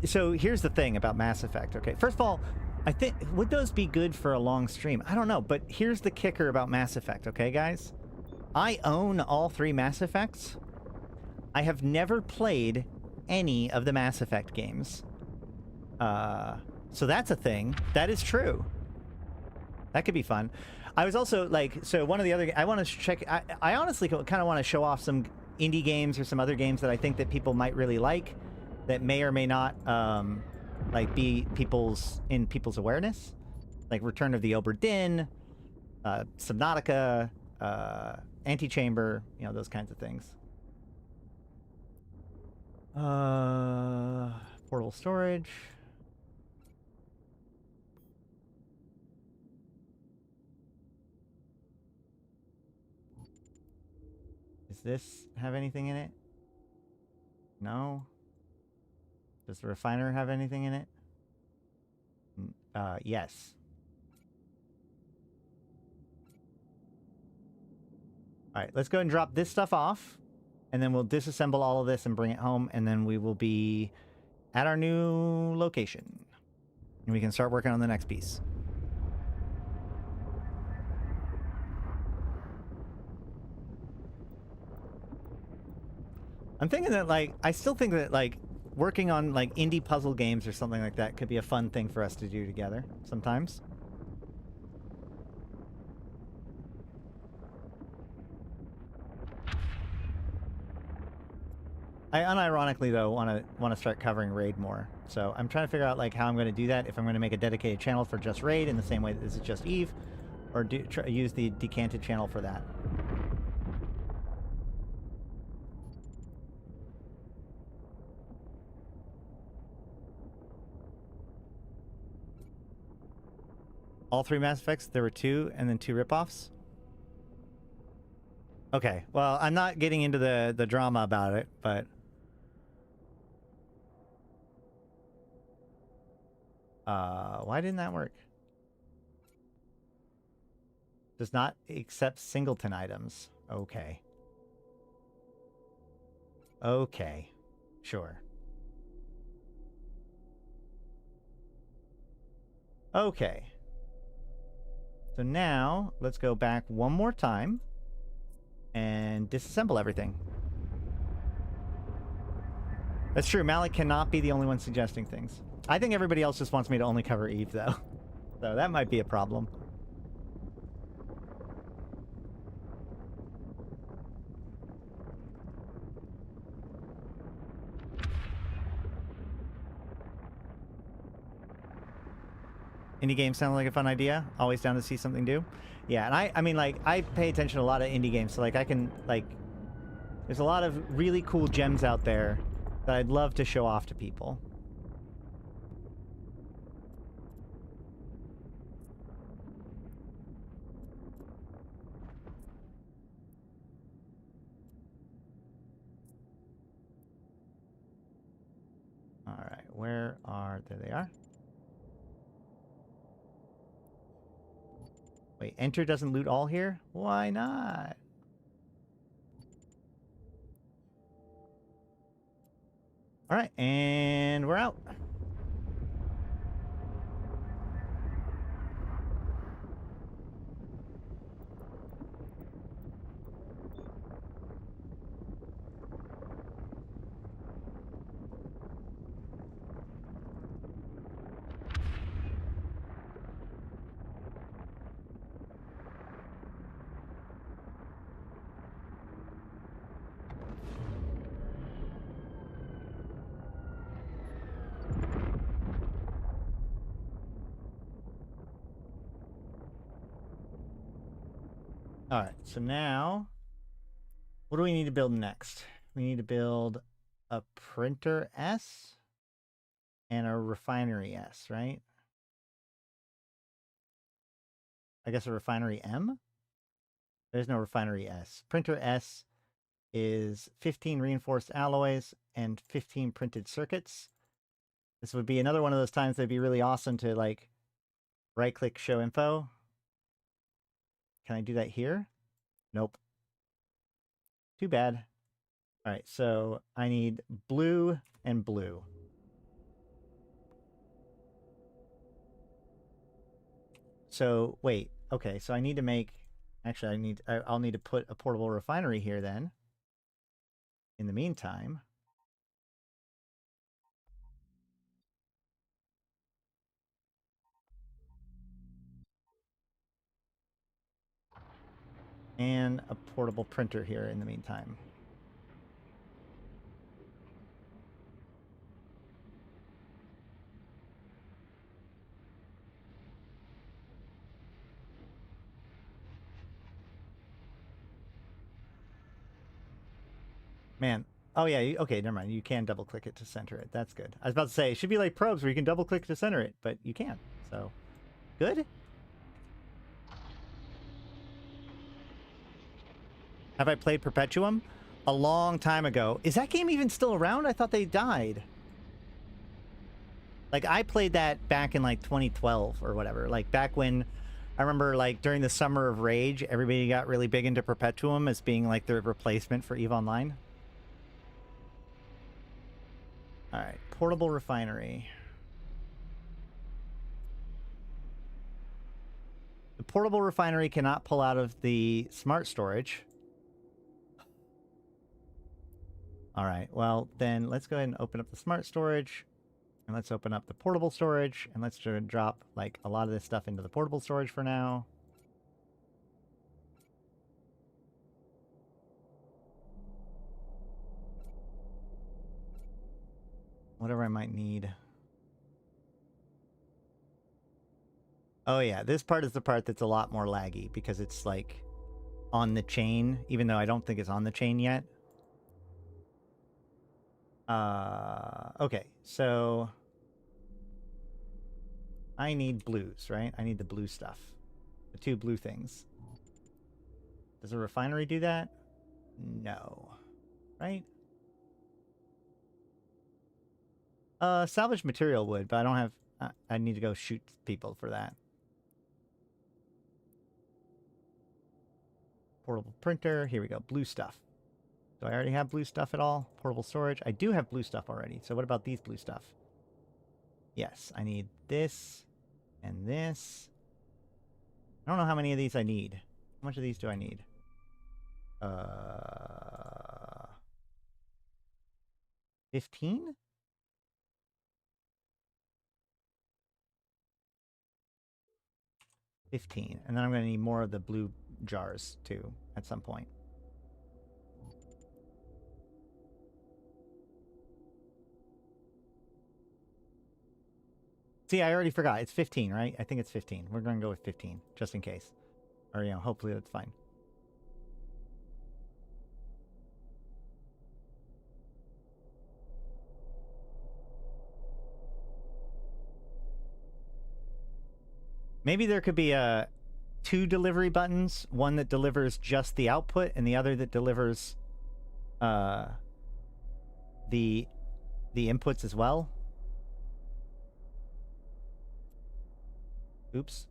So here's the thing about Mass Effect, okay? First of all, I think, would those be good for a long stream? I don't know, but here's the kicker about Mass Effect, okay, guys? I own all 3 Mass Effects. I have never played any of the Mass Effect games. So that's a thing. That is true. That could be fun. I was also, like, so one of the other... I want to check... I honestly kind of want to show off some indie games or some other games that I think that people might really like, that may or may not like be in people's awareness, like Return of the Obra Dinn, Subnautica, Antechamber, you know, those kinds of things. Portable storage. Does this have anything in it? No. Does the refiner have anything in it? Yes. Alright, let's go ahead and drop this stuff off. And then we'll disassemble all of this and bring it home. And then we will be at our new location. And we can start working on the next piece. I'm thinking that, like, I still think that, like, working on, like, indie puzzle games or something like that could be a fun thing for us to do together sometimes. I unironically, though, want to start covering Raid more. So I'm trying to figure out, like, how I'm going to do that. If I'm going to make a dedicated channel for just Raid in the same way that this is just Eve, or use the decanted channel for that. All 3 Mass Effects? There were 2, and then 2 ripoffs? Okay, well, I'm not getting into the drama about it, but... why didn't that work? Does not accept singleton items. Okay. Okay. Sure. Okay. So now, let's go back one more time and disassemble everything. That's true. Malak cannot be the only one suggesting things. I think everybody else just wants me to only cover Eve, though. So that might be a problem. Indie games sound like a fun idea. Always down to see something new. Yeah, and I mean, like, I pay attention to a lot of indie games, so, like, I can, like... There's a lot of really cool gems out there that I'd love to show off to people. Alright, where are... There they are. Wait, enter doesn't loot all here? Why not? Alright, and we're out. Alright, so now, what do we need to build next? We need to build a printer S and a refinery S, right? I guess a refinery M? There's no refinery S. Printer S is 15 reinforced alloys and 15 printed circuits. This would be another one of those times that'd be really awesome to, like, right-click show info. Can I do that here? Nope. Too bad. All right, so I need blue and blue. So wait, okay, so I need to make... Actually, I'll need to put a portable refinery here then. In the meantime... And a portable printer here in the meantime. Man. Oh, yeah. Okay, never mind. You can double-click it to center it. That's good. I was about to say, it should be like probes where you can double-click to center it, but you can't. So, good. Have I played Perpetuum? A long time ago. Is that game even still around? I thought they died. Like, I played that back in, like, 2012 or whatever. Like, back when... I remember, like, during the Summer of Rage, everybody got really big into Perpetuum as being, like, the replacement for EVE Online. Alright, portable refinery. The portable refinery cannot pull out of the smart storage. Alright, well, then let's go ahead and open up the smart storage. And let's open up the portable storage. And let's drop, like, a lot of this stuff into the portable storage for now. Whatever I might need. Oh yeah, this part is the part that's a lot more laggy because it's like on the chain, even though I don't think it's on the chain yet. Okay, so I need blues, right? I need the blue stuff. The 2 blue things. Does a refinery do that? No. Right? Salvage material would, but I don't have... I need to go shoot people for that. Portable printer. Here we go. Blue stuff. Do I already have blue stuff at all? Portable storage. I do have blue stuff already. So what about these blue stuff? Yes, I need this and this. I don't know how many of these I need. How much of these do I need? 15? $15. And then I'm going to need more of the blue jars, too, at some point. See, I already forgot. It's 15, right? I think it's 15. We're going to go with 15, just in case. Or, you know, hopefully that's fine. Maybe there could be 2 delivery buttons. One that delivers just the output, and the other that delivers the inputs as well. Oops.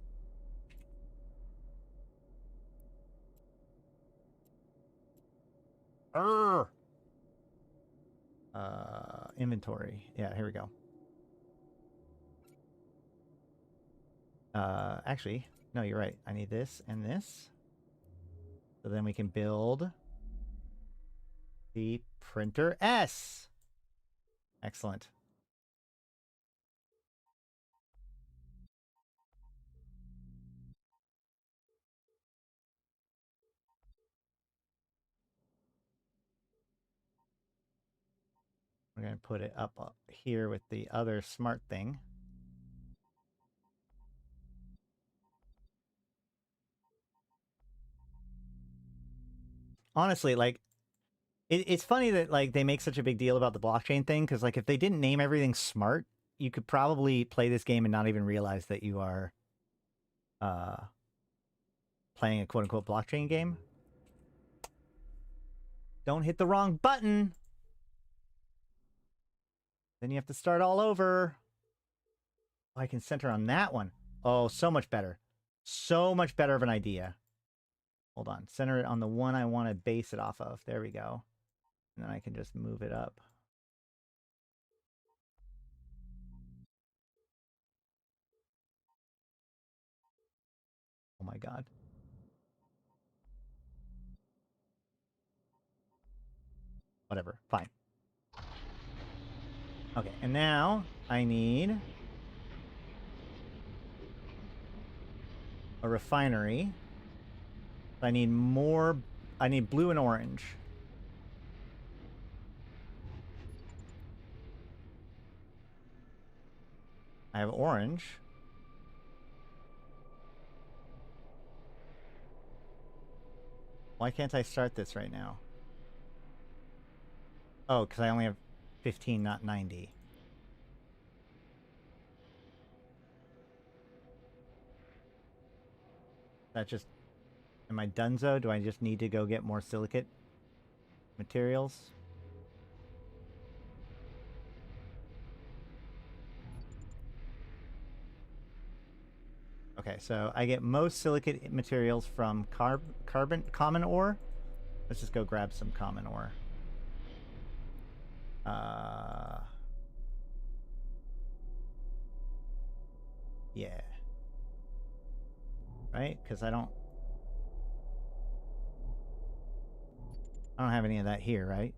Inventory. Yeah, here we go. Actually, no, you're right. I need this and this. So then we can build the printer S. Excellent. We're going to put it up here with the other smart thing. Honestly, like, it's funny that, like, they make such a big deal about the blockchain thing, because, like, if they didn't name everything smart, you could probably play this game and not even realize that you are playing a quote-unquote blockchain game. Don't hit the wrong button! Then you have to start all over. Oh, I can center on that one. Oh, so much better. So much better of an idea. Hold on. Center it on the one I want to base it off of. There we go. And then I can just move it up. Oh my god. Whatever. Fine. Okay, and now I need a refinery. I need more. I need blue and orange. I have orange. Why can't I start this right now? Oh, because I only have 15, not 90. That just... Am I donezo? Do I just need to go get more silicate materials? Okay, so I get most silicate materials from common ore. Let's just go grab some common ore. Yeah. Right? Because I don't have any of that here, right?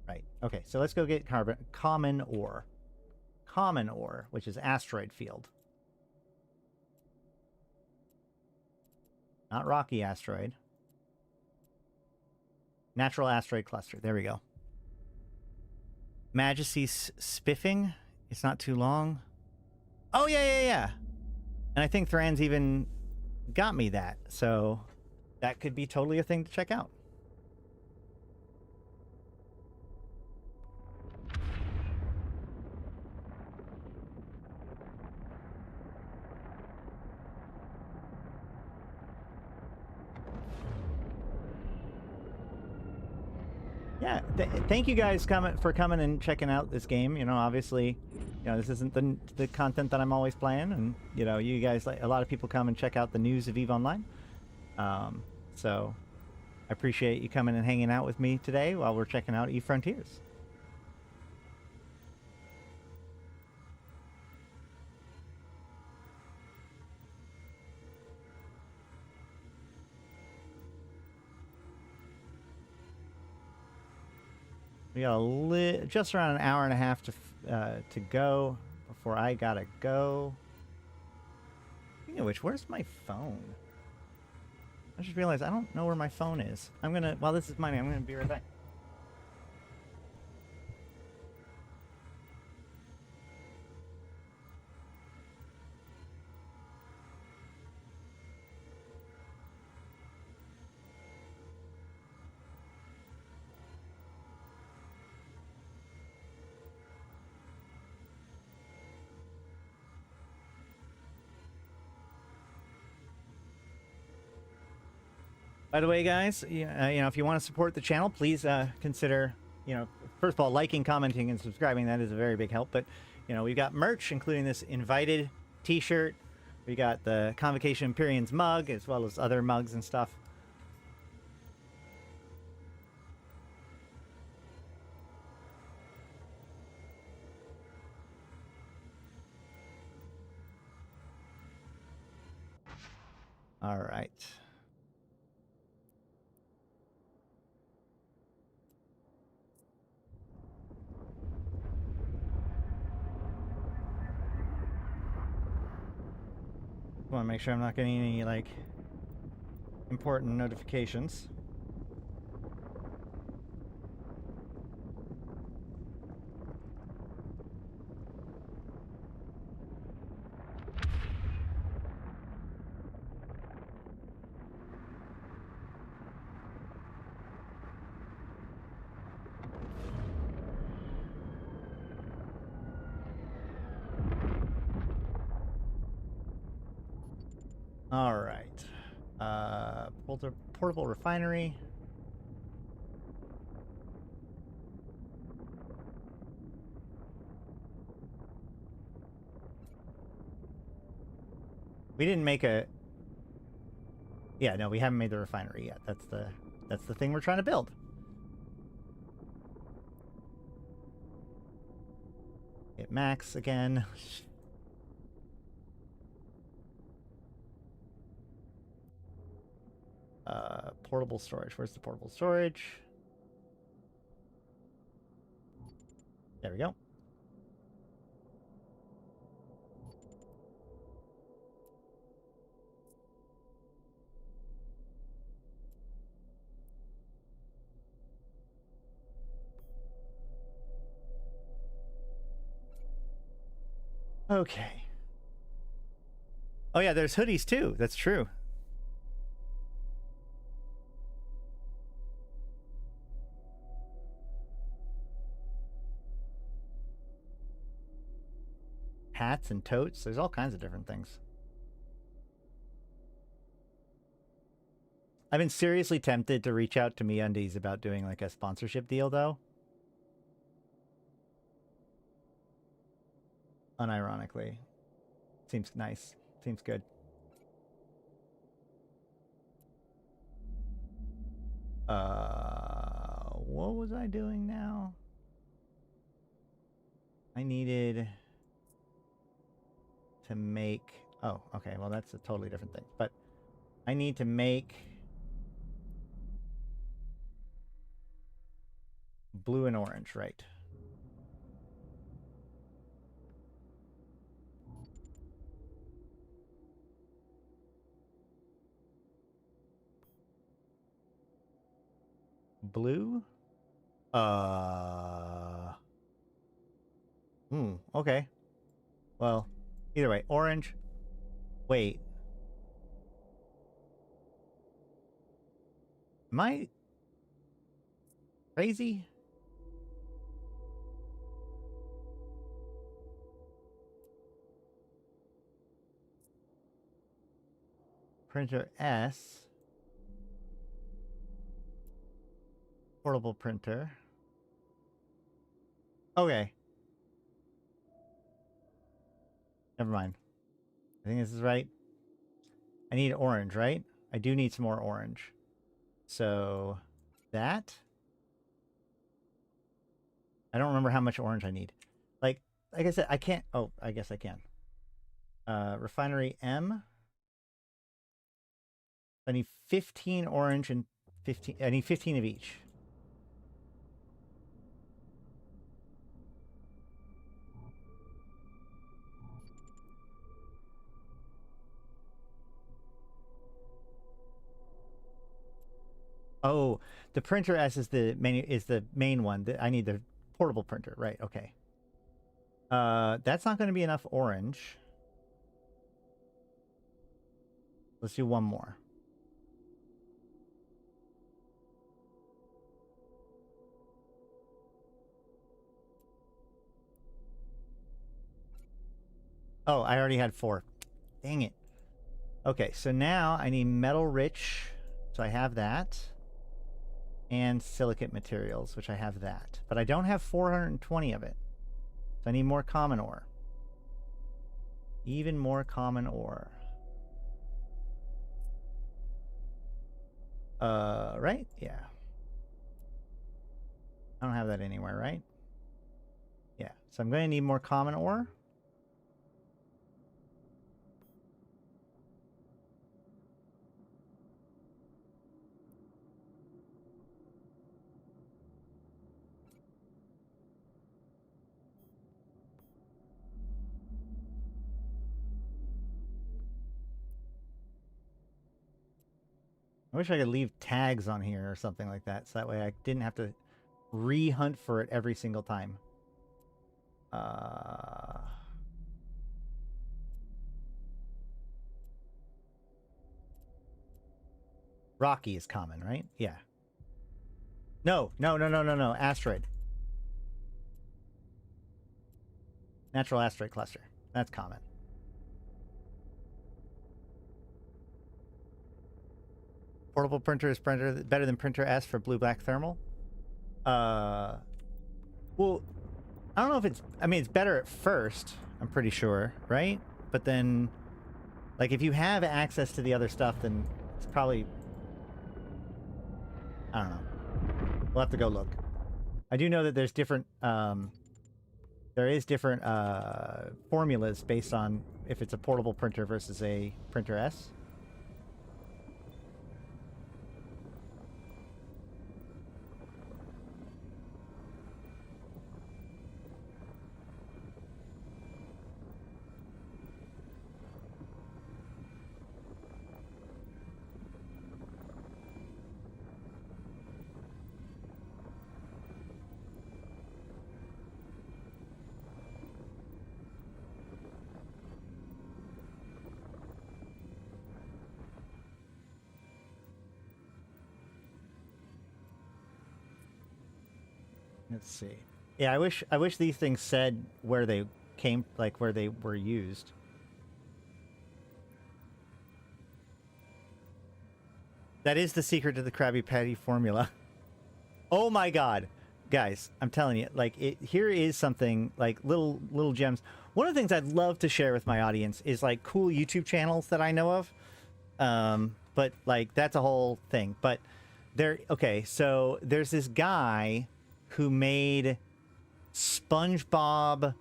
Right. Okay, so let's go get common ore. Common ore, which is asteroid field. Not rocky asteroid. Natural asteroid cluster. There we go. Majesty's spiffing. It's not too long. Oh, yeah. And I think Thran's even got me that. So that could be totally a thing to check out. Yeah, thank you guys for coming and checking out this game. You know, obviously, you know, this isn't the content that I'm always playing, and you know, you guys, like a lot of people come and check out the news of EVE Online. So I appreciate you coming and hanging out with me today while we're checking out EVE Frontiers. We got just around an hour and a half to go before I gotta go. Speaking of which, where's my phone? I just realized I don't know where my phone is. While this is mine, I'm gonna be right back. By the way, guys, you know, if you want to support the channel, please consider, you know, first of all, liking, commenting, and subscribing. That is a very big help. But, you know, we've got merch, including this invited t-shirt. We got the Convocation Empyrean's mug, as well as other mugs and stuff. All right. I want to make sure I'm not getting any, like, important notifications. All right. Portable refinery. We didn't make a... Yeah, no, we haven't made the refinery yet. That's the thing we're trying to build. Get Max again. Portable storage. Where's the portable storage? There we go. Okay. Oh yeah, there's hoodies too. That's true. hats and totes. There's all kinds of different things. I've been seriously tempted to reach out to MeUndies about doing like a sponsorship deal, though. Unironically. Seems nice. Seems good. What was I doing now? I needed to make... Oh, okay. Well, that's a totally different thing. But I need to make... blue and orange, right? Blue? Okay. Well, either way, orange. Wait. Am I crazy? Printer S. Portable printer. Okay. Never mind. I think this is right. I need orange, right? I do need some more orange. So that. I don't remember how much orange I need. Like I said, I can't. Oh, I guess I can. Refinery M. I need 15 orange and 15. I need 15 of each. Oh, the printer S is the main one. I need the portable printer, right? Okay. That's not going to be enough orange. Let's do one more. Oh, I already had 4. Dang it. Okay, so now I need metal rich, so I have that. And silicate materials, which I have that. But I don't have 420 of it. So I need more common ore. Even more common ore. Right? Yeah. I don't have that anywhere, right? Yeah. So I'm going to need more common ore. I wish I could leave tags on here or something like that, so that way I didn't have to re-hunt for it every single time. Rocky is common, right? Yeah. No. Asteroid. Natural asteroid cluster. That's common. Portable printer is better than printer S for blue-black thermal. Well, I don't know if it's... I mean, it's better at first, I'm pretty sure, right? But then, like, if you have access to the other stuff, then it's probably... I don't know. We'll have to go look. I do know that there's different... there is different formulas based on if it's a portable printer versus a printer S. Let's see. Yeah, I wish these things said where they came, like where they were used. That is the secret to the Krabby Patty formula. Oh my god. Guys, I'm telling you, like, here is something, like, little gems. One of the things I'd love to share with my audience is, like, cool YouTube channels that I know of. But, like, that's a whole thing. But okay, so there's this guy who made SpongeBob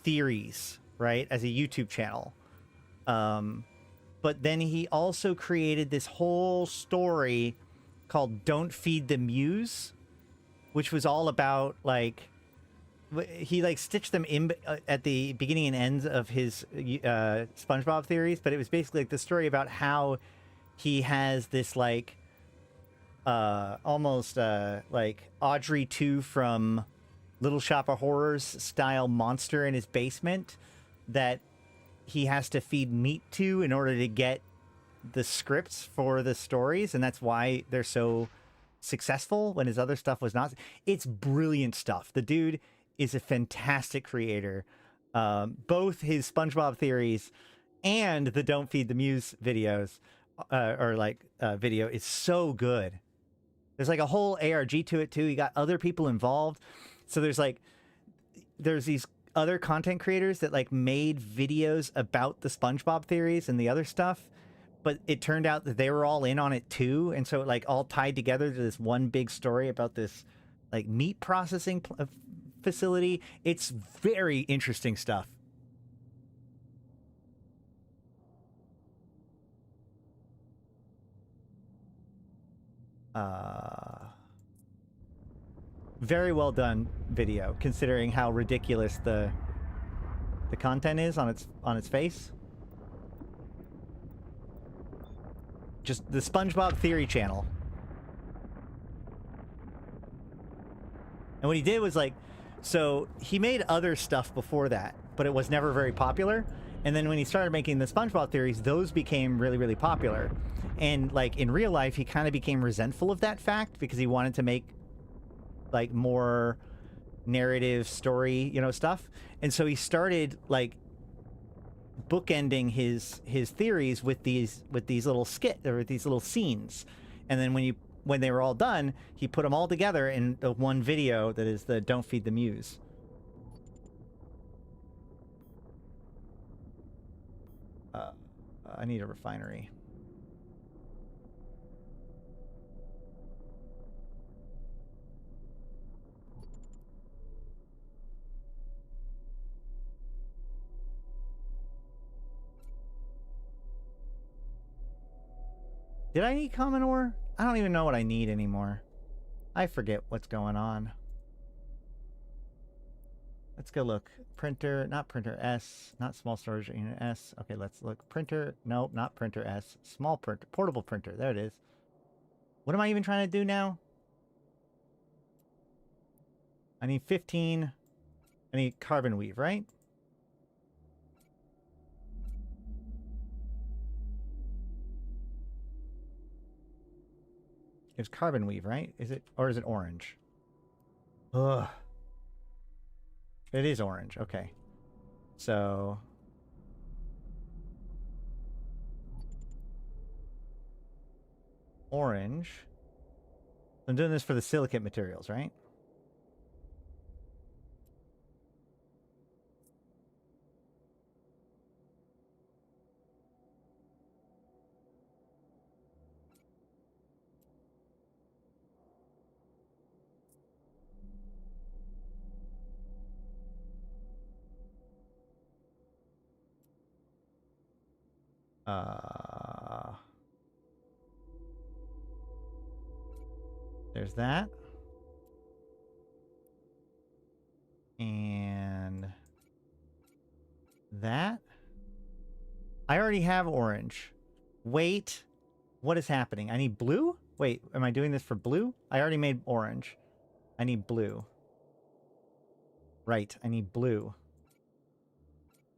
Theories, right, as a YouTube channel. But then he also created this whole story called Don't Feed the Muse, which was all about, like, he, like, stitched them in at the beginning and ends of his SpongeBob Theories, but it was basically, like, the story about how he has this, like, almost, like, Audrey 2 from Little Shop of Horrors style monster in his basement that he has to feed meat to in order to get the scripts for the stories, and that's why they're so successful when his other stuff was not. It's brilliant stuff. The dude is a fantastic creator. Both his SpongeBob Theories and the Don't Feed the Muse videos, video is so good. There's like a whole ARG to it too. You got other people involved. So there's these other content creators that, like, made videos about the SpongeBob Theories and the other stuff, but it turned out that they were all in on it too, and so it, like, all tied together to this one big story about this, like, meat processing facility. It's very interesting stuff. Very well done video, considering how ridiculous the content is on its face. Just the SpongeBob Theory channel. And what he did was, like, so he made other stuff before that, but it was never very popular. And then when he started making the SpongeBob Theories, those became really, really popular. And, like, in real life, he kind of became resentful of that fact because he wanted to make, like, more narrative story, stuff. And so he started, like, bookending his theories with these little these little scenes. And then when they were all done, he put them all together in one video that is the Don't Feed the Muse. I need a refinery. Did I need common ore? I don't even know what I need anymore. I forget what's going on. Let's go look. Printer, not printer S, not small storage unit S. Okay, let's look. Printer, nope, not printer S. Small printer, portable printer. There it is. What am I even trying to do now? I need 15. I need carbon weave, right? It's carbon weave, right? Is it, or is it orange? Ugh. It is orange. Okay. So orange. I'm doing this for the silicate materials, right? There's that. And that. I already have orange. Wait. What is happening? I need blue? Wait, am I doing this for blue? I already made orange. I need blue. Right, I need blue.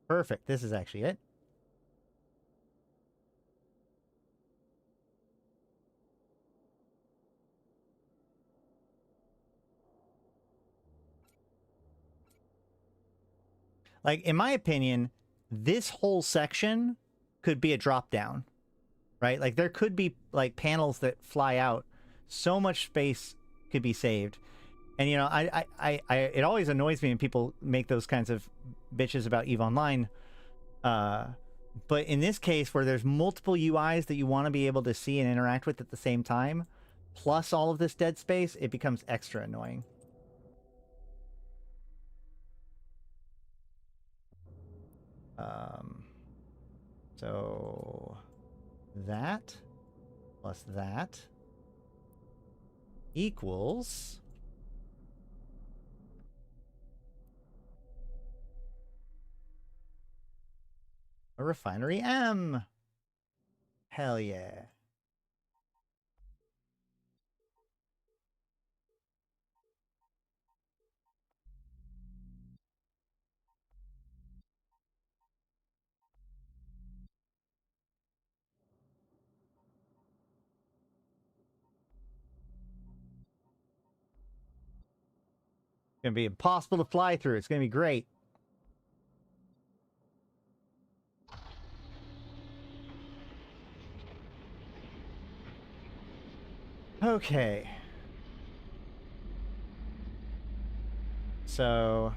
Perfect. This is actually it. Like, in my opinion, this whole section could be a drop down, right? Like, there could be like panels that fly out. So much space could be saved. And you know, it always annoys me when people make those kinds of bitches about EVE Online. But in this case, where there's multiple UIs that you want to be able to see and interact with at the same time, plus all of this dead space, it becomes extra annoying. So that plus that equals a refinery M. Hell yeah. It's gonna be impossible to fly through. It's gonna be great. Okay. So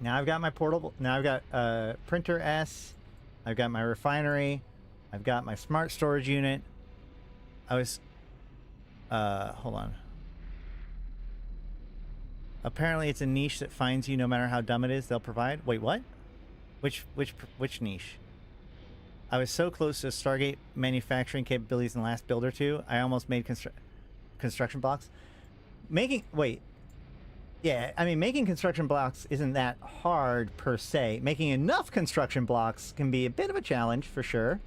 now I've got my portable. Now I've got printer S. I've got my refinery. I've got my smart storage unit. I was hold on. Apparently it's a niche that finds you no matter how dumb it is, they'll provide. Wait, what? Which niche? I was so close to Stargate manufacturing capabilities in the last build or two, I almost made construction blocks. Wait. Yeah, I mean, making construction blocks isn't that hard per se. Making enough construction blocks can be a bit of a challenge, for sure.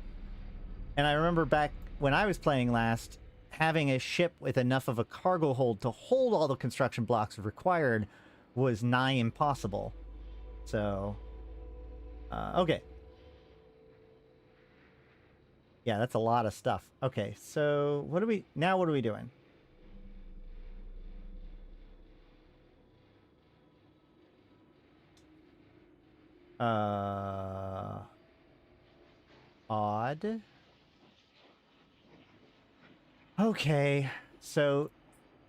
And I remember back when I was playing last, having a ship with enough of a cargo hold to hold all the construction blocks required was nigh impossible. So, okay. Yeah, that's a lot of stuff. Okay, so what are we doing? Odd. Okay, so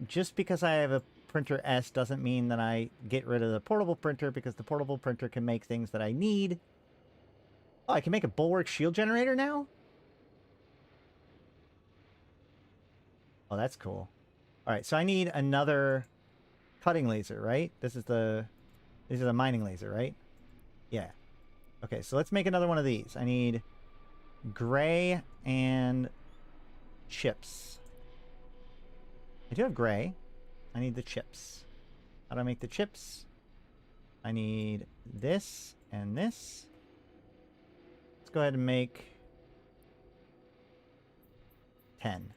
just because I have a printer S doesn't mean that I get rid of the portable printer, because the portable printer can make things that I need. Oh, I can make a bulwark shield generator now? Oh, that's cool. All right, so I need another cutting laser, right? These are the mining laser, right? Yeah. Okay, so let's make another one of these. I need gray and chips. I do have gray. I need the chips. How do I make the chips? I need this and this. Let's go ahead and make 10.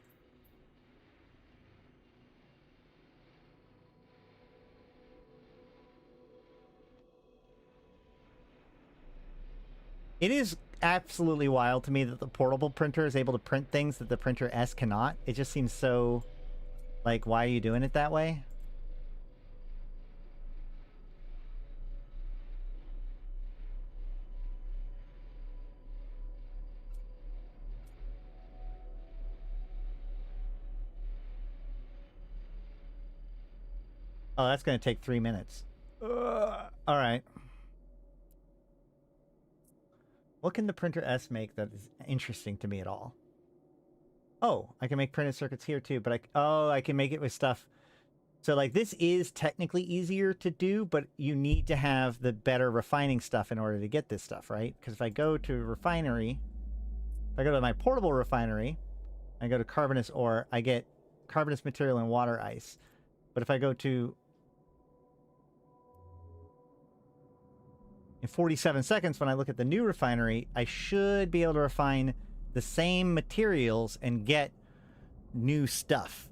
It is absolutely wild to me that the portable printer is able to print things that the printer S cannot. It just seems so... like, why are you doing it that way? Oh, that's going to take 3 minutes. All right. What can the printer S make that is interesting to me at all? Oh, I can make printed circuits here too, but I can make it with stuff. So like this is technically easier to do, but you need to have the better refining stuff in order to get this stuff, right? Because if I go to refinery, if I go to my portable refinery, I go to carbonous ore, I get carbonous material and water ice. But if I go to... in 47 seconds, when I look at the new refinery, I should be able to refine the same materials and get new stuff.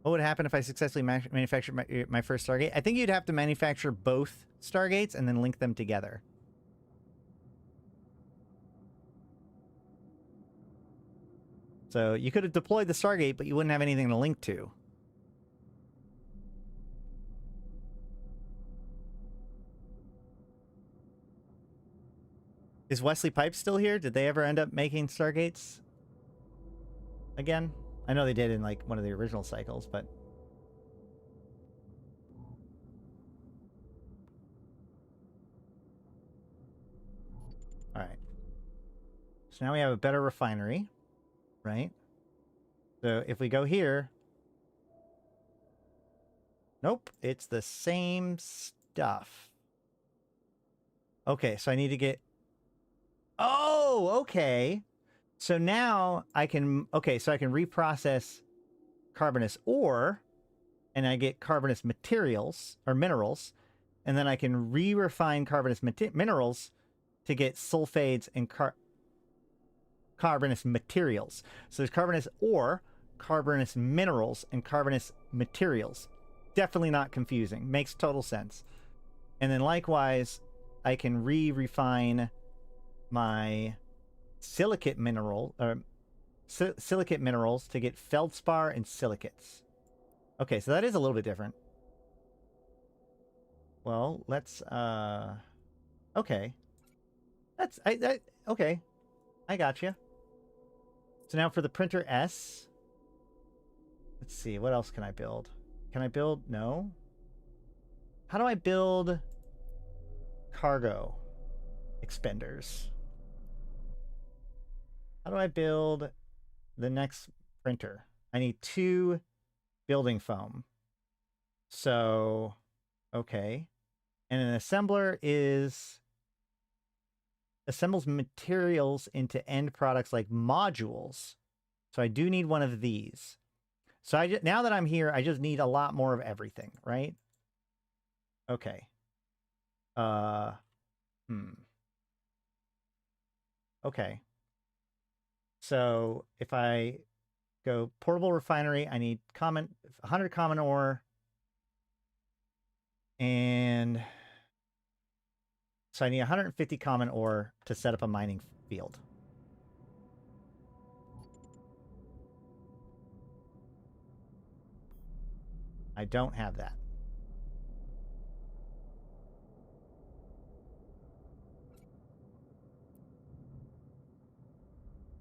What would happen if I successfully manufactured my first Stargate? I think you'd have to manufacture both Stargates and then link them together. So you could have deployed the Stargate, but you wouldn't have anything to link to. Is Wesley Pipes still here? Did they ever end up making Stargates again? I know they did in like one of the original cycles, but all right. So now we have a better refinery, right? So if we go here, nope, it's the same stuff. Okay, so I need to get... Oh, okay. So now I can... Okay, so I can reprocess carbonous ore, and I get carbonous materials, or minerals, and then I can re-refine carbonous minerals to get sulfates and carbonous materials. So there's carbonous ore, carbonous minerals, and carbonous materials. Definitely not confusing. Makes total sense. And then likewise, I can re-refine my silicate mineral, or silicate minerals to get feldspar and silicates. Okay, so that is a little bit different. Well, let's okay. Okay. I got you. So now for the printer S, let's see, what else can I build? Can I build? No. How do I build cargo expenders? How do I build the next printer? I need 2 building foam. So, okay. And an assembler assembles materials into end products like modules. So I do need one of these. So now that I'm here, I just need a lot more of everything, right? Okay. Okay. So if I go portable refinery, I need 100 common ore. And so I need 150 common ore to set up a mining field. I don't have that.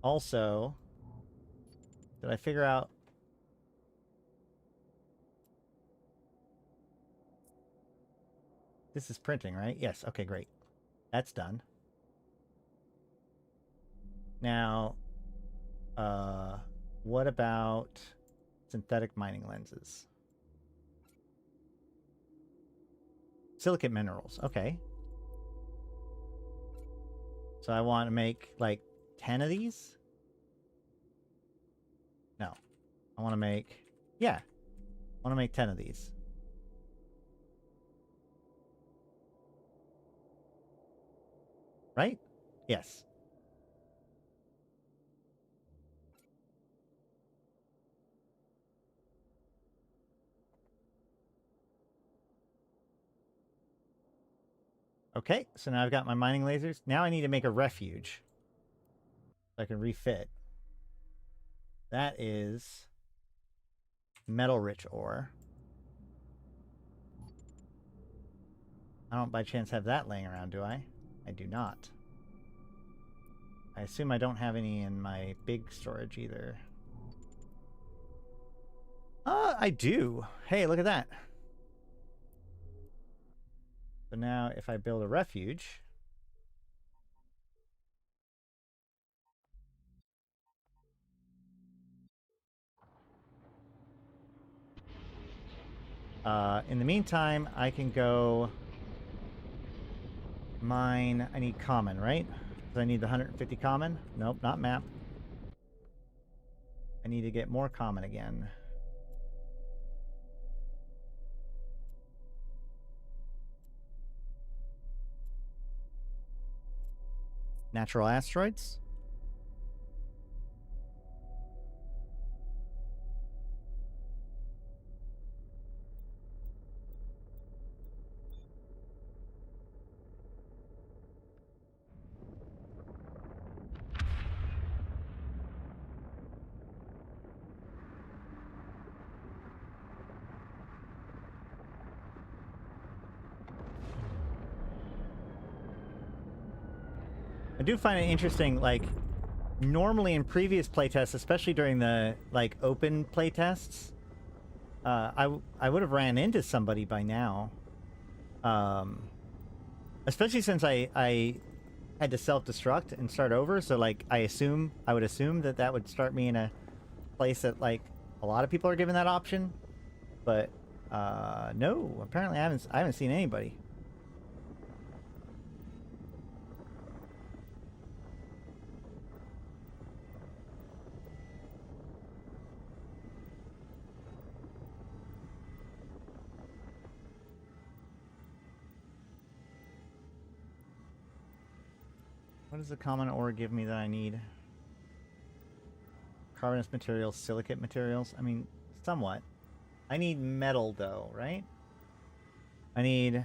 Also, did I figure out... This is printing, right? Yes. Okay, great. That's done. Now, what about synthetic mining lenses? Silicate minerals. Okay. So I want to make like 10 of these? No. I want to make... Yeah. I want to make 10 of these. Right? Yes. Okay, so now I've got my mining lasers. Now I need to make a refuge so I can refit. That is metal-rich ore. I don't by chance have that laying around, do I? I do not. I assume I don't have any in my big storage either. I do. Hey, look at that. So now if I build a refuge... in the meantime, I can go mine... I need common, right? Because I need the 150 common. Nope, not map. I need to get more common again. Natural asteroids? I do find it interesting, like, normally in previous playtests, especially during the, like, open playtests, I would have ran into somebody by now. Especially since I had to self-destruct and start over, so, like, I would assume that that would start me in a place that, like, a lot of people are given that option. But, no, apparently I haven't seen anybody. What does the common ore give me that I need? Carbonous materials, silicate materials? I mean, somewhat. I need metal, though, right? I need...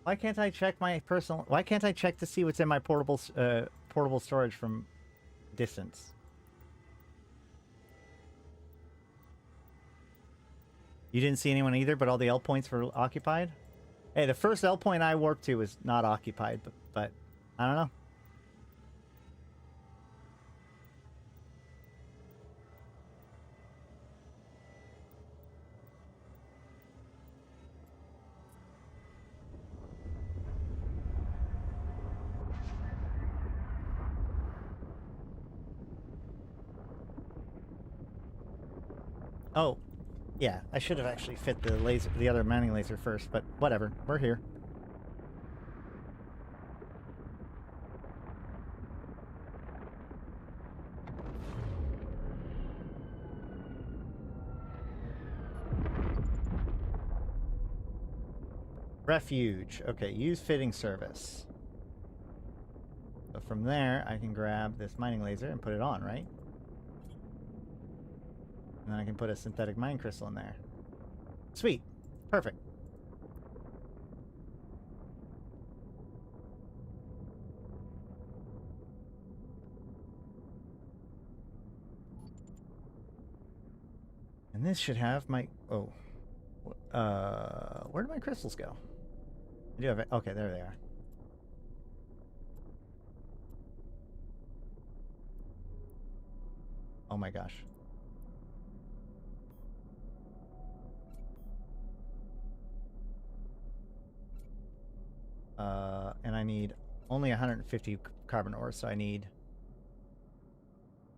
Why can't I check my personal... Why can't I check to see what's in my portable storage from distance? You didn't see anyone either, but all the L points were occupied? Hey, the first L point I warped to was not occupied, but I don't know. Oh, yeah, I should have actually fit the other mining laser first, but whatever, we're here. Refuge. Okay, use fitting service. So from there, I can grab this mining laser and put it on, right? And then I can put a synthetic mine crystal in there. Sweet. Perfect. And this should have my... Oh. Where did my crystals go? I do have it. Okay, there they are. Oh my gosh. And I need only 150 carbon ores, so I need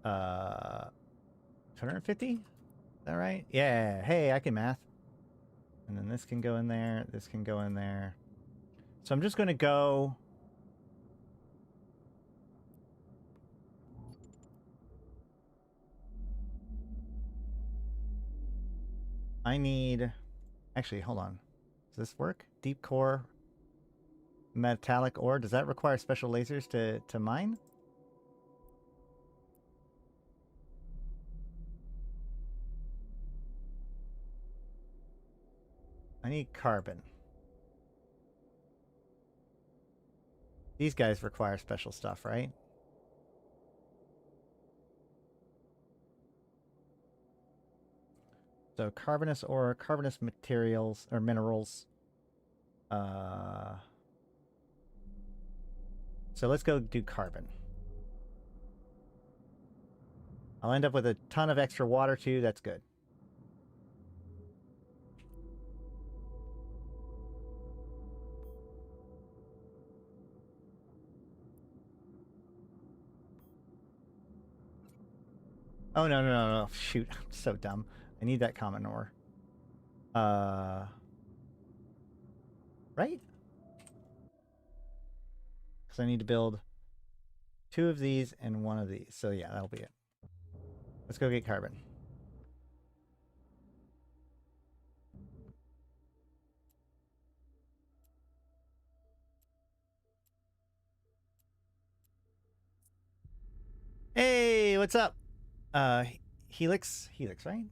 250? Is that right? Yeah. Hey, I can math. And then this can go in there, this can go in there. So I'm just going to go... I need... Actually, hold on. Does this work? Deep core... metallic ore. Does that require special lasers to mine? I need carbon. These guys require special stuff, right? So carbonous ore, carbonous materials or minerals. So let's go do carbon. I'll end up with a ton of extra water too. That's good. Oh, no. Shoot, I'm so dumb. I need that common ore. Right? Because I need to build 2 of these and 1 of these. So yeah, that'll be it. Let's go get carbon. Hey, what's up? Helix, right?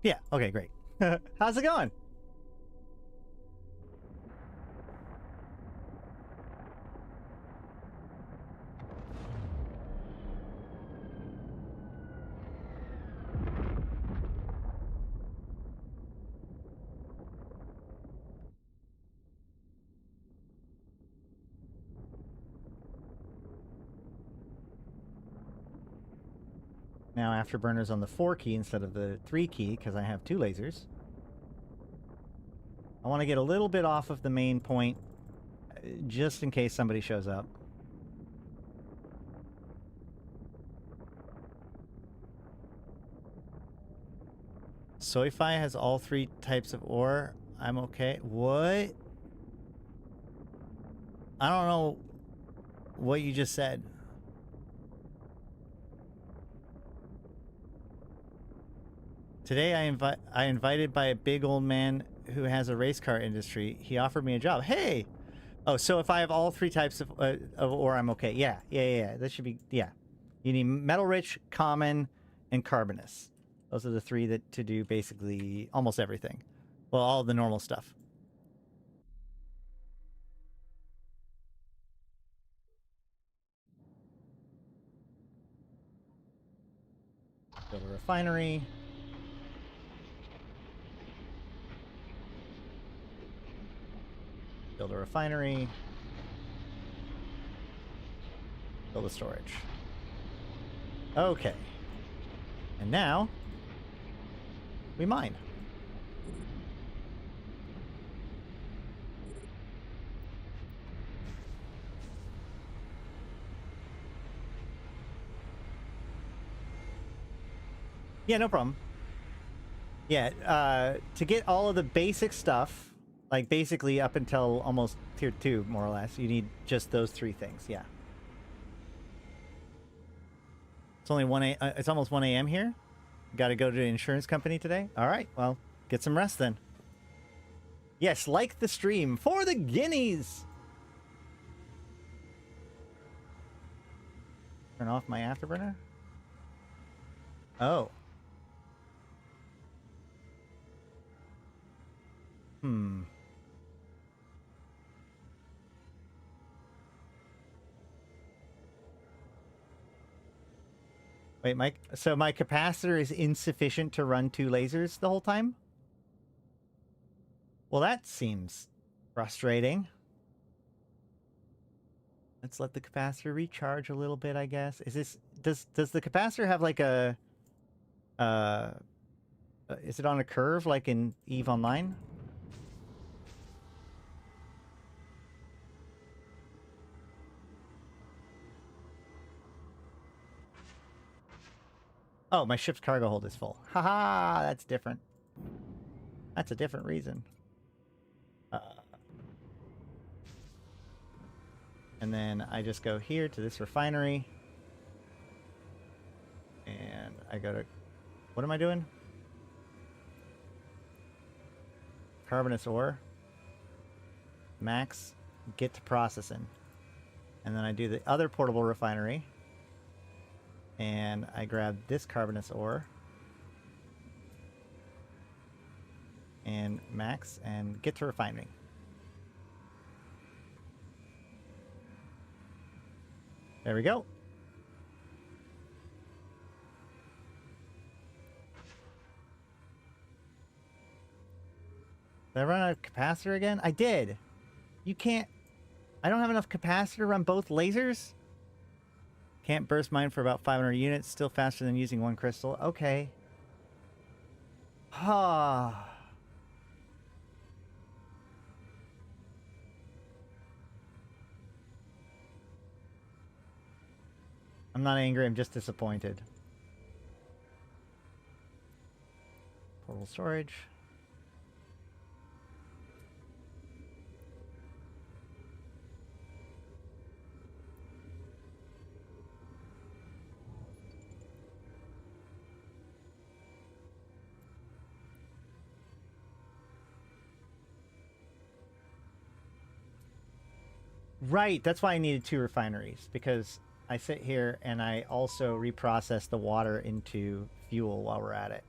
Yeah, okay, great. How's it going? Now afterburner's on the 4 key instead of the 3 key because I have 2 lasers. I want to get a little bit off of the main point just in case somebody shows up. Soify has all 3 types of ore. I'm okay. What? I don't know what you just said. Today I invited by a big old man who has a race car industry. He offered me a job. Hey! Oh, so if I have all 3 types of ore, I'm okay. Yeah. That should be, yeah. You need metal rich, common, and carbonous. Those are the 3 that to do basically almost everything. Well, all the normal stuff. Build a refinery. Build a refinery. Build a storage. Okay. And now, we mine. Yeah, no problem. Yeah, to get all of the basic stuff, like basically up until almost tier 2, more or less, you need just those 3 things, yeah. It's only it's almost 1 a.m. here. Got to go to the insurance company today. All right, well, get some rest then. Yes, like the stream for the guineas. Turn off my afterburner. Oh. Wait, Mike. So my capacitor is insufficient to run 2 lasers the whole time? Well, that seems frustrating. Let's let the capacitor recharge a little bit, I guess. Is this does the capacitor have like a is it on a curve like in EVE Online? Oh, my ship's cargo hold is full. Haha, that's different. That's a different reason. And then I just go here to this refinery. And I go to... What am I doing? Carbonous ore. Max. Get to processing. And then I do the other portable refinery. And I grab this carbonous ore. And max. And get to refining. There we go. Did I run out of capacitor again? I did. You can't... I don't have enough capacitor to run both lasers? Can't burst mine for about 500 units. Still faster than using 1 crystal. Okay. Ah. I'm not angry, I'm just disappointed. Portable storage. Right, that's why I needed 2 refineries, because I sit here and I also reprocess the water into fuel while we're at it.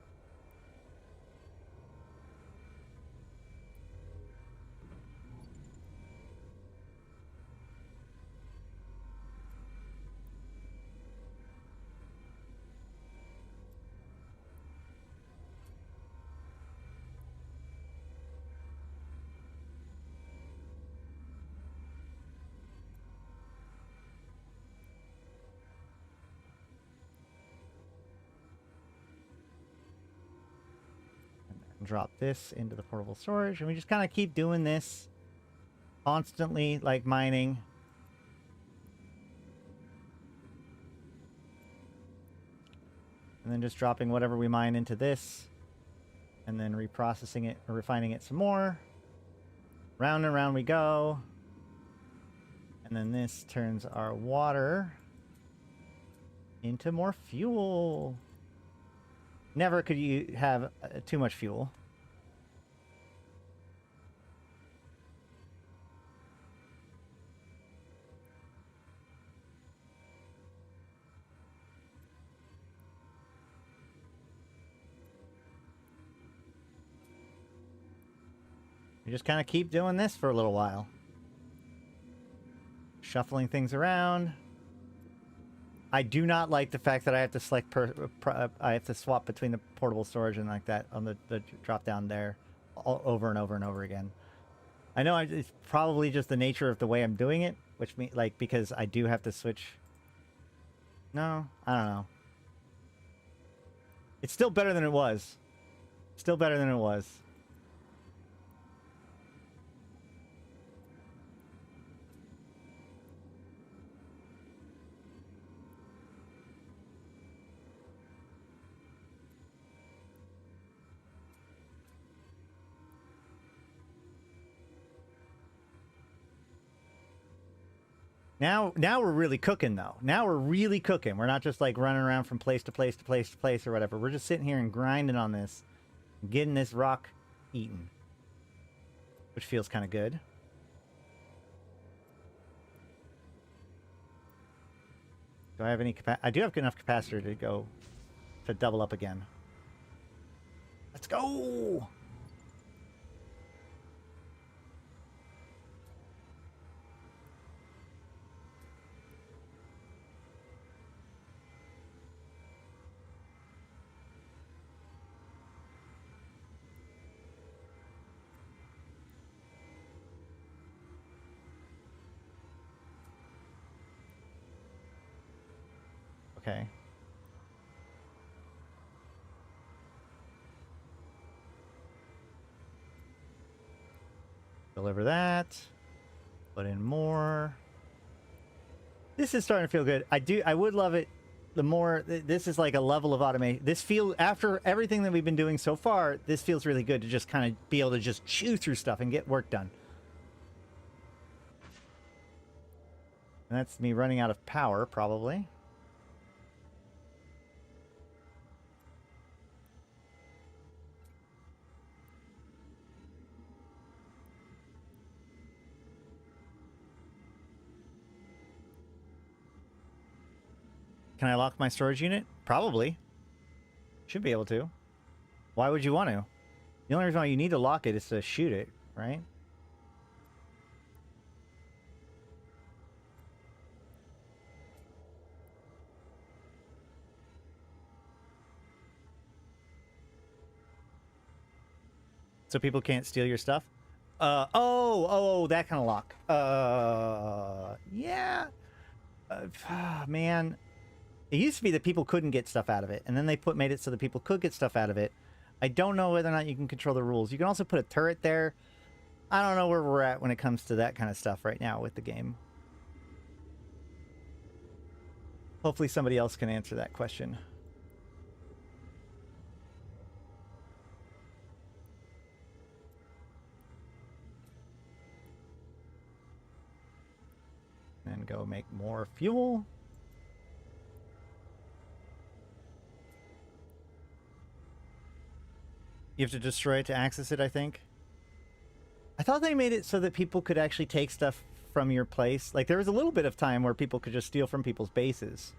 Drop this into the portable storage, and we just kind of keep doing this constantly, like mining. And then just dropping whatever we mine into this, and then reprocessing it or refining it some more. Round and round we go. And then this turns our water into more fuel. Never could you have too much fuel. You just kind of keep doing this for a little while. Shuffling things around. I do not like the fact that I have to select I have to swap between the portable storage and like that on the drop down there over and over and over again. I know it's probably just the nature of the way I'm doing it, which means like because I do have to switch. No, I don't know. It's still better than it was. Still better than it was. Now we're really cooking, though. Now we're really cooking. We're not just, like, running around from place to place to place to place or whatever. We're just sitting here and grinding on this. Getting this rock eaten. Which feels kind of good. Do I have any capacity? I do have enough capacitor to go to double up again. Let's go! Okay. Deliver that. Put in more. This is starting to feel good. I would love it the more. This is like a level of automation. This feels, after everything that we've been doing so far, this feels really good to just kind of be able to just chew through stuff and get work done. And that's me running out of power, probably. Can I lock my storage unit? Probably. Should be able to. Why would you want to? The only reason why you need to lock it is to shoot it, right? So people can't steal your stuff? Oh, that kind of lock. Yeah. Man. It used to be that people couldn't get stuff out of it, and then they made it so that people could get stuff out of it. I don't know whether or not you can control the rules. You can also put a turret there. I don't know where we're at when it comes to that kind of stuff right now with the game. Hopefully somebody else can answer that question. And go make more fuel. You have to destroy it to access it, I think. I thought they made it so that people could actually take stuff from your place. Like, there was a little bit of time where people could just steal from people's bases.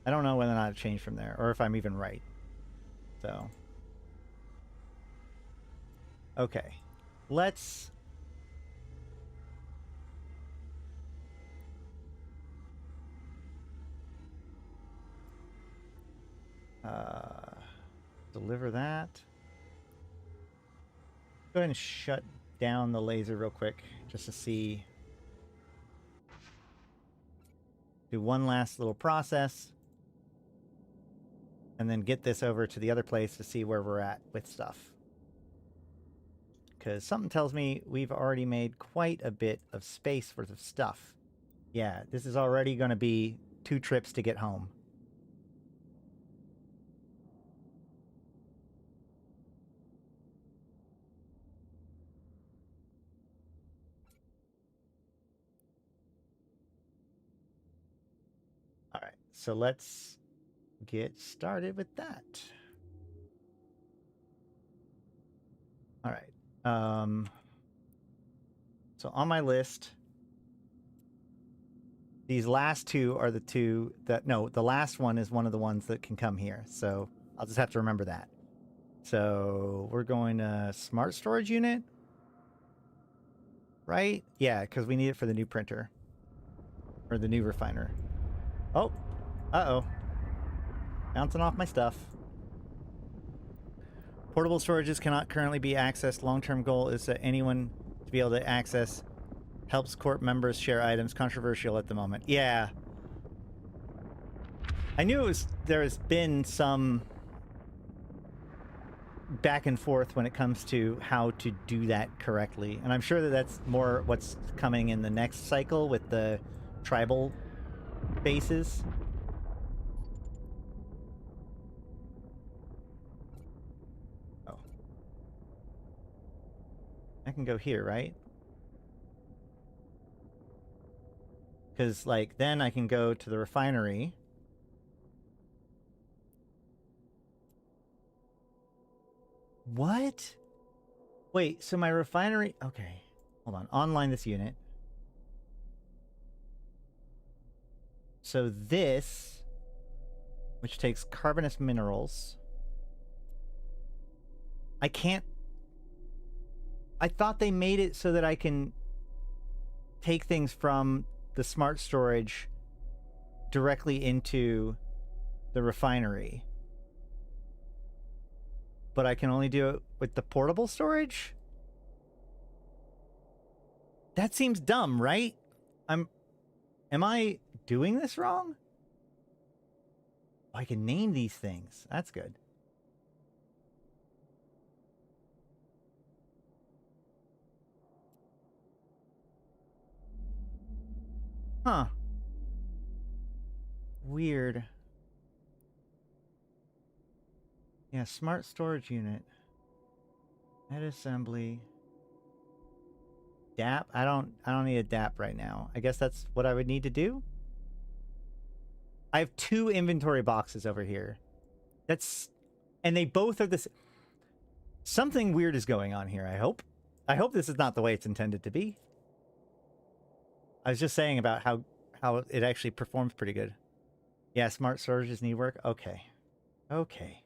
I don't know whether or not it changed from there, or if I'm even right. So. Okay. Let's... deliver that. Go ahead and shut down the laser real quick, just to see. Do one last little process. And then get this over to the other place to see where we're at with stuff. because something tells me we've already made quite a bit of space worth of stuff. Yeah, this is already going to be 2 trips to get home. All right, so let's get started with that. All right. So on my list, these last 2 are the 2 that... No, the last one is one of the ones that can come here. So I'll just have to remember that. So we're going to smart storage unit. Right? Yeah, because we need it for the new printer. Or the new refiner. Oh. Uh-oh. Bouncing off my stuff. Portable storages cannot currently be accessed. Long-term goal is that anyone to be able to access helps corp members share items. Controversial at the moment. Yeah. I knew there has been some back and forth when it comes to how to do that correctly. And I'm sure that that's more what's coming in the next cycle with the tribal bases. Oh. I can go here, right? Because, like, then I can go to the refinery. What? Wait, so my refinery... Okay, hold on. Online this unit. So this, which takes carbonous minerals... I can't... I thought they made it so that I can take things from the smart storage directly into the refinery. But I can only do it with the portable storage? That seems dumb, right? Am I doing this wrong? Oh, I can name these things. That's good. Huh. Weird. Yeah, smart storage unit. Net assembly. DAP? I don't need a DAP right now. I guess that's what I would need to do. I have 2 inventory boxes over here. And they both are this. Something weird is going on here, I hope. I hope this is not the way it's intended to be. I was just saying about how it actually performs pretty good. Yeah, smart storages need work. Okay. Okay.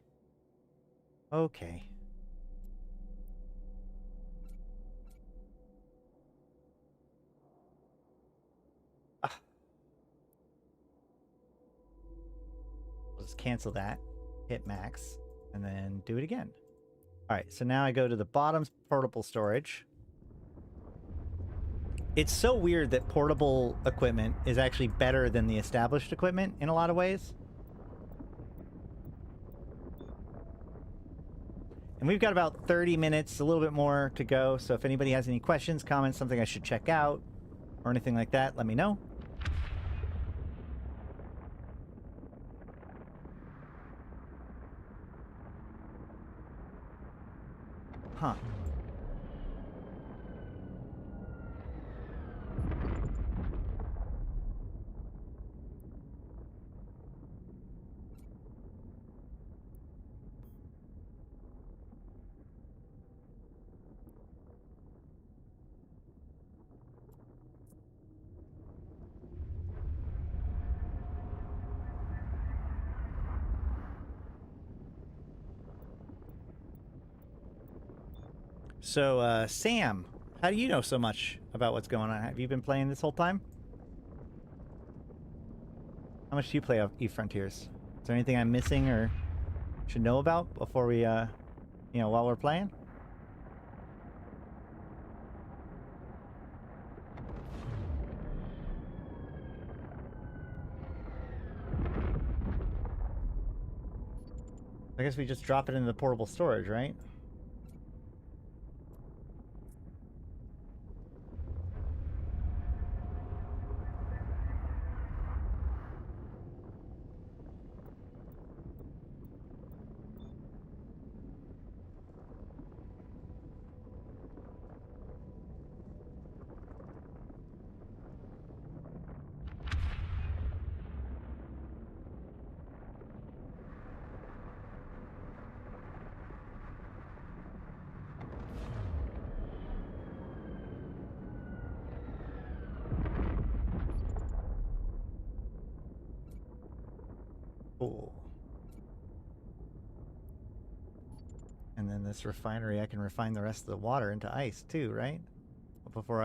Okay. We'll just cancel that. Hit max. And then do it again. Alright, so now I go to the bottom portable storage. It's so weird that portable equipment is actually better than the established equipment in a lot of ways. And we've got about 30 minutes, a little bit more to go. So if anybody has any questions, comments, something I should check out, or anything like that, let me know. Huh. So, Sam, how do you know so much about what's going on? Have you been playing this whole time? How much do you play of Eve Frontiers? Is there anything I'm missing or should know about before we, you know, while we're playing? I guess we just drop it into the portable storage, right? Cool. And then this refinery, I can refine the rest of the water into ice too, right? Before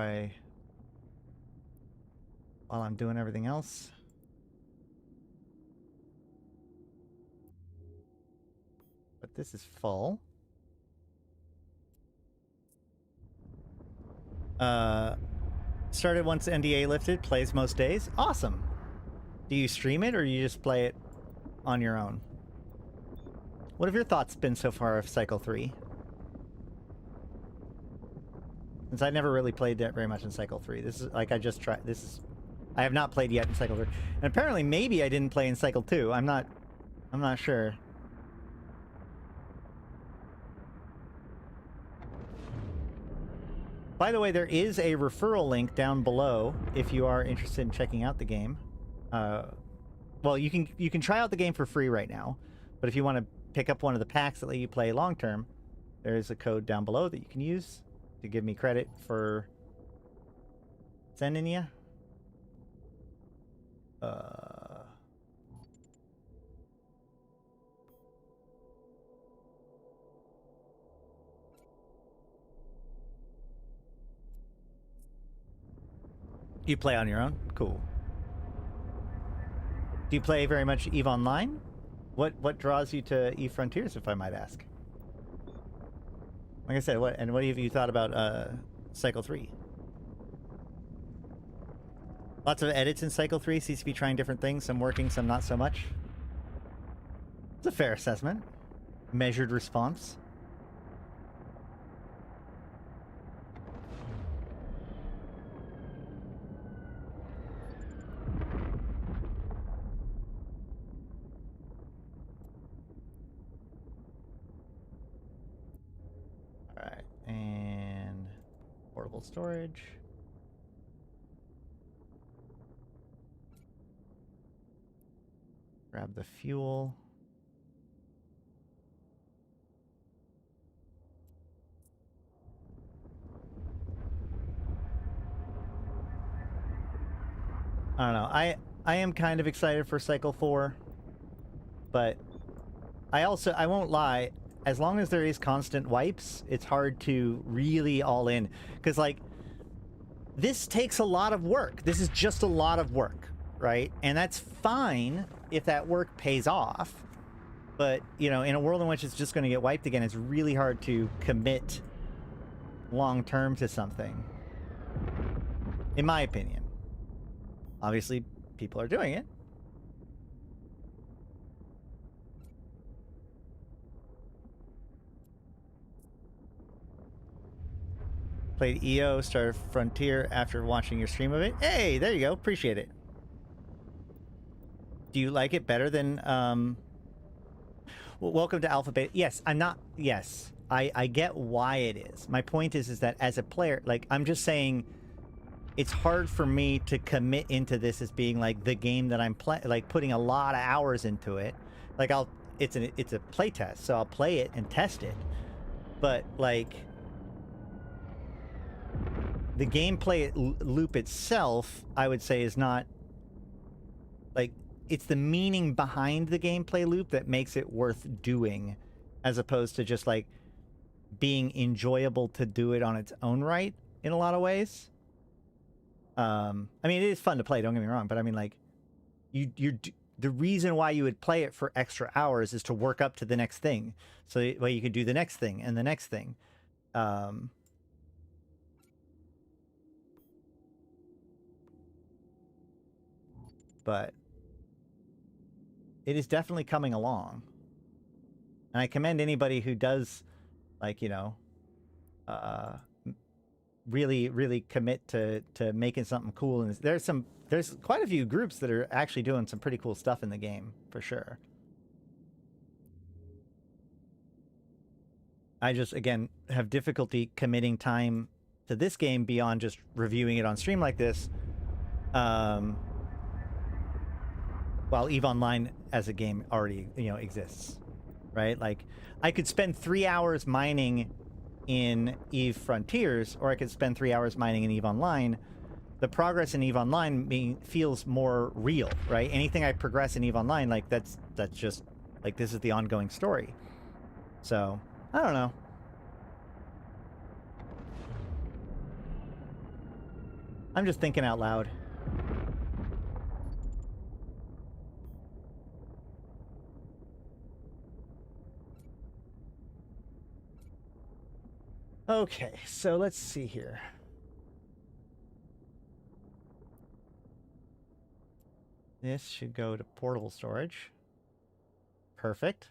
while I'm doing everything else. But this is full. Started once NDA lifted, plays most days. Awesome. Do you stream it or you just play it on your own? What have your thoughts been so far of Cycle 3? Since I never really played that very much in Cycle 3. This is like I just tried. I have not played yet in Cycle 3. And apparently maybe I didn't play in Cycle 2. I'm not sure. By the way, there is a referral link down below if you are interested in checking out the game. Well, you can try out the game for free right now, but if you want to pick up one of the packs that let you play long term, there is a code down below that you can use to give me credit for sending you. You play on your own? Cool. Do you play very much EVE Online? What draws you to EVE Frontiers, if I might ask? Like I said, what have you thought about Cycle 3? Lots of edits in Cycle 3. Seems to be trying different things. Some working, some not so much. It's a fair assessment. Measured response. Alright, and portable storage. Grab the fuel. I don't know. I am kind of excited for Cycle 4, but I won't lie, as long as there is constant wipes, it's hard to really all in. Because, like, this takes a lot of work. This is just a lot of work, right? And that's fine if that work pays off. But, you know, in a world in which it's just going to get wiped again, it's really hard to commit long-term to something. In my opinion. Obviously, people are doing it. Played EO, started Frontier after watching your stream of it. Hey, there you go. Appreciate it. Do you like it better than, well, welcome to Alpha Beta. Yes, I'm not, yes. I get why it is. My point is that as a player, like, I'm just saying, it's hard for me to commit into this as being, like, the game that I'm like, putting a lot of hours into it. Like, it's a playtest, so I'll play it and test it. But, like, the gameplay loop itself, I would say, is not, like, it's the meaning behind the gameplay loop that makes it worth doing, as opposed to just, like, being enjoyable to do it on its own right in a lot of ways. I mean, it is fun to play, don't get me wrong, but I mean, like, the reason why you would play it for extra hours is to work up to the next thing, so that way you could do the next thing and the next thing. But it is definitely coming along. And I commend anybody who does, like, you know, really commit to making something cool. And there's quite a few groups that are actually doing some pretty cool stuff in the game, for sure. I just, again, have difficulty committing time to this game beyond just reviewing it on stream like this. While EVE Online as a game already, you know, exists, right? Like, I could spend 3 hours mining in EVE Frontiers, or I could spend 3 hours mining in EVE Online. the progress in EVE Online feels more real, right? Anything I progress in EVE Online, like that's just like this is the ongoing story. So I don't know. I'm just thinking out loud. Okay, so let's see here. This should go to portable storage. Perfect.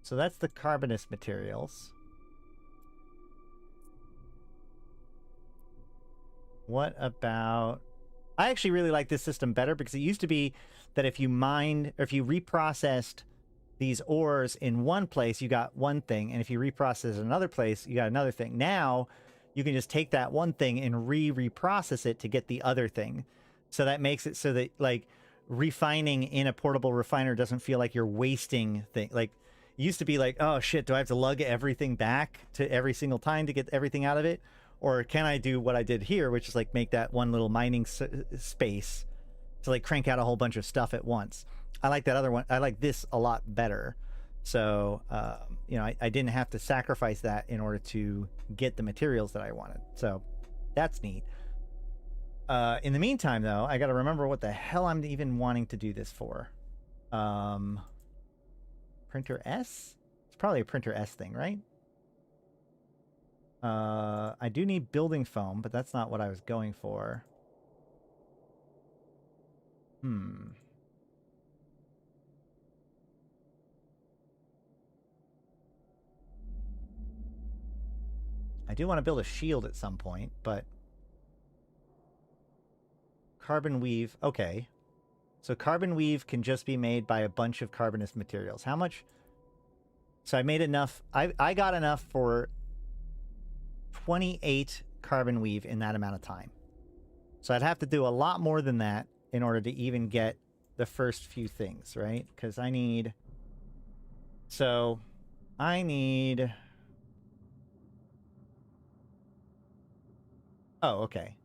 So that's the carbonous materials. What about... I actually really like this system better because it used to be that if you mined, or if you reprocessed these ores in one place, you got one thing, and if you reprocess another place, you got another thing. Now, you can just take that one thing and reprocess it to get the other thing. So that makes it so that, like, refining in a portable refiner doesn't feel like you're wasting things. Like, it used to be like, oh shit, do I have to lug everything back to every single time to get everything out of it? Or can I do what I did here, which is like make that one little mining space to like crank out a whole bunch of stuff at once? I like that other one. I like this a lot better. So, you know, I didn't have to sacrifice that in order to get the materials that I wanted. So that's neat. In the meantime, though, I got to remember what the hell I'm even wanting to do this for. Printer S? It's probably a printer S thing, right? I do need building foam, but that's not what I was going for. I do want to build a shield at some point, but... Carbon weave. Okay. So carbon weave can just be made by a bunch of carbonous materials. How much? So I made enough. I got enough for 28 carbon weave in that amount of time. So I'd have to do a lot more than that in order to even get the first few things, right? Because I need... So I need... Oh, okay.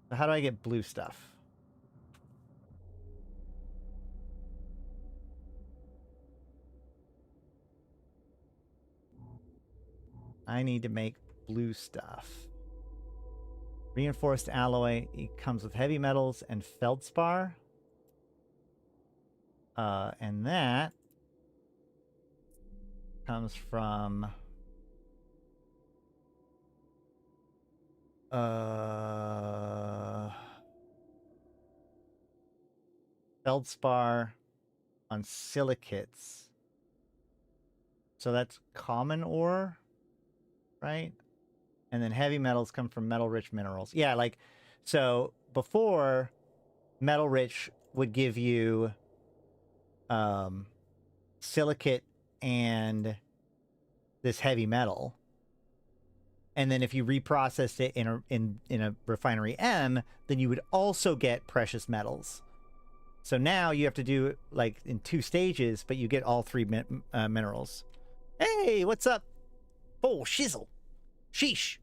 So how do I get blue stuff? I need to make blue stuff. Reinforced alloy. It comes with heavy metals and feldspar. And that comes from... feldspar on silicates. So that's common ore, right? And then heavy metals come from metal-rich minerals. Yeah, like, so before, metal-rich would give you silicate and this heavy metal. And then if you reprocessed it in a refinery M, then you would also get precious metals. So now you have to do it like in 2 stages, but you get all 3 minerals. Hey, what's up? Oh, shizzle. Sheesh.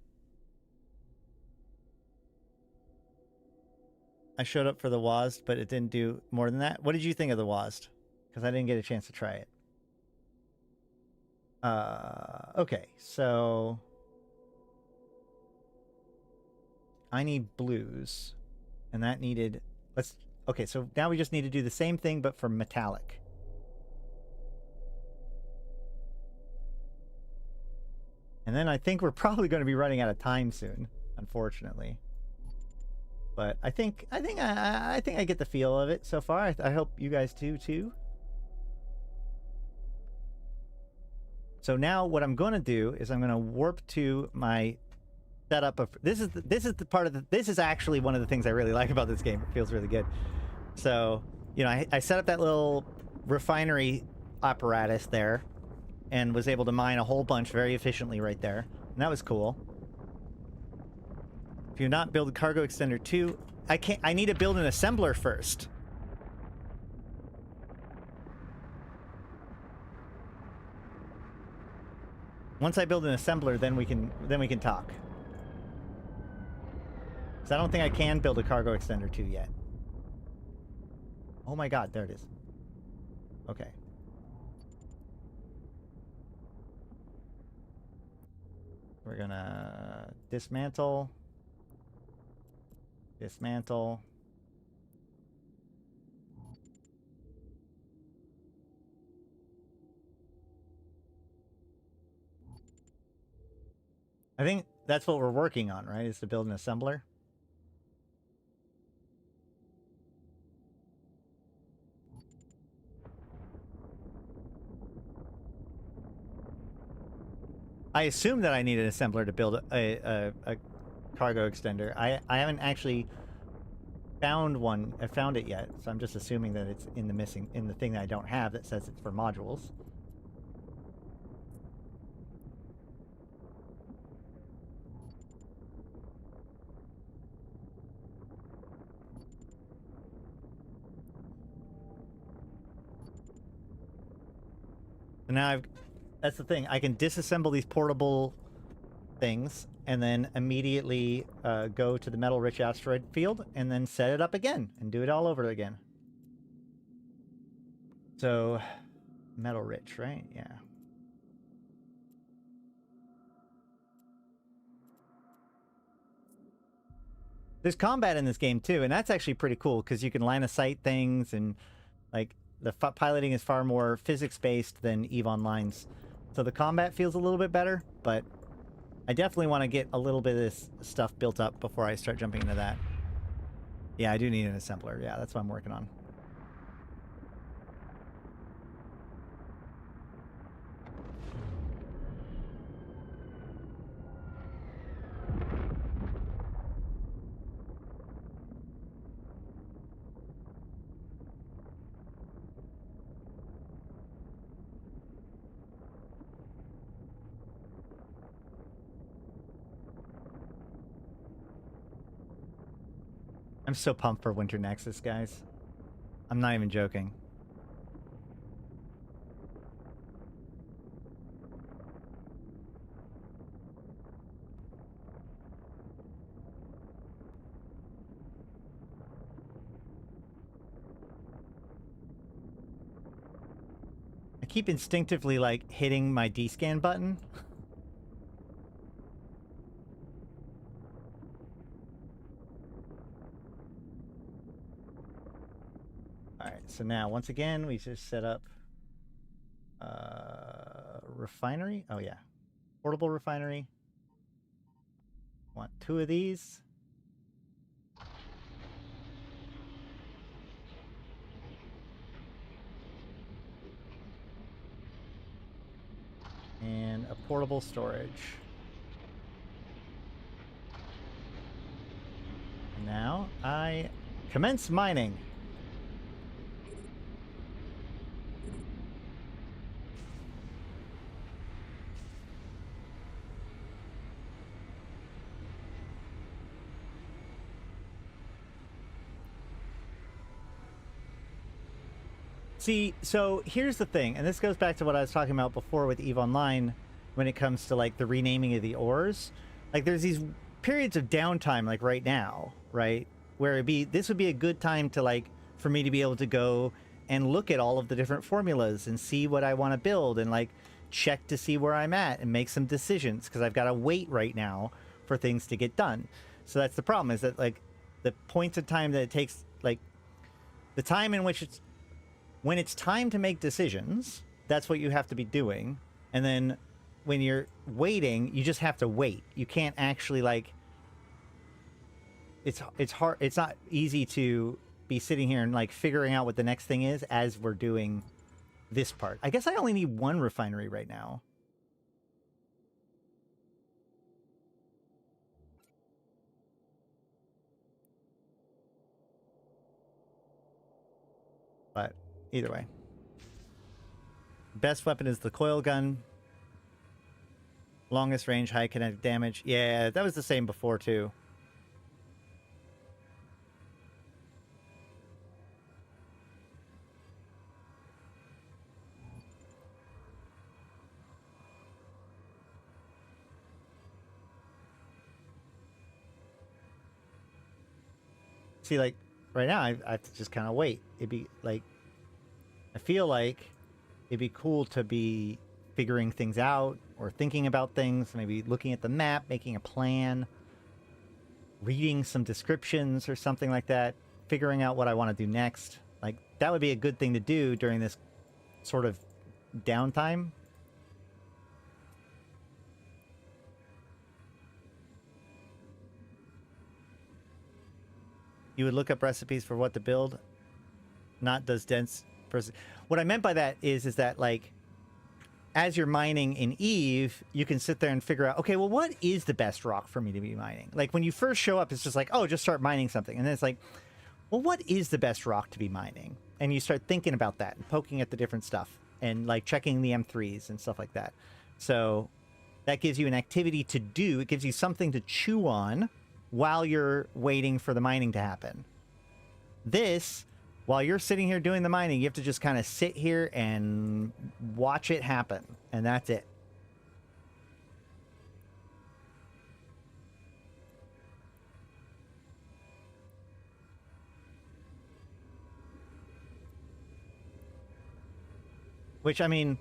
I showed up for the WASD, but it didn't do more than that. What did you think of the WASD? Because I didn't get a chance to try it. Okay, so... I need blues. And that needed... Let's... Okay, so now we just need to do the same thing, but for metallic. And then I think we're probably going to be running out of time soon, unfortunately. But I think I get the feel of it so far. I hope you guys do too. So now what I'm going to do is I'm going to warp to my setup of this is the part of this is actually one of the things I really like about this game. It feels really good. So, you know, I set up that little refinery apparatus there and was able to mine a whole bunch very efficiently right there. And that was cool. If you're not build a cargo extender 2, I need to build an assembler first. Once I build an assembler, then we can talk. Because I don't think I can build a cargo extender 2 yet. Oh my god, there it is. Okay. We're gonna dismantle. Dismantle. I think that's what we're working on, right? Is to build an assembler. I assume that I need an assembler to build a cargo extender. I haven't actually found one. I found it yet, so I'm just assuming that it's in the thing that I don't have that says it's for modules. So now that's the thing. I can disassemble these portable things and then immediately go to the metal-rich asteroid field and then set it up again and do it all over again. So, metal-rich, right? Yeah. There's combat in this game too, and that's actually pretty cool because you can line of sight things, and like the piloting is far more physics-based than EVE Online's. So the combat feels a little bit better, but I definitely want to get a little bit of this stuff built up before I start jumping into that. Yeah, I do need an assembler. Yeah, that's what I'm working on. I'm so pumped for Winter Nexus, guys. I'm not even joking. I keep instinctively, like, hitting my D-scan button. Alright, so now, once again, we just set up refinery. Oh, yeah. Portable refinery. Want 2 of these. And a portable storage. Now, I commence mining. See, so here's the thing, and this goes back to what I was talking about before with EVE Online when it comes to, like, the renaming of the ores. Like, there's these periods of downtime, like, right now, right? Where this would be a good time to, like, for me to be able to go and look at all of the different formulas and see what I want to build and, like, check to see where I'm at and make some decisions, because I've got to wait right now for things to get done. So that's the problem, is that, like, the points of time that it takes, like, the time in which when it's time to make decisions, that's what you have to be doing. And then when you're waiting, you just have to wait. You can't actually, like, it's hard. It's not easy to be sitting here and, like, figuring out what the next thing is as we're doing this part. I guess I only need 1 refinery right now. But either way. Best weapon is the coil gun. Longest range, high kinetic damage. Yeah, that was the same before too. See, like, right now, I have to just kind of wait. It'd be, like, I feel like it'd be cool to be figuring things out or thinking about things, maybe looking at the map, making a plan, reading some descriptions or something like that, figuring out what I want to do next. Like, that would be a good thing to do during this sort of downtime. You would look up recipes for what to build, not does dense person. What I meant by that is that, like, as you're mining in Eve, you can sit there and figure out, okay, well, what is the best rock for me to be mining? Like, when you first show up, it's just like, oh, just start mining something. And then it's like, well, what is the best rock to be mining? And you start thinking about that and poking at the different stuff and, like, checking the M3s and stuff like that. So that gives you an activity to do. It gives you something to chew on while you're waiting for the mining to happen. This, while you're sitting here doing the mining, you have to just kind of sit here and watch it happen. And that's it. Which, I mean,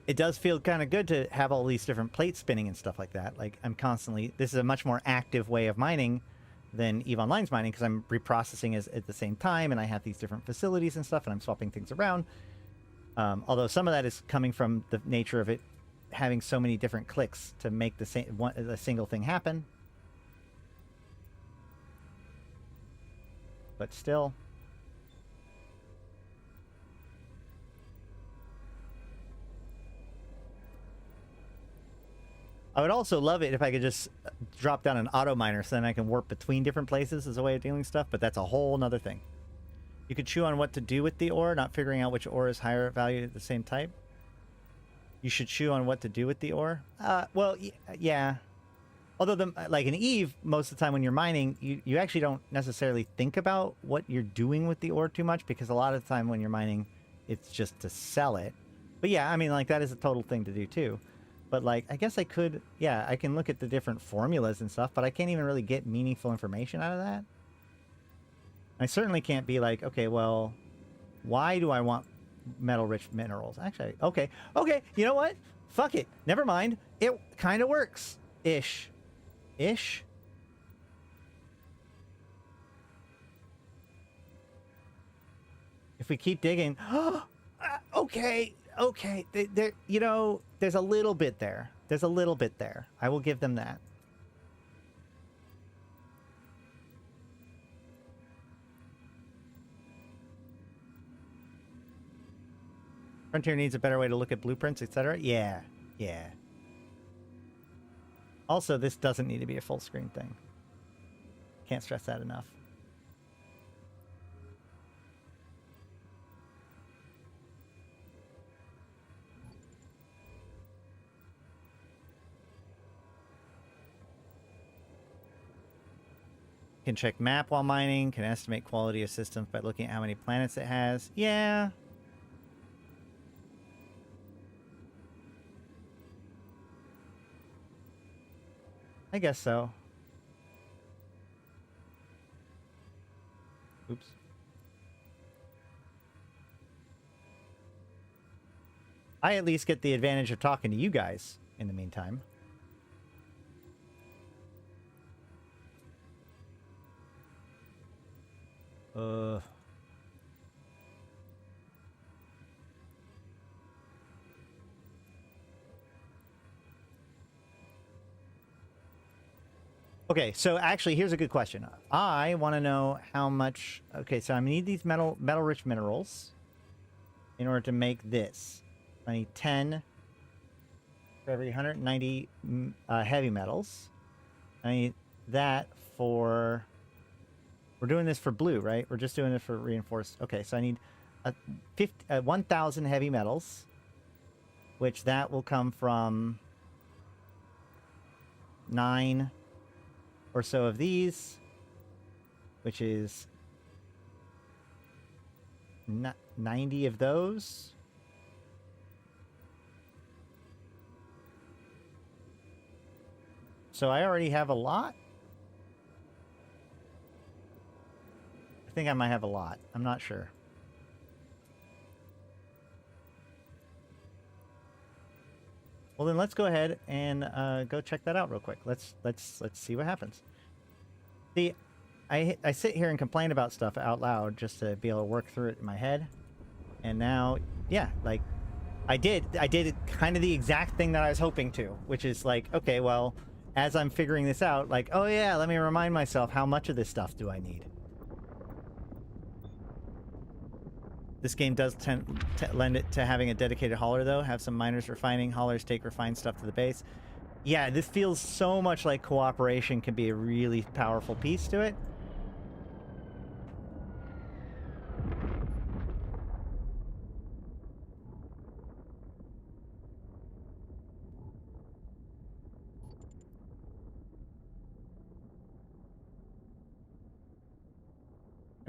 it does feel kind of good to have all these different plates spinning and stuff like that. Like, I'm constantly... This is a much more active way of mining than EVE Online's mining, because I'm reprocessing at the same time, and I have these different facilities and stuff, and I'm swapping things around. Although some of that is coming from the nature of it having so many different clicks to make a single thing happen. But still... I would also love it if I could just drop down an auto miner so then I can warp between different places as a way of dealing with stuff, but that's a whole nother thing. You could chew on what to do with the ore, not figuring out which ore is higher value at the same type. You should chew on what to do with the ore. Well, yeah. Although, like in EVE, most of the time when you're mining, you actually don't necessarily think about what you're doing with the ore too much, because a lot of the time when you're mining, it's just to sell it. But yeah, I mean, like, that is a total thing to do too. But, like, I guess I could, yeah, I can look at the different formulas and stuff, but I can't even really get meaningful information out of that. I certainly can't be like, okay, well, why do I want metal-rich minerals? Actually, okay, you know what? Fuck it. Never mind. It kind of works. Ish. If we keep digging... okay. There, you know, there's a little bit there. There's a little bit there. I will give them that. Frontier needs a better way to look at blueprints, etc. Yeah. Also, this doesn't need to be a full screen thing. Can't stress that enough. Can check map while mining, can estimate quality of systems by looking at how many planets it has. Yeah. I guess so. Oops. I at least get the advantage of talking to you guys in the meantime. Okay, so actually, here's a good question. I want to know how much... Okay, so I need these metal-rich minerals in order to make this. I need 10 for every 190 heavy metals. I need that for... We're doing this for blue, right? We're just doing it for reinforced. Okay, so I need 1,000 heavy metals, which that will come from 9 or so of these, which is 90 of those. So I already have a lot. think I might have a lot. I'm not sure. Well, then let's go ahead and go check that out real quick. Let's see what happens. See, I sit here and complain about stuff out loud just to be able to work through it in my head. And now, yeah, like I did kind of the exact thing that I was hoping to, which is like, okay, well, as I'm figuring this out, like, oh yeah, let me remind myself, how much of this stuff do I need? This game does lend it to having a dedicated hauler, though. Have some miners refining. Haulers take refined stuff to the base. Yeah, this feels so much like cooperation can be a really powerful piece to it.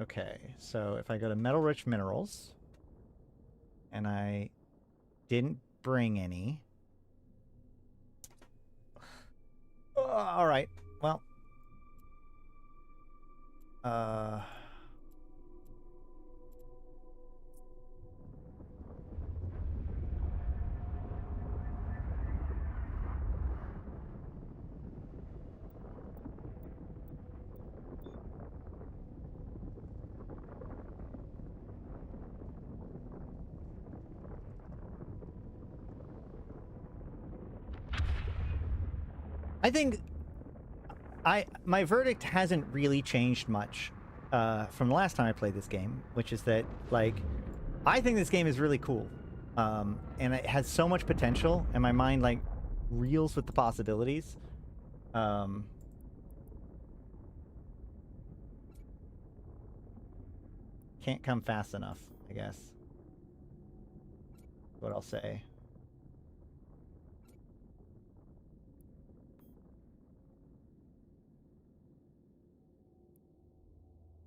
Okay, so if I go to metal-rich minerals, and I didn't bring any. All right, well. I think my verdict hasn't really changed much from the last time I played this game, which is that, like, I think this game is really cool. And it has so much potential, and my mind, like, reels with the possibilities. Can't come fast enough, I guess. What I'll say.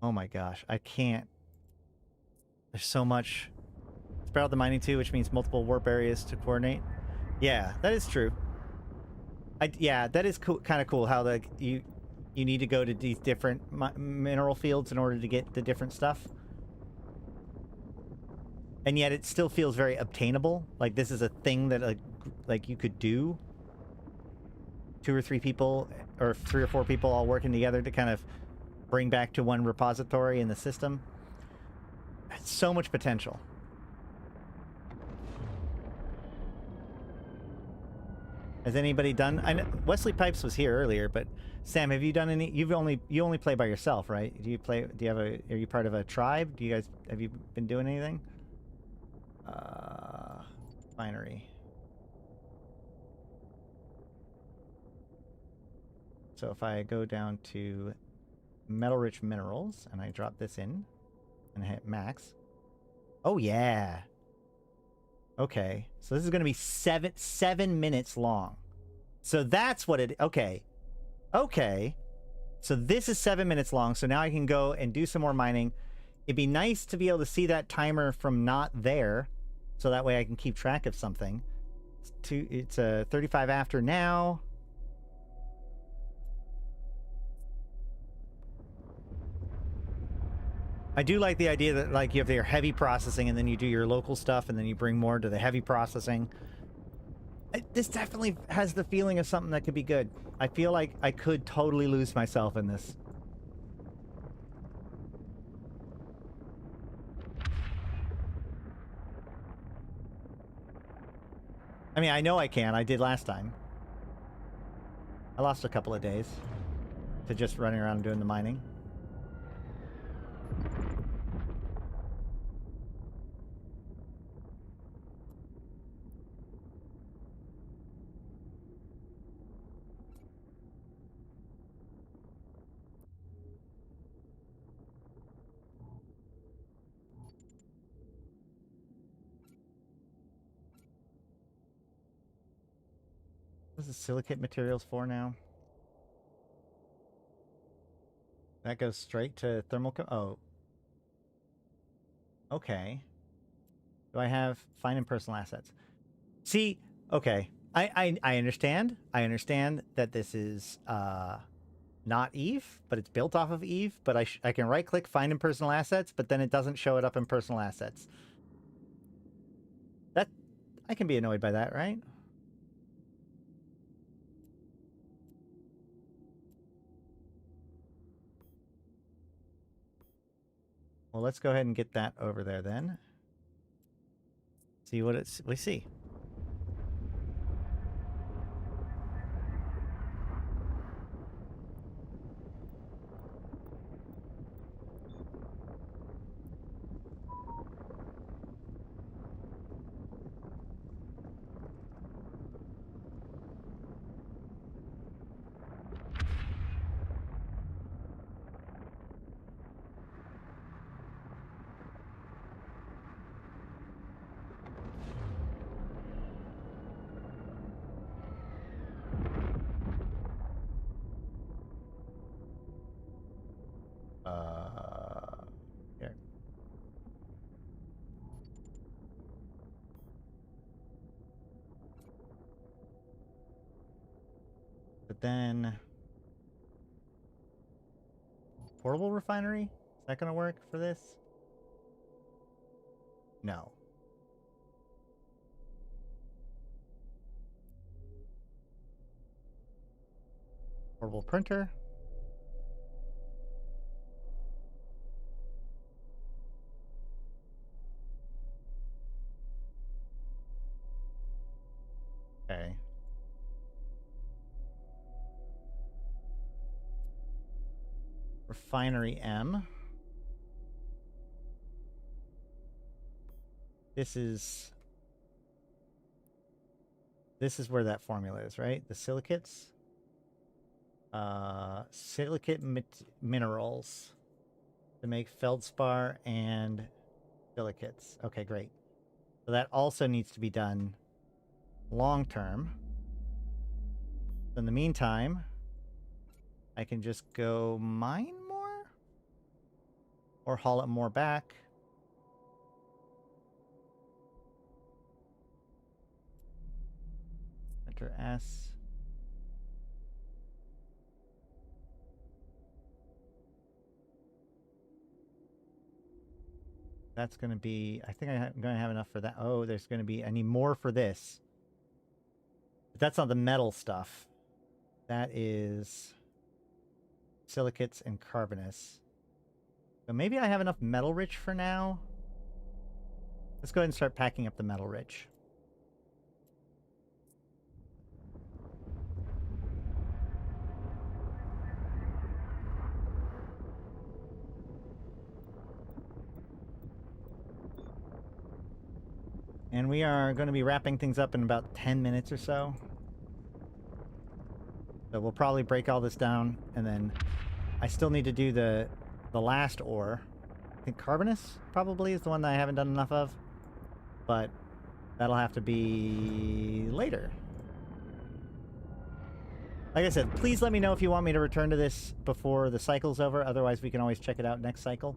Oh my gosh, I can't. There's so much. Spread out the mining too, which means multiple warp areas to coordinate. Yeah, that is true. Yeah, that is cool, kind of cool how you need to go to these different mineral fields in order to get the different stuff. And yet it still feels very obtainable. Like this is a thing that like you could do. 2 or 3 people, or 3 or 4 people all working together to kind of bring back to one repository in the system. It's so much potential. Has anybody done? I know Wesley Pipes was here earlier, but Sam, have you done any? You only play by yourself, right? Do you play? Do you have a? Are you part of a tribe? Do you guys have you been doing anything? Binary. So if I go down to metal-rich minerals and I drop this in and hit max. Oh yeah. Okay, so this is going to be 7 minutes long. So that's what it. Okay. So this is 7 minutes long. So now I can go and do some more mining. It'd be nice to be able to see that timer from not there, so that way I can keep track of something. It's 35 after now. I do like the idea that, like, you have your heavy processing and then you do your local stuff and then you bring more to the heavy processing. This definitely has the feeling of something that could be good. I feel like I could totally lose myself in this. I mean, I know I can. I did last time. I lost a couple of days to just running around and doing the mining. What is the silicate materials for now? That goes straight to thermal. Oh. Okay. Do I have fine and personal assets? See, okay. I understand. I understand that this is not Eve, but it's built off of Eve, but I can right-click, find in personal assets, but then it doesn't show it up in personal assets. That, I can be annoyed by that, right? Well, let's go ahead and get that over there then. See what we see. Here. But then portable refinery? Is that gonna work for this? No. Portable printer. Okay. Refinery M. This is where that formula is, right? The silicates. Silicate minerals to make feldspar and silicates. Okay, great. So that also needs to be done long term. In the meantime, I can just go mine more or haul it more back. Enter S. That's going to be, I think I'm going to have enough for that. Oh, there's going to be, I need more for this. But that's not the metal stuff. That is silicates and carbonous. So maybe I have enough metal rich for now. Let's go ahead and start packing up the metal rich. And we are going to be wrapping things up in about 10 minutes or so. So we'll probably break all this down, and then I still need to do the last ore. I think carbonous probably is the one that I haven't done enough of. But that'll have to be later. Like I said, please let me know if you want me to return to this before the cycle's over. Otherwise, we can always check it out next cycle.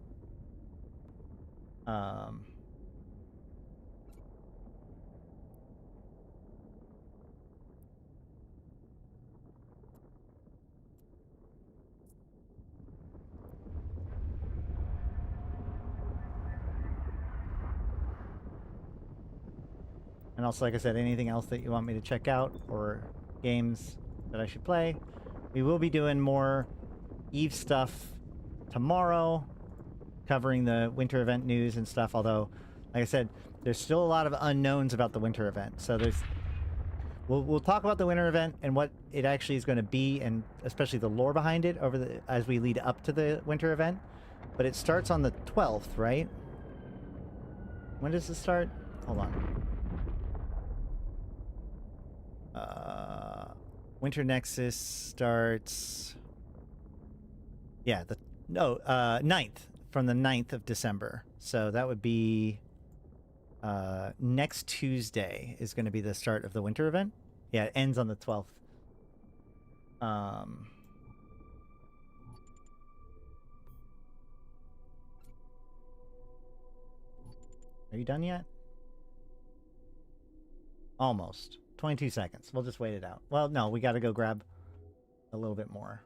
And also, like I said, anything else that you want me to check out or games that I should play. We will be doing more Eve stuff tomorrow, covering the winter event news and stuff, although, like I said, there's still a lot of unknowns about the winter event. So we'll talk about the winter event and what it actually is going to be, and especially the lore behind it as we lead up to the winter event. But it starts on the 12th, right? When does it start? Hold on. Winter Nexus starts... Yeah, 9th. From the 9th of December. So that would be... next Tuesday is going to be the start of the winter event. Yeah, it ends on the 12th. Are you done yet? Almost. 22 seconds. We'll just wait it out. Well, no, we got to go grab a little bit more.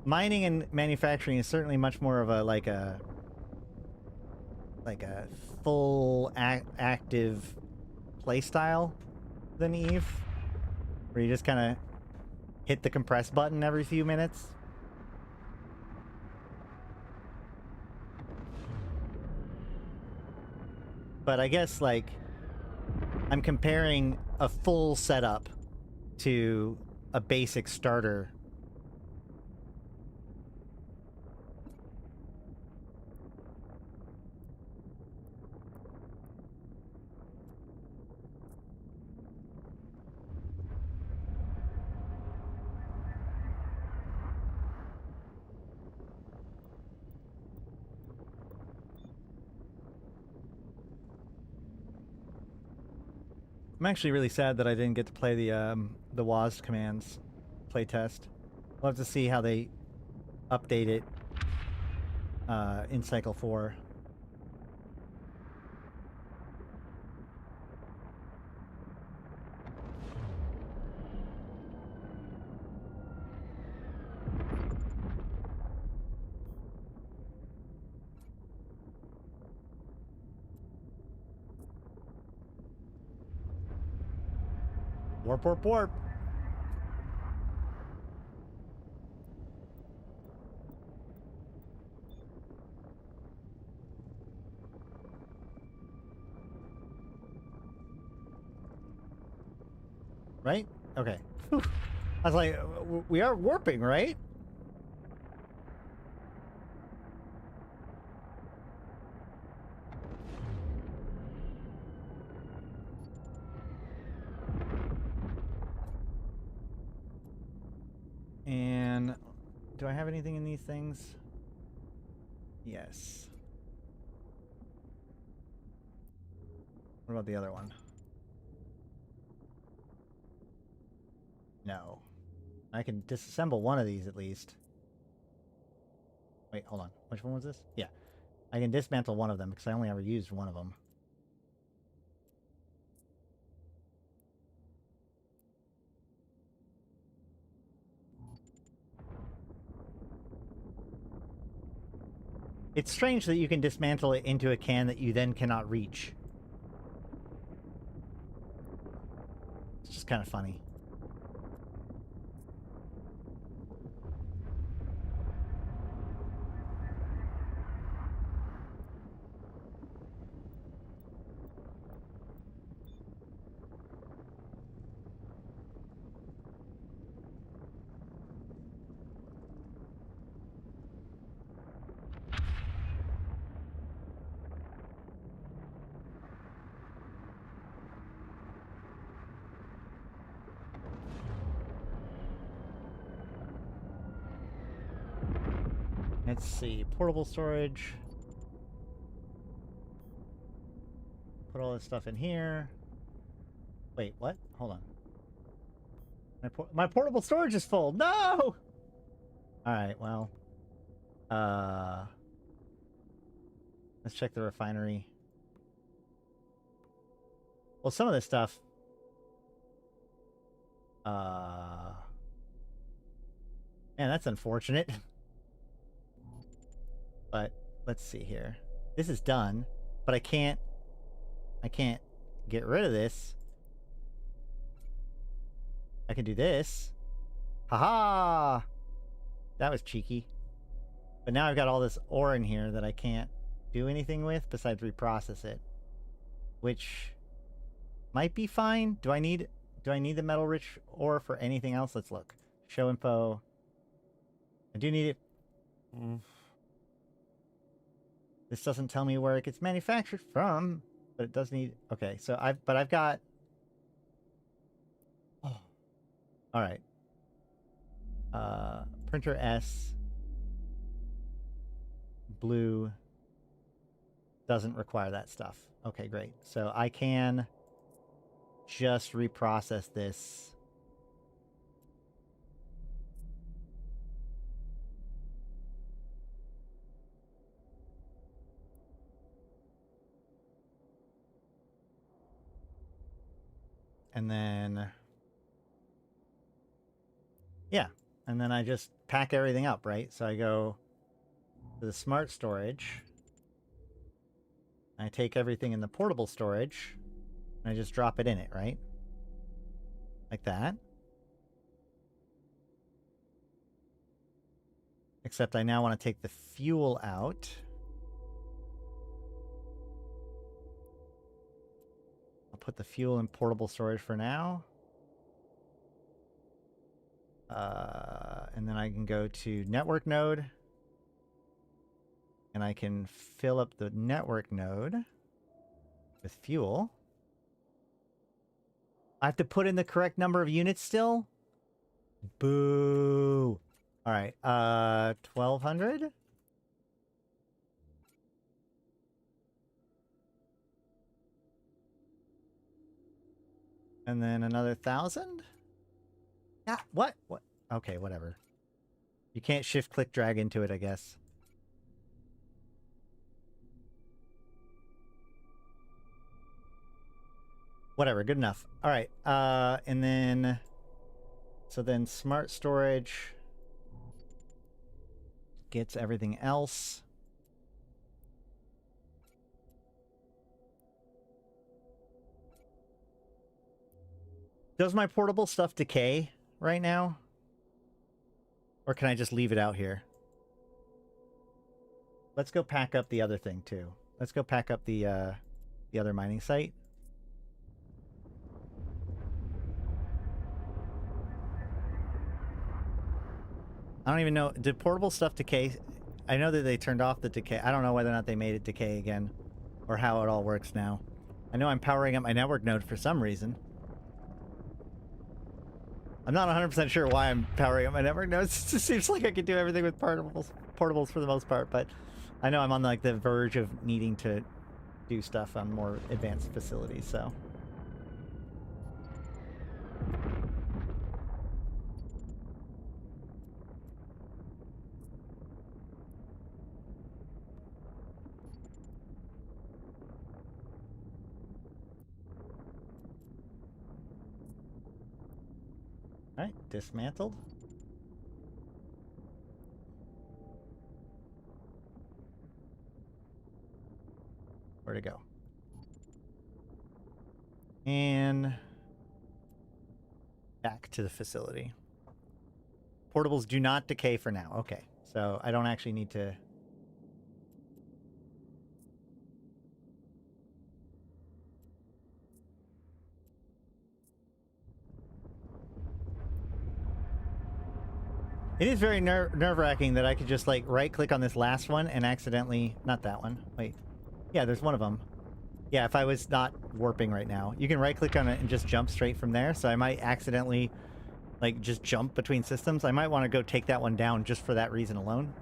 Mining and manufacturing is certainly much more of a like a full active playstyle than Eve, where you just kind of hit the compress button every few minutes. But I guess, like, I'm comparing a full setup to a basic starter. I'm actually really sad that I didn't get to play the WASD commands playtest. We'll have to see how they update it in Cycle 4. Warp, warp, warp. Right? Okay. Whew. I was like, we are warping, right? And do I have anything in these things? Yes. What about the other one? No. I can disassemble one of these at least. Wait, hold on. Which one was this? Yeah. I can dismantle one of them because I only ever used one of them. It's strange that you can dismantle it into a can that you then cannot reach. It's just kind of funny. Let's see, portable storage. Put all this stuff in here. Wait, what? Hold on. My portable storage is full. No! Alright, well. Let's check the refinery. Well, some of this stuff... Man, that's unfortunate. But let's see here. This is done, but I can't get rid of this. I can do this. Haha! That was cheeky. But now I've got all this ore in here that I can't do anything with besides reprocess it. Which might be fine. Do I need the metal rich ore for anything else? Let's look. Show info. I do need it. This doesn't tell me where it gets manufactured from, but it does need... Okay, so I've got... Oh. Alright. Printer S. Blue. Doesn't require that stuff. Okay, great. So I can just reprocess this. And then, yeah, and then I just pack everything up, right? So I go to the smart storage. I take everything in the portable storage, and I just drop it in it, right? Like that. Except I now want to take the fuel out. I'll put the fuel in portable storage for now. And then I can go to network node. And I can fill up the network node with fuel. I have to put in the correct number of units still? Boo. All right, 1,200? And then another 1,000? Yeah, what? What? Okay, whatever. You can't shift, click, drag into it, I guess. Whatever, good enough. All right, and then... So then smart storage gets everything else. Does my portable stuff decay right now? Or can I just leave it out here? Let's go pack up the other thing too. Let's go pack up the other mining site. I don't even know. Did portable stuff decay? I know that they turned off the decay. I don't know whether or not they made it decay again, or how it all works now. I know I'm powering up my network node for some reason. I'm not 100% sure why I'm powering up my network node. It just seems like I could do everything with portables for the most part, but I know I'm on like the verge of needing to do stuff on more advanced facilities, so. All right, dismantled. Where'd it go? And back to the facility. Portables do not decay for now. Okay, so I don't actually need to... It is very nerve-wracking that I could just, like, right-click on this last one and accidentally... Not that one. Wait. Yeah, there's one of them. Yeah, if I was not warping right now. You can right-click on it and just jump straight from there, so I might accidentally, like, just jump between systems. I might want to go take that one down just for that reason alone.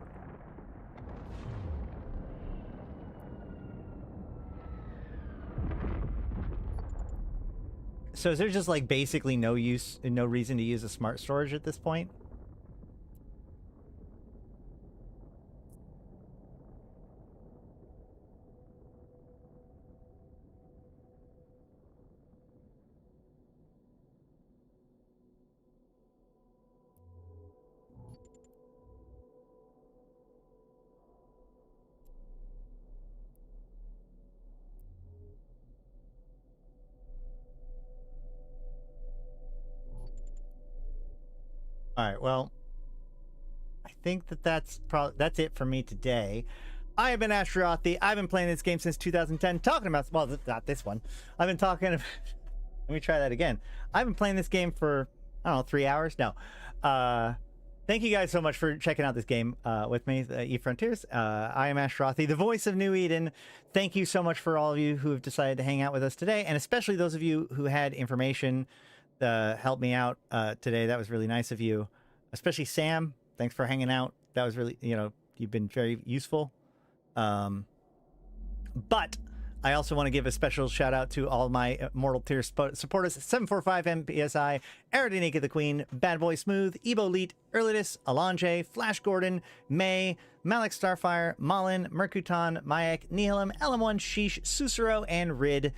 So is there just, like, basically no reason to use a smart storage at this point? All right, well, I think that's it for me today. I have been Ashtarothi. I've been playing this game since 2010, talking about, well, not this one. I've been talking about, let me try that again. I've been playing this game for, I don't know, 3 hours? No. Thank you guys so much for checking out this game with me, eFrontiers. I am Ashtarothi, the voice of New Eden. Thank you so much for all of you who have decided to hang out with us today, and especially those of you who had information help me out today. That was really nice of you, especially Sam. Thanks for hanging out. That was really, you've been very useful. But I also want to give a special shout out to all my Immortal tier supporters: 745 MPSI, Arydanika the Queen, Bad Boy Smooth, Ebo Elite, Erladis, Elange, Flash Gordon, May, Malak Starfire, Malin, Mercuton, Mayak, Nephilim, LM1, Sheesh, Susuro, and Rid.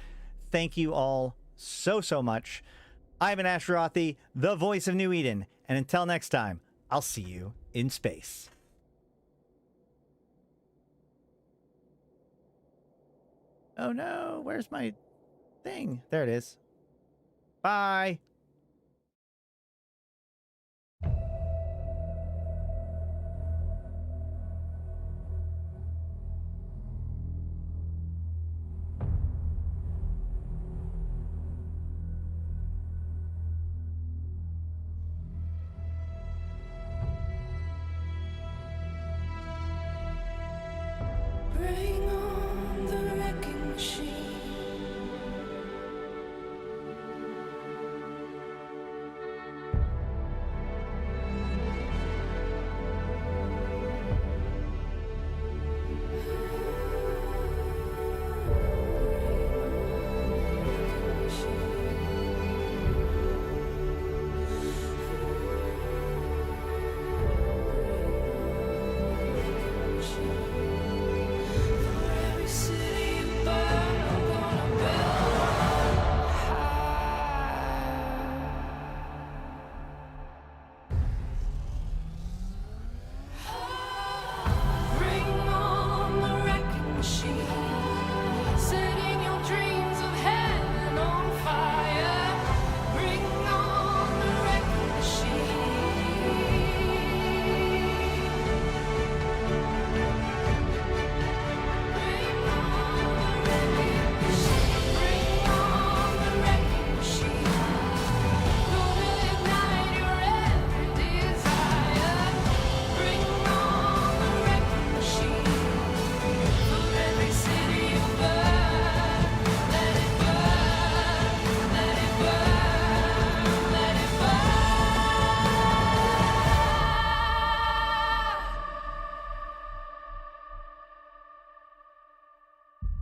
Thank you all so much. I've been Ashtarothi, the voice of New Eden, and until next time, I'll see you in space. Oh no, where's my thing? There it is. Bye.
Bring on the wrecking machine.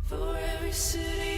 For every city